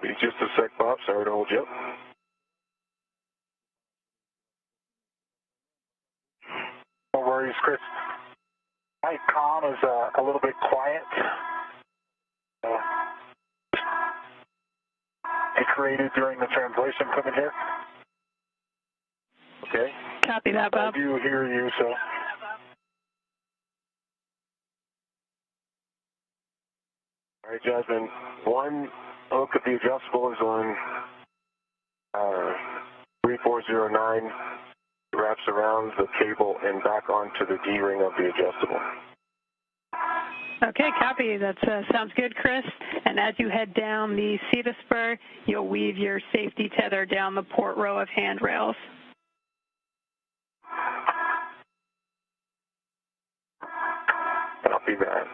Be just a sec, Bob. Sorry to hold you up. No worries, Chris. My comm is a little bit quiet. It created during the translation coming here. Okay. Copy that, Bob. I do hear you, so. All right, Jasmine. One hook of the adjustable is on 3409. It wraps around the cable and back onto the D-ring of the adjustable. Okay, copy. That sounds good, Chris. And as you head down the seat of spur, you'll weave your safety tether down the port row of handrails. Copy that.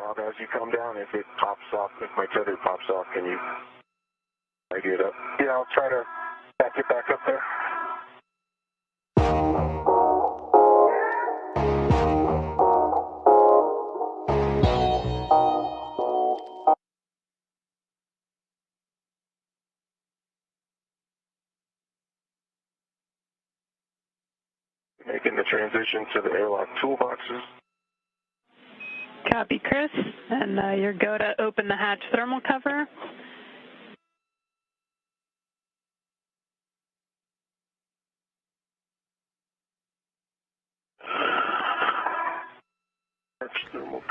Bob, as you come down, if it pops off, if my tether pops off, can you ID it up? Yeah, I'll try to back it back up there. Making the transition to the airlock toolboxes. Copy, Chris. And you're go to open the hatch thermal cover.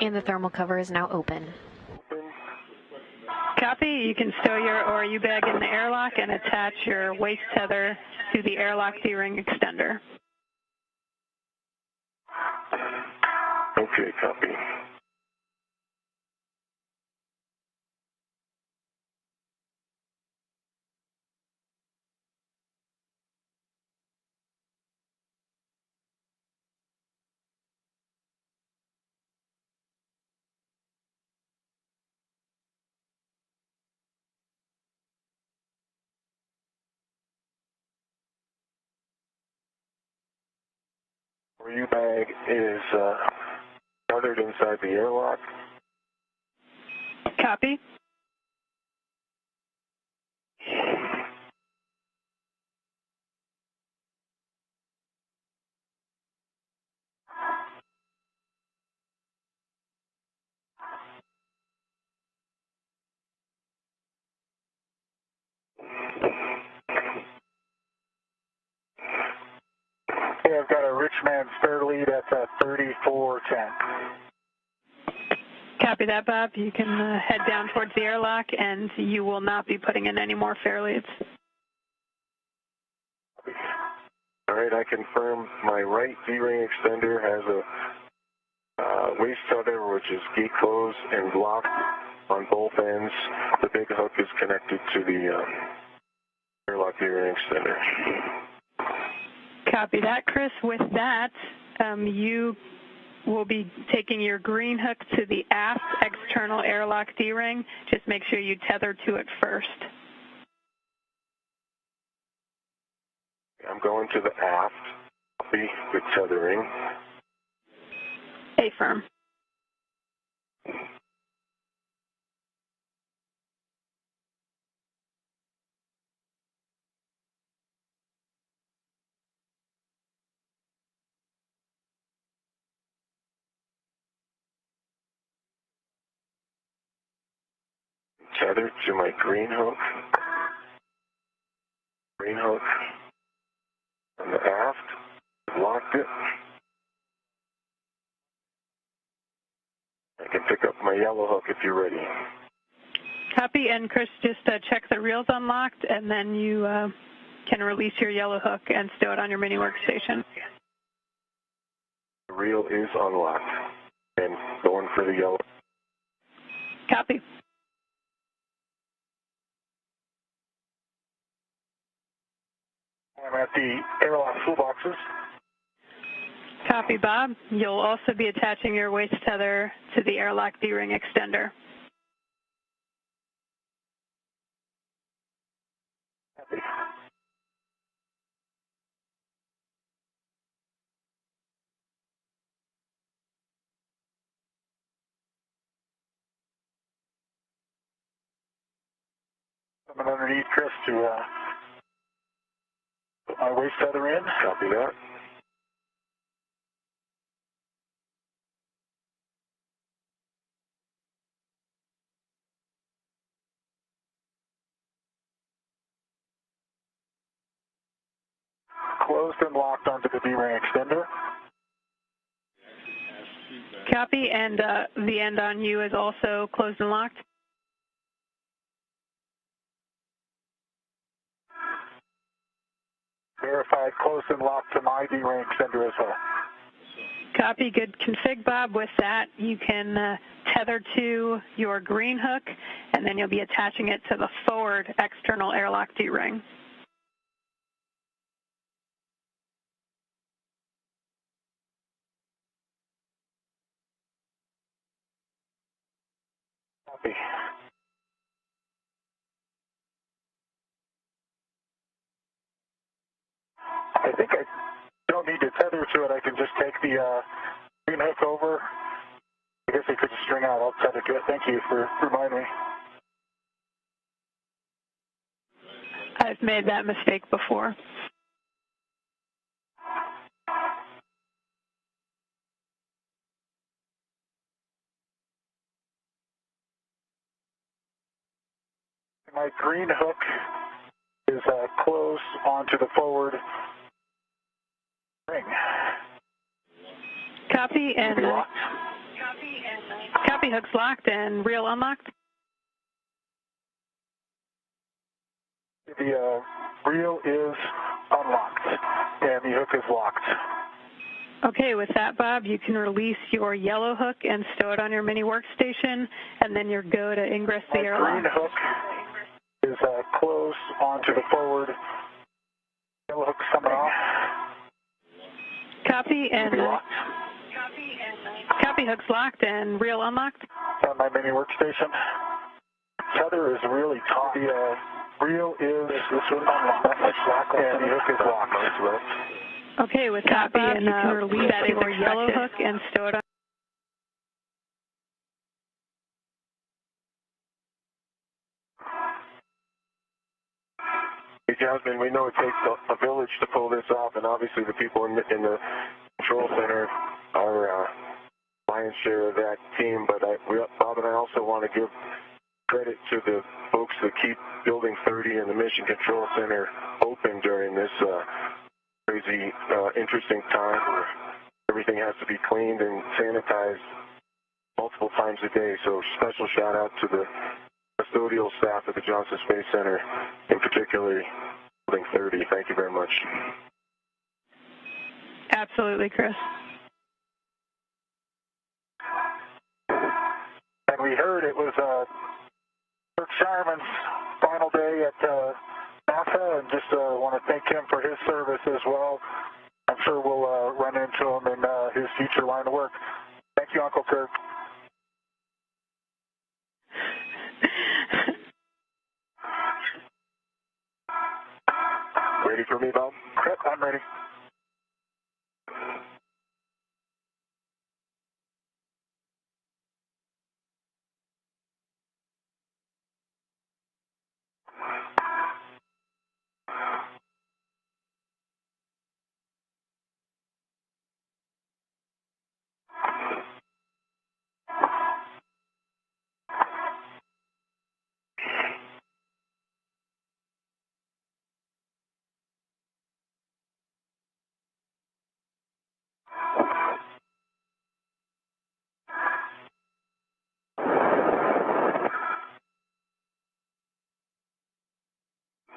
And the thermal cover is now open. Copy. You can stow your ORU bag in the airlock and attach your waist tether to the airlock D-ring extender. Okay, copy. ORU bag is tethered inside the airlock. Copy. Okay, I've got a rich man spare lead at 3410. Copy that, Bob. You can head down towards the airlock, and you will not be putting in any more fair leads. All right, I confirm my right D-ring extender has a waist tether, which is gate closed and locked on both ends. The big hook is connected to the airlock D-ring extender. Copy that, Chris. With that, you will be taking your green hook to the aft external airlock D-ring. Just make sure you tether to it first. I'm going to the aft, copy with tethering. A-firm. Tethered to my green hook. Green hook on the aft. Locked it. I can pick up my yellow hook if you're ready. Copy, and Chris, just check the reel's unlocked, and then you can release your yellow hook and stow it on your mini workstation. The reel is unlocked and going for the yellow. Copy. I'm at the airlock toolboxes. Copy, Bob. You'll also be attaching your waist tether to the airlock D-ring extender. Copy. Coming underneath Chris to put my waist tether in. Copy that. Closed and locked onto the D-ring extender. Copy, and the end on you is also closed and locked. Verified closed and locked to my D-ring extender as well. Copy, good config, Bob. With that, you can tether to your green hook, and then you'll be attaching it to the forward external airlock D-ring. Copy. I think I don't need to tether to it. I can just take the green hook over. I guess I could just string out. I'll tether to it. Thank you for reminding me. I've made that mistake before. My green hook is close onto the forward ring. Copy, and copy, hook's locked and reel unlocked. The reel is unlocked and the hook is locked. Okay, with that, Bob, you can release your yellow hook and stow it on your mini workstation, and then you're go to ingress the airlock. Green hook is close onto the forward. Yellow hook's coming off. Copy, and copy, hook's locked and reel unlocked. On my mini workstation. Tether is really taut. The reel is unlocked and the hook is locked. Okay, with that, Bob, you can release your yellow hook and stow it on. Hey, Jasmine, we know it takes a village to pull this off, and obviously the people in the control center are lion's share of that team, but Bob and I also want to give credit to the folks that keep Building 30 and the Mission Control Center open during this crazy, interesting time where everything has to be cleaned and sanitized multiple times a day. So special shout out to the custodial staff at the Johnson Space Center, in particular Building 30. Thank you very much. Absolutely, Chris. And we heard it was Kirk Shireman's final day at NASA, and just want to thank him for his service as well. I'm sure we'll run into him in his future line of work. Thank you, Uncle Kirk. Ready for me, Bob? Yep, I'm ready.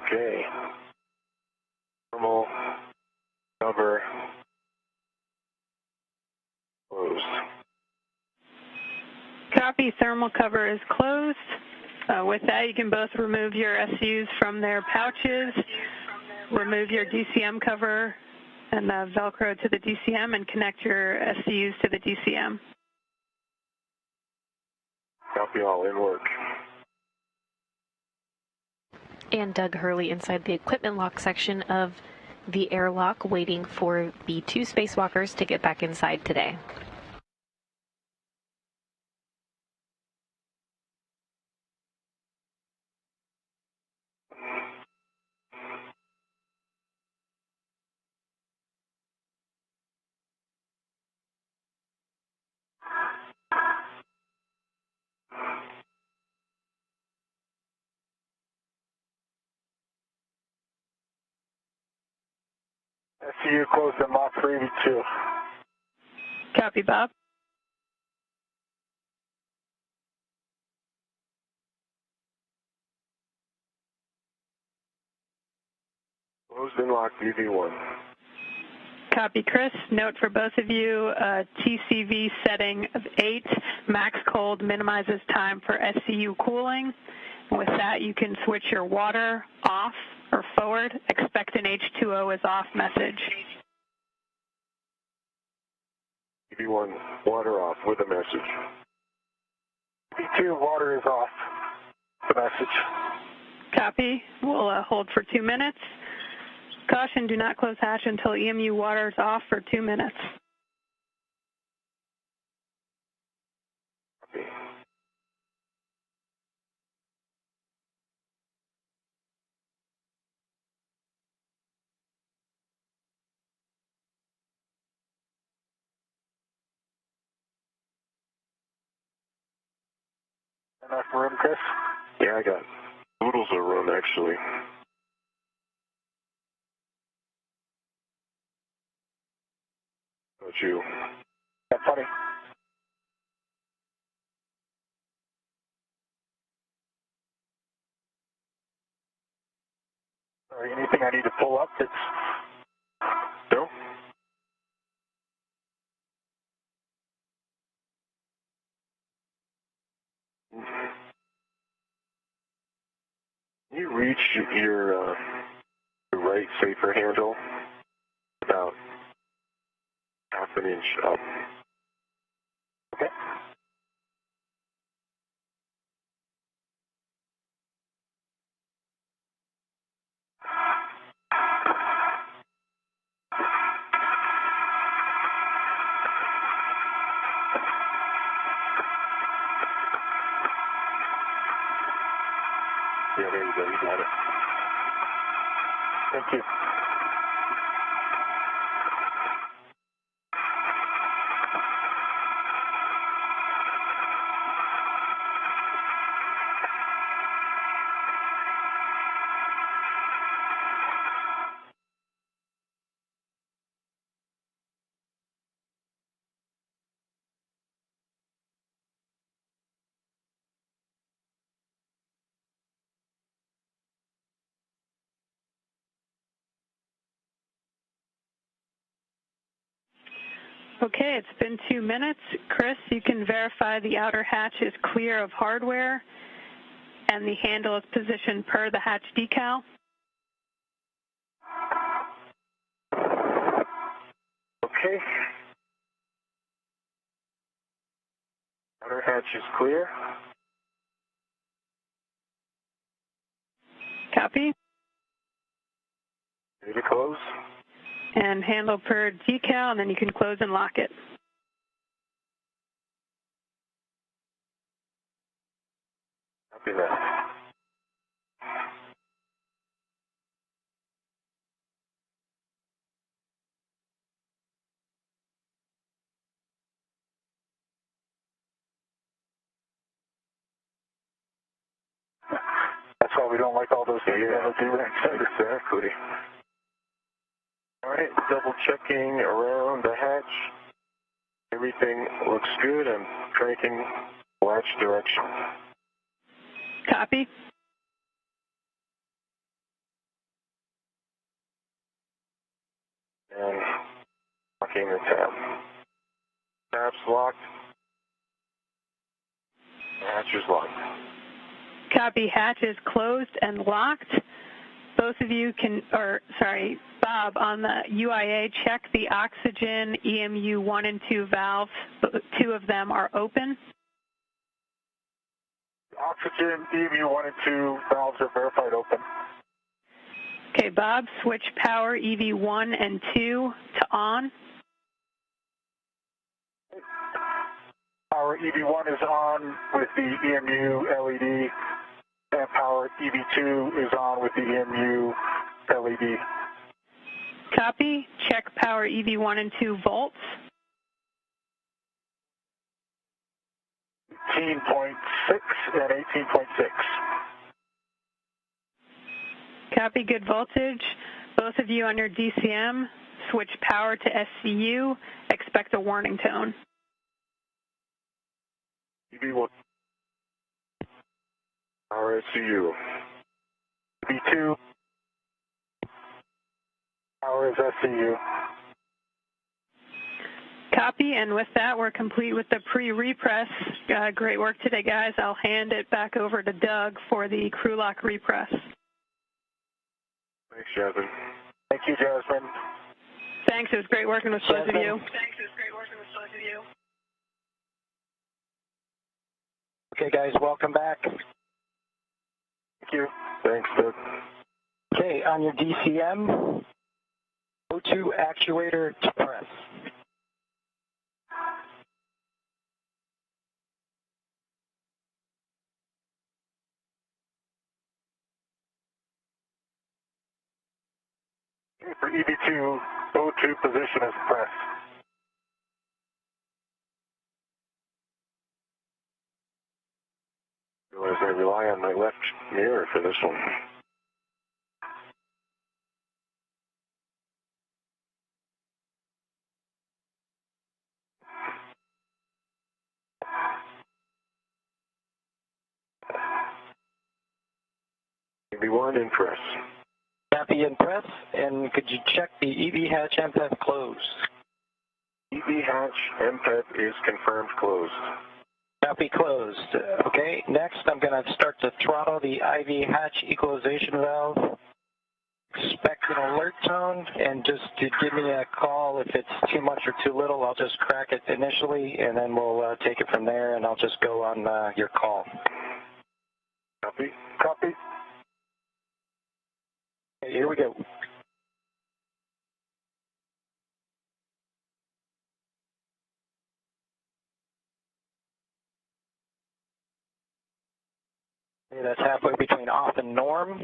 Okay. Thermal cover closed. Copy, thermal cover is closed. With that, you can both remove your SUs from their pouches, remove your DCM cover and Velcro to the DCM, and connect your SUs to the DCM. Copy all, in work. And Doug Hurley inside the equipment lock section of the airlock, waiting for the 2 spacewalkers to get back inside today. SU closed in Mach 382. Copy, Bob. Closed and locked, DV1. Copy, Chris. Note for both of you, TCV setting of 8. Max cold minimizes time for SCU cooling. With that, you can switch your water off or forward. Expect an H2O is off message. DV1, water off with a message. B2, water is off. The message. Copy. We'll hold for 2 minutes. Caution, do not close hatch until EMU water is off for 2 minutes. Copy. Enough room, Chris? Yeah, I got oodles of room, actually. How about you? That's funny. Sorry, anything I need to pull up that's... No? You reach your right safer handle about half an inch up. Okay. Yeah, there you go, you got it. Thank you. Okay, it's been 2 minutes. Chris, you can verify the outer hatch is clear of hardware and the handle is positioned per the hatch decal. Okay. Outer hatch is clear. Copy. Ready to close? And handle per decal, and then you can close and lock it. Copy that. That's why we don't like all those things. Yeah, exactly. All right, double checking around the hatch. Everything looks good. I'm cranking latch direction. Copy. And locking the tab. Tab's locked. The hatch is locked. Copy. Hatch is closed and locked. Both of you can, Bob, on the UIA, check the oxygen EMU 1 and 2 valves. 2 of them are open. Oxygen, EMU 1 and 2 valves are verified open. Okay, Bob, switch power EV1 and 2 to on. Power EV1 is on with the EMU LED, and power EV2 is on with the EMU LED. Copy. Check power EV1 and 2 volts. 18.6 and 18.6. Copy. Good voltage. Both of you on your DCM, switch power to SCU. Expect a warning tone. EV1. Power SCU. EV2. Power is SCU. Copy, and with that, we're complete with the pre-repress. Great work today, guys. I'll hand it back over to Doug for the crew lock repress. Thanks, Jasmine. Thank you, Jasmine. Thanks. It was great working with both of you. Okay, guys, welcome back. Thank you. Thanks, Doug. Okay, on your DCM, go to actuator to press. For EV2, O2 position is press. Realize I rely on my left mirror for this one. EV1 in press. Copy in press, and could you check the EV hatch MPEP closed? EV hatch MPEP is confirmed closed. Copy closed. Okay, next I'm going to start to throttle the IV hatch equalization valve. Expect an alert tone, and just to give me a call if it's too much or too little. I'll just crack it initially, and then we'll take it from there, and I'll just go on your call. Copy. Copy. Okay, here we go. Okay, that's halfway between off and norm.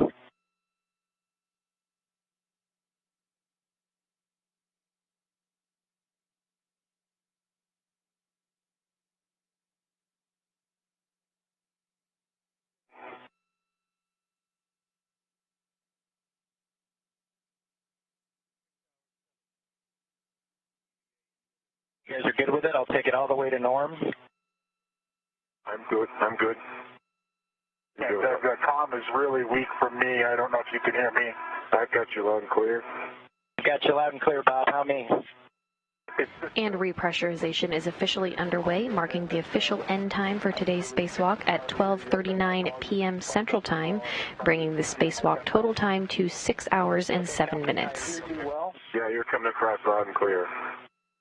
You guys are good with it? I'll take it all the way to norm. I'm good. I'm good. Yeah, the comm is really weak for me. I don't know if you can hear me. I've got you loud and clear. Got you loud and clear, Bob. How me? And repressurization is officially underway, marking the official end time for today's spacewalk at 12:39 p.m. Central Time, bringing the spacewalk total time to 6 hours and 7 minutes. Yeah, you're coming across loud and clear.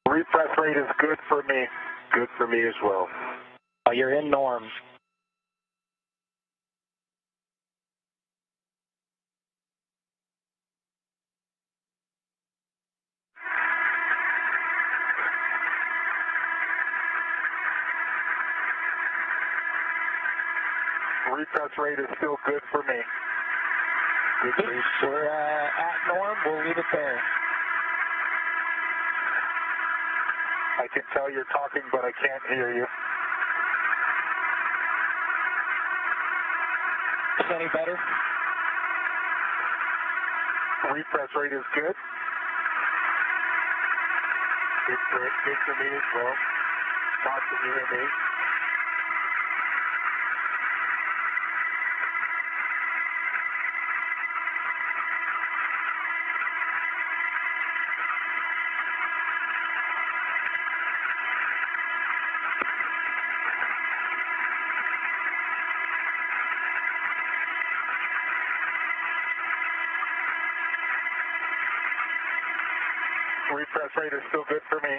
Repress rate is good for me. Good for me as well. Oh, you're in norm. Repress rate is still good for me. Good. We're at norm. We'll leave it there. I can tell you're talking, but I can't hear you. Is any better? Repress rate is good. Good for me as well. Talk to you and me. Repress rate is still good for me.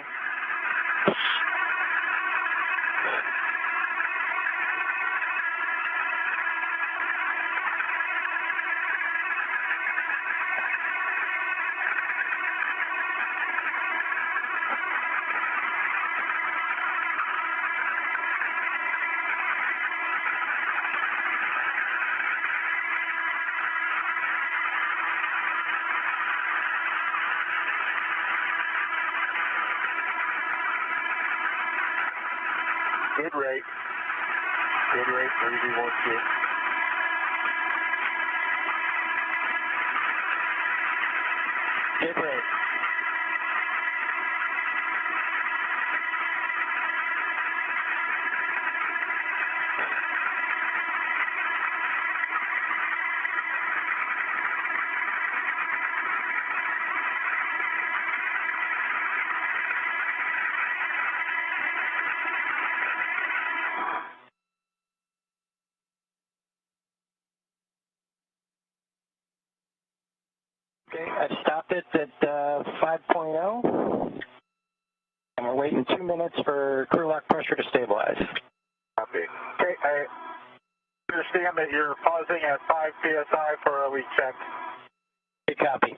Good rate. Good rate for EV12. Good rate. Okay, I stopped it at 5.0, and we're waiting 2 minutes for crew lock pressure to stabilize. Copy. Okay, Understand that you're pausing at 5 psi for a recheck. Good copy.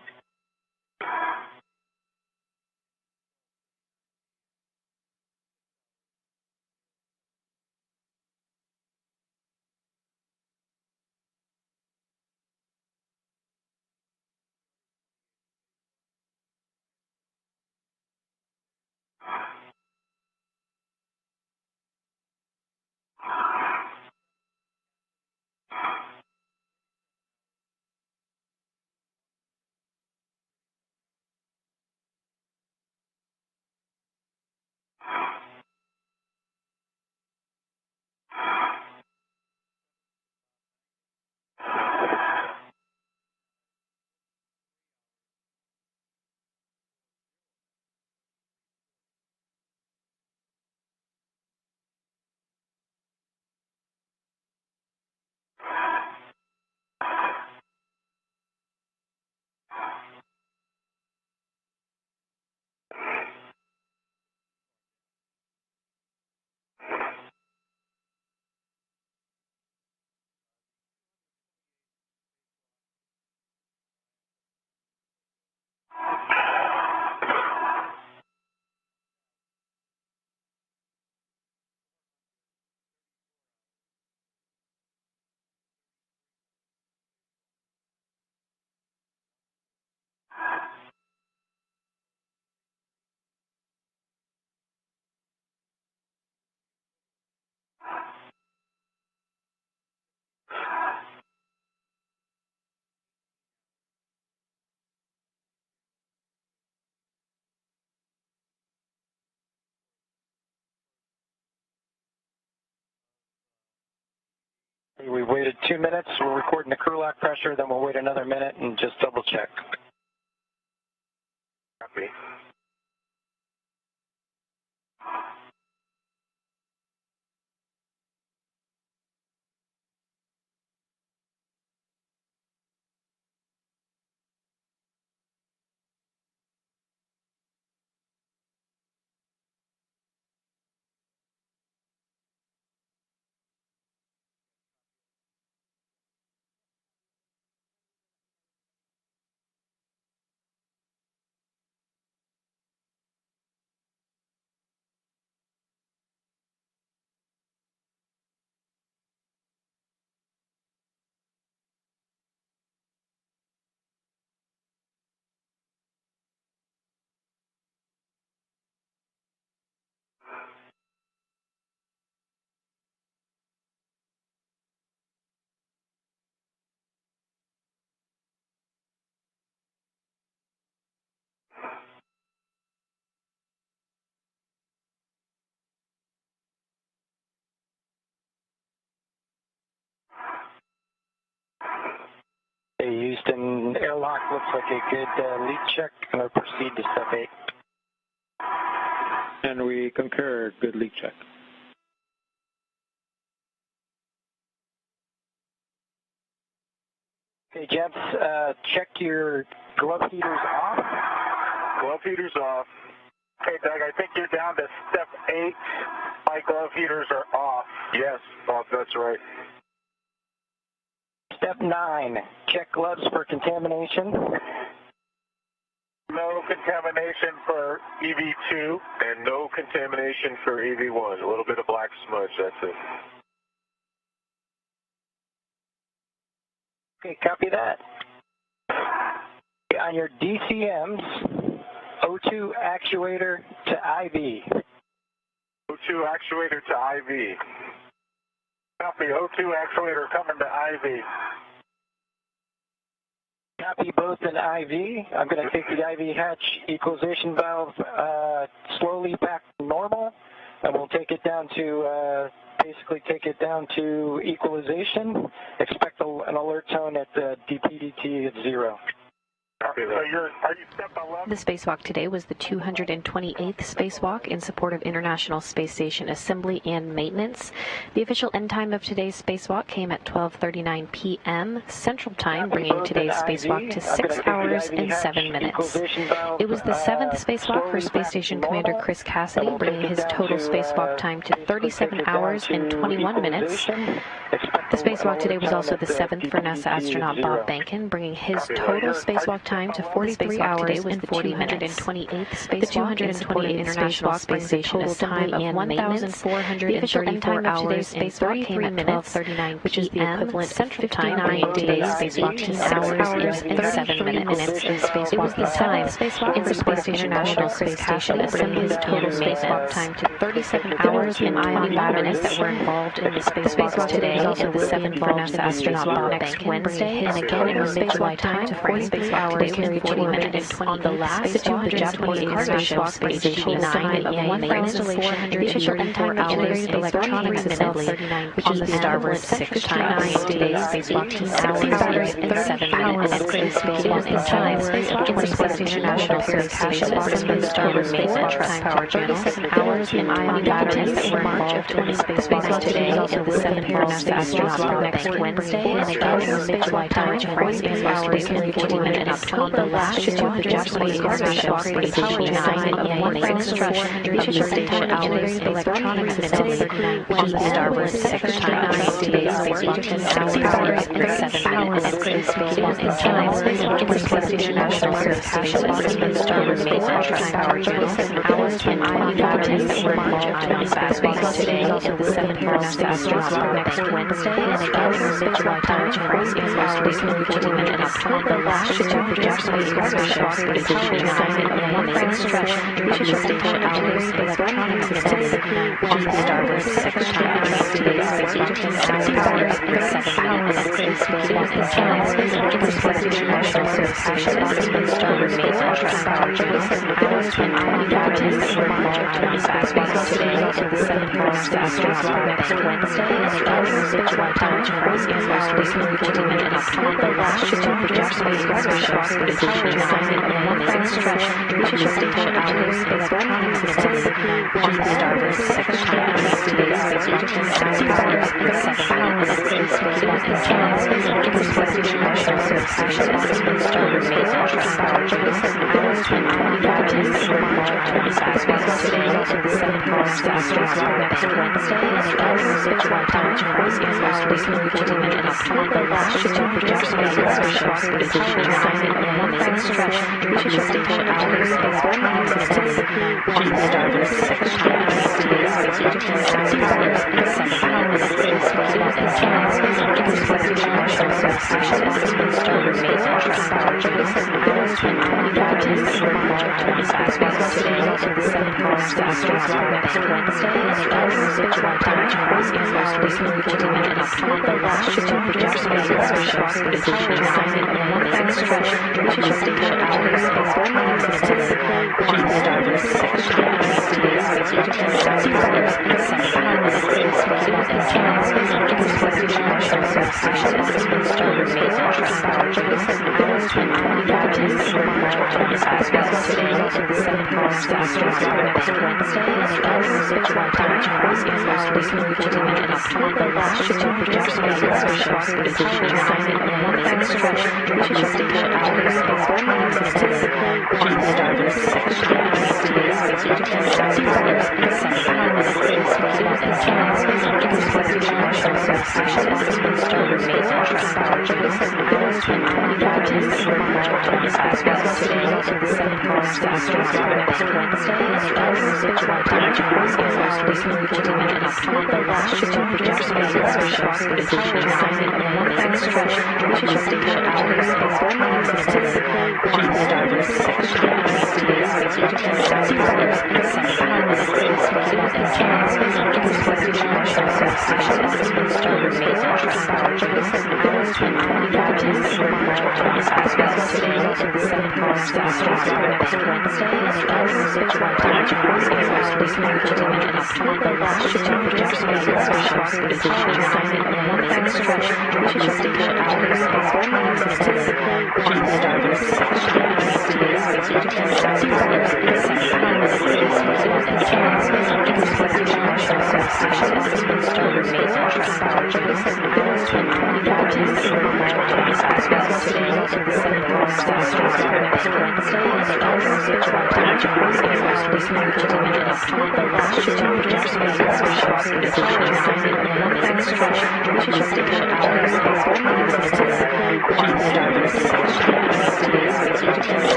We've waited 2 minutes. We're recording the crew lock pressure, then we'll wait another minute and just double check. Copy. Hey, Houston, airlock looks like a good leak check. I'm going to proceed to step 8. And we concur, good leak check. Okay, gents, check your glove heaters off. Glove heaters off. Okay, Doug, I think you're down to step 8. My glove heaters are off. Yes, Bob, that's right. Step 9, check gloves for contamination. No contamination for EV2. And no contamination for EV1. A little bit of black smudge, that's it. Okay, copy that. On your DCMs, O2 actuator to IV. O2 actuator to IV. Copy, O2 actuator coming to IV. Copy both in IV. I'm going to take the IV hatch equalization valve slowly back to normal, and we'll take it down to, basically take it down to equalization. Expect an alert tone at the DPDT at 0. The spacewalk today was the 228th spacewalk in support of International Space Station assembly and maintenance. The official end time of today's spacewalk came at 12:39 p.m. Central Time, bringing today's spacewalk to 6 hours and 7 minutes. It was the 7th spacewalk for Space Station Commander Chris Cassidy, bringing his total spacewalk time to 37 hours and 21 minutes. The spacewalk today was also the 7th for NASA astronaut Bob Behnken, bringing his total spacewalk time to 43 hours and 40 minutes. The 228th International Space Station assembly and maintenance. The official end time of today's spacewalk came at 12:39 which is the equivalent Central Time, bringing today's spacewalk to 6 hours and 7 minutes. It was the time in the Space International Space Station assembly his total spacewalk time to 37 hours and 21 minutes that were involved in the spacewalk today. Also the 7th for NASA astronaut Bob Behnken, Wednesday, and again in mid-July time to 43 hours and 40 minutes. On the last, the Japanese International Space Station 9 of 1,434 hours electronics assembly, which is the starboard 6 times today's spacewalk to 6 hours and 7 minutes. It was the time in the Space International Space Station assembly starboard maintenance power channel 7 hours and 21 batteries that were involved in the spacewalk today. Also the 7th for NASA astronaut Bob Behnken, Wednesday, and again in mid-July time to 43 hours and 40 minutes. On the last, the Japanese International Space Station 9 of 1,434 electronics assembly, which is the starboard 6 times today's spacewalk to 6 hours and 7 minutes. It was the time in the Space International Space Station assembly starboard maintenance power channel 7 hours and 21 batteries that were involved in the spacewalk today. Also the 7th for NASA astronaut Bob Behnken, Wednesday, and again in mid-July time to 43 hours and 40 minutes. On the last, the Japanese International Space Station 9 of 1,434 hours electronics assembly, which is the starboard 6 times today's spacewalk to 6 hours and 7 minutes. It was the time in the Space International Space Station assembly starboard maintenance power channel 7 hours and 21 batteries that were involved in the spacewalk today. Also the 7th for NASA astronaut Bob Behnken, Wednesday, and again in mid-July time to 43 hours and 40 minutes. On the last, the Japanese International Space Station 9 of 1,434 hours electronics assembly, which is the starboard 6 times today's spacewalk to 6 hours and 7 minutes. It was the time in the Space International Space Station assembly starboard maintenance power channel 7 hours and 21 batteries that were involved in the spacewalk today. Also the 7th for NASA astronaut Bob Behnken, Wednesday, and again in mid-July time to 43 hours and 40 minutes. On the last, the Japanese International Space Station 9 of 1,434 hours electronics assembly, which is the starboard 6 times today's spacewalk to 6 hours and 7 minutes. It was the time in the Space International Space Station assembly starboard maintenance power channel 7 hours and 21 batteries that were involved in the spacewalk today. Also the 7th for NASA astronaut Bob Behnken, Wednesday, and again in mid-July time to 43 hours and 40 minutes. On the last, the Japanese International Space Station 9 of 1,434 hours electronics assembly, which is the starboard 6 times today's spacewalk to 6 hours and 7 minutes. It was the time in the Space International Space Station assembly starboard maintenance power channel 7 hours and 21 batteries that were involved in the spacewalk today. Also the 7th for NASA astronaut Bob Behnken, Wednesday, and again in mid-July time to 43 hours and 40 minutes. On the last, the Japanese International Space Station 9 of 1,434 hours electronics assembly, which is the starboard 6 times today's spacewalk to 6 hours and 7 minutes. It was the time in the Space International Space Station assembly starboard maintenance power channel 7 hours and 21 batteries that were involved in the spacewalk today. Also the 7th for NASA astronaut Bob Behnken, Wednesday, and again in mid-July time to 43 hours and 40 minutes. On the last, the Japanese International Space Station 9 of 1,434 hours electronics assembly, which is the starboard 6 times today's spacewalk to 6 hours and 7 minutes. It was the time in the Space International Space Station assembly starboard maintenance power channel 7 hours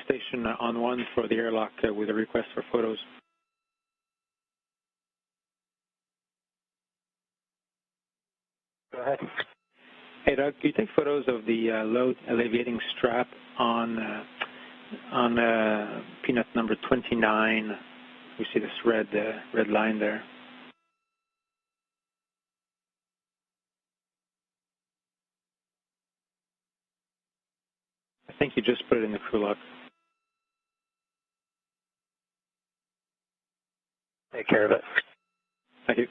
station on one for the airlock with a request for photos. Go ahead. Hey Doug, can you take photos of the load alleviating strap on peanut number 29? We see this red line there. I think you just put it in the crew log. Take care of it. Thank you.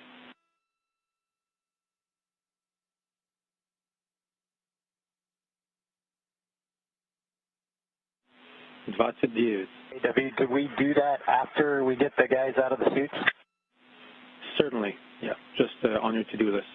Lots of views. Hey, David, could we do that after we get the guys out of the suits? Certainly, yeah, just on your to-do list.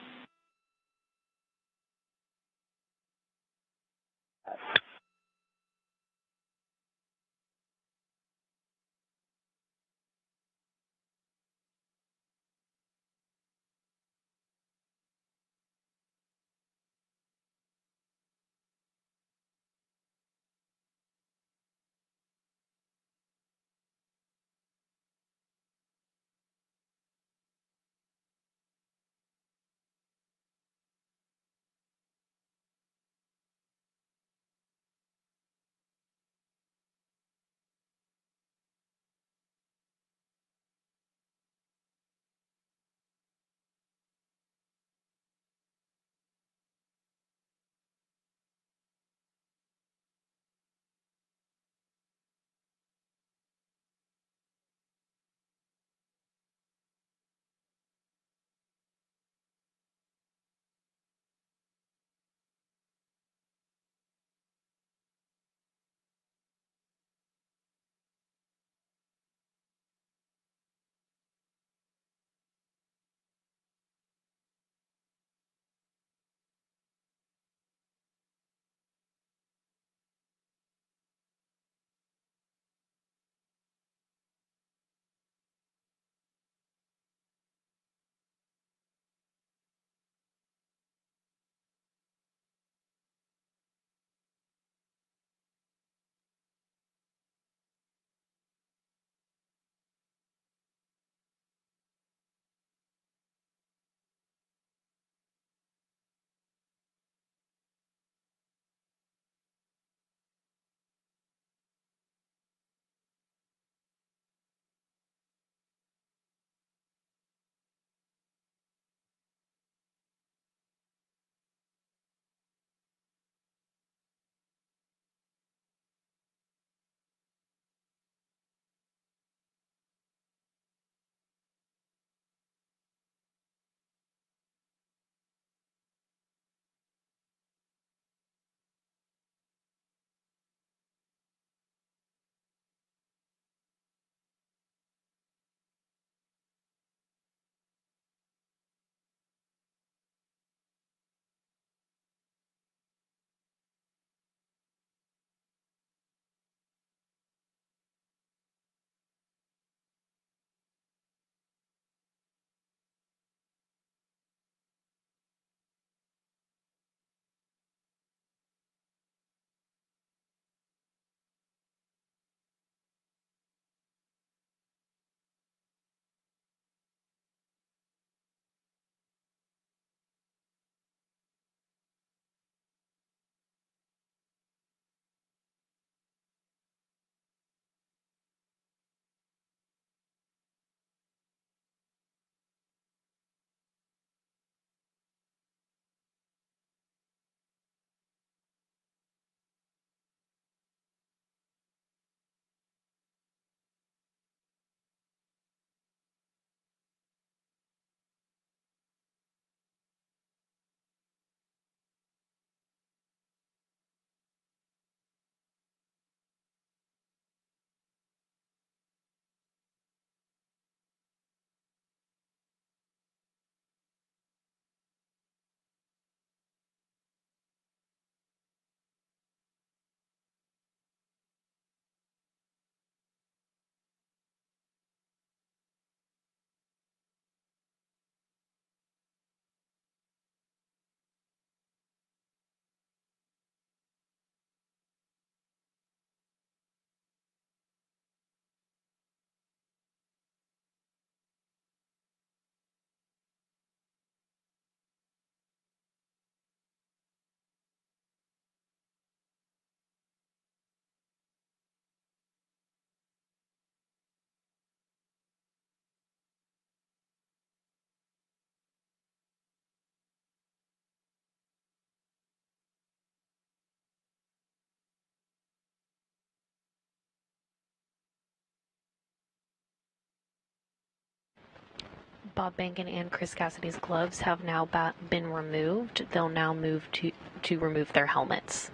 Bob Bankin and Chris Cassidy's gloves have now been removed. They'll now move to remove their helmets.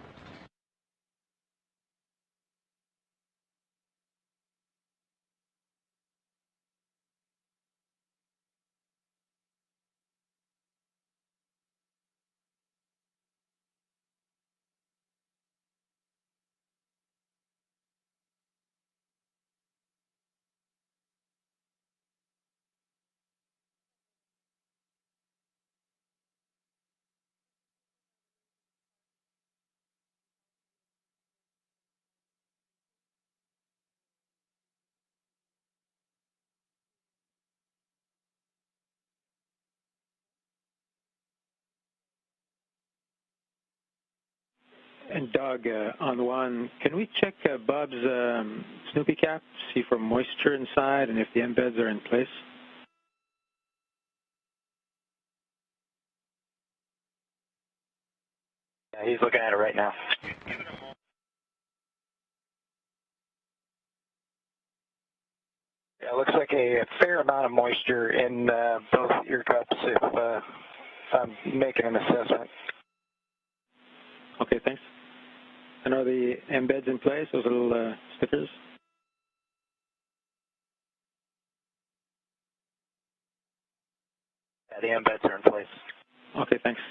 And Doug, on one, can we check Bob's Snoopy cap, see for moisture inside and if the embeds are in place? Yeah, he's looking at it right now. Yeah, it looks like a fair amount of moisture in both ear cups if I'm making an assessment. Okay, thanks. And are the embeds in place, those little stickers? Yeah, the embeds are in place. Okay, thanks.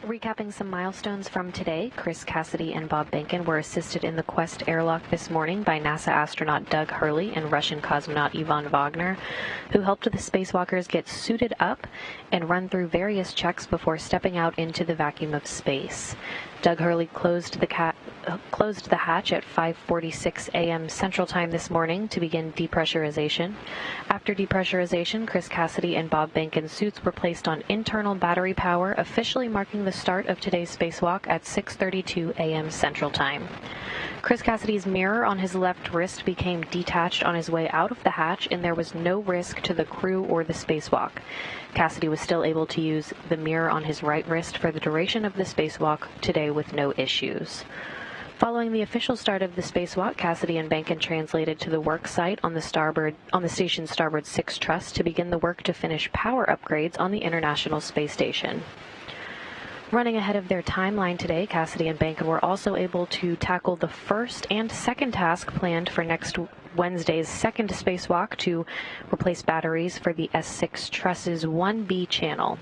Recapping some milestones from today, Chris Cassidy and Bob Bankin were assisted in the Quest airlock this morning by NASA astronaut Doug Hurley and Russian cosmonaut Ivan Wagner, who helped the spacewalkers get suited up and run through various checks before stepping out into the vacuum of space. Doug Hurley closed the hatch at 5:46 a.m. Central Time this morning to begin depressurization. After depressurization, Chris Cassidy and Bob Bankin's suits were placed on internal battery power, officially marking the start of today's spacewalk at 6:32 a.m. Central Time. Chris Cassidy's mirror on his left wrist became detached on his way out of the hatch, and there was no risk to the crew or the spacewalk. Cassidy was still able to use the mirror on his right wrist for the duration of the spacewalk today with no issues. Following the official start of the spacewalk, Cassidy and Bankin translated to the work site on the station's starboard 6 truss to begin the work to finish power upgrades on the International Space Station. Running ahead of their timeline today, Cassidy and Bankin were also able to tackle the first and second task planned for next Wednesday's second spacewalk to replace batteries for the S6 truss's 1B channel.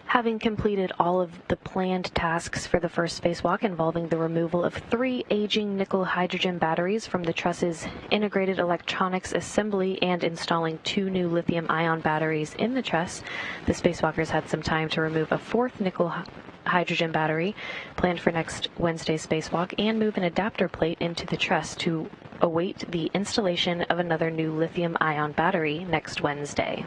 Having completed all of the planned tasks for the first spacewalk involving the removal of 3 aging nickel-hydrogen batteries from the truss's integrated electronics assembly and installing 2 new lithium-ion batteries in the truss, the spacewalkers had some time to remove a 4th nickel-hydrogen battery planned for next Wednesday's spacewalk and move an adapter plate into the truss to await the installation of another new lithium-ion battery next Wednesday.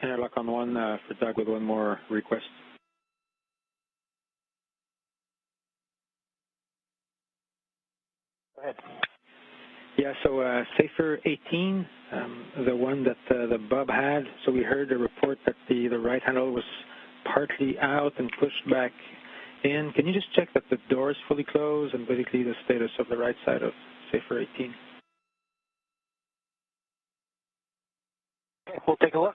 interlock on one for Doug with one more request. Go ahead. Yeah, so Safer 18, the one that the Bob had, so we heard a report that the right handle was partly out and pushed back in. Can you just check that the door is fully closed and basically the status of the right side of Safer 18? Okay, we'll take a look.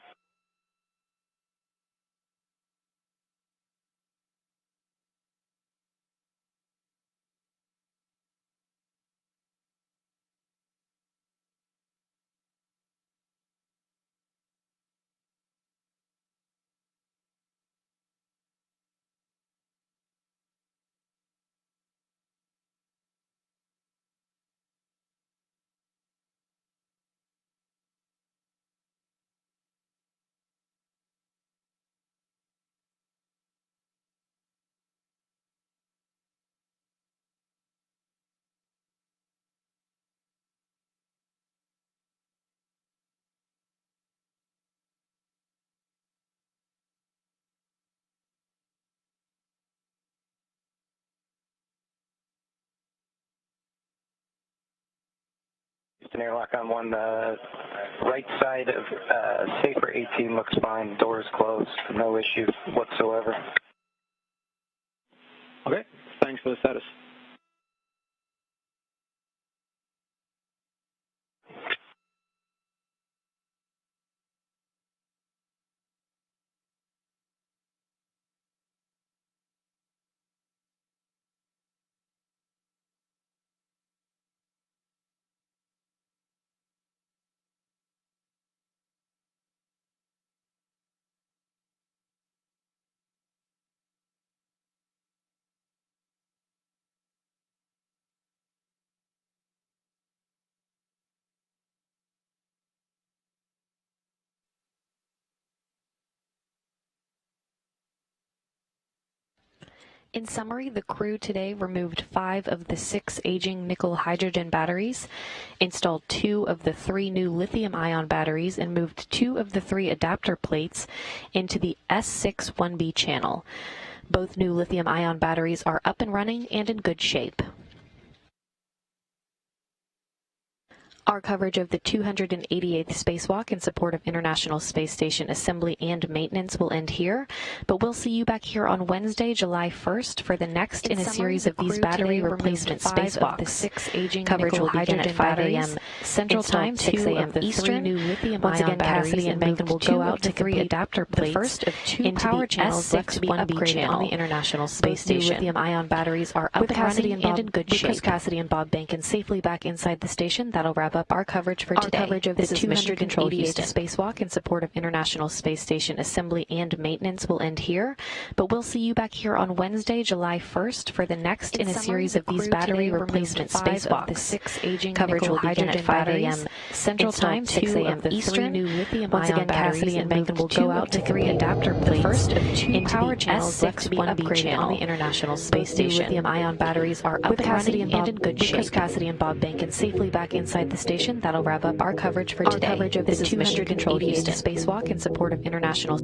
Just an airlock on one. The right side of Safer 18 looks fine. Doors closed. No issues whatsoever. Okay, thanks for the status. In summary, the crew today removed 5 of the 6 aging nickel-hydrogen batteries, installed 2 of the 3 new lithium-ion batteries, and moved 2 of the 3 adapter plates into the S6 1B channel. Both new lithium-ion batteries are up and running and in good shape. Our coverage of the 288th spacewalk in support of International Space Station assembly and maintenance will end here, but we'll see you back here on Wednesday, July 1st for the next in a series of these battery replacement spacewalks. The 6 aging coverage will begin at 5 a.m. Central Time, 6 a.m. Eastern. New lithium-ion Cassidy and Bacon will go out to 3 adapter plates, the first of 2 power channels left to be upgraded on the International Space Station. Lithium-ion batteries are up and running and in good shape. Chris Cassidy and Bob Bankin safely back inside the station. That'll wrap up our coverage for today. Coverage of the 288th spacewalk in support of International Space Station assembly and maintenance will end here, but we'll see you back here on Wednesday, July 1st for the next in a series of these battery replacement spacewalks. The 6 aging coverage will begin at 5 a.m. Central Time, 6 a.m. Eastern. New lithium-ion Cassidy and Bacon will go out to 3 adapter plates, the first of 2 power channels left to be upgraded on the International Space Station. Lithium-ion batteries are up and running and in good shape. Chris Cassidy and Bob Bankin safely back inside the station. That'll wrap up our coverage for today. Coverage of this is Mission Control Houston spacewalk in support of International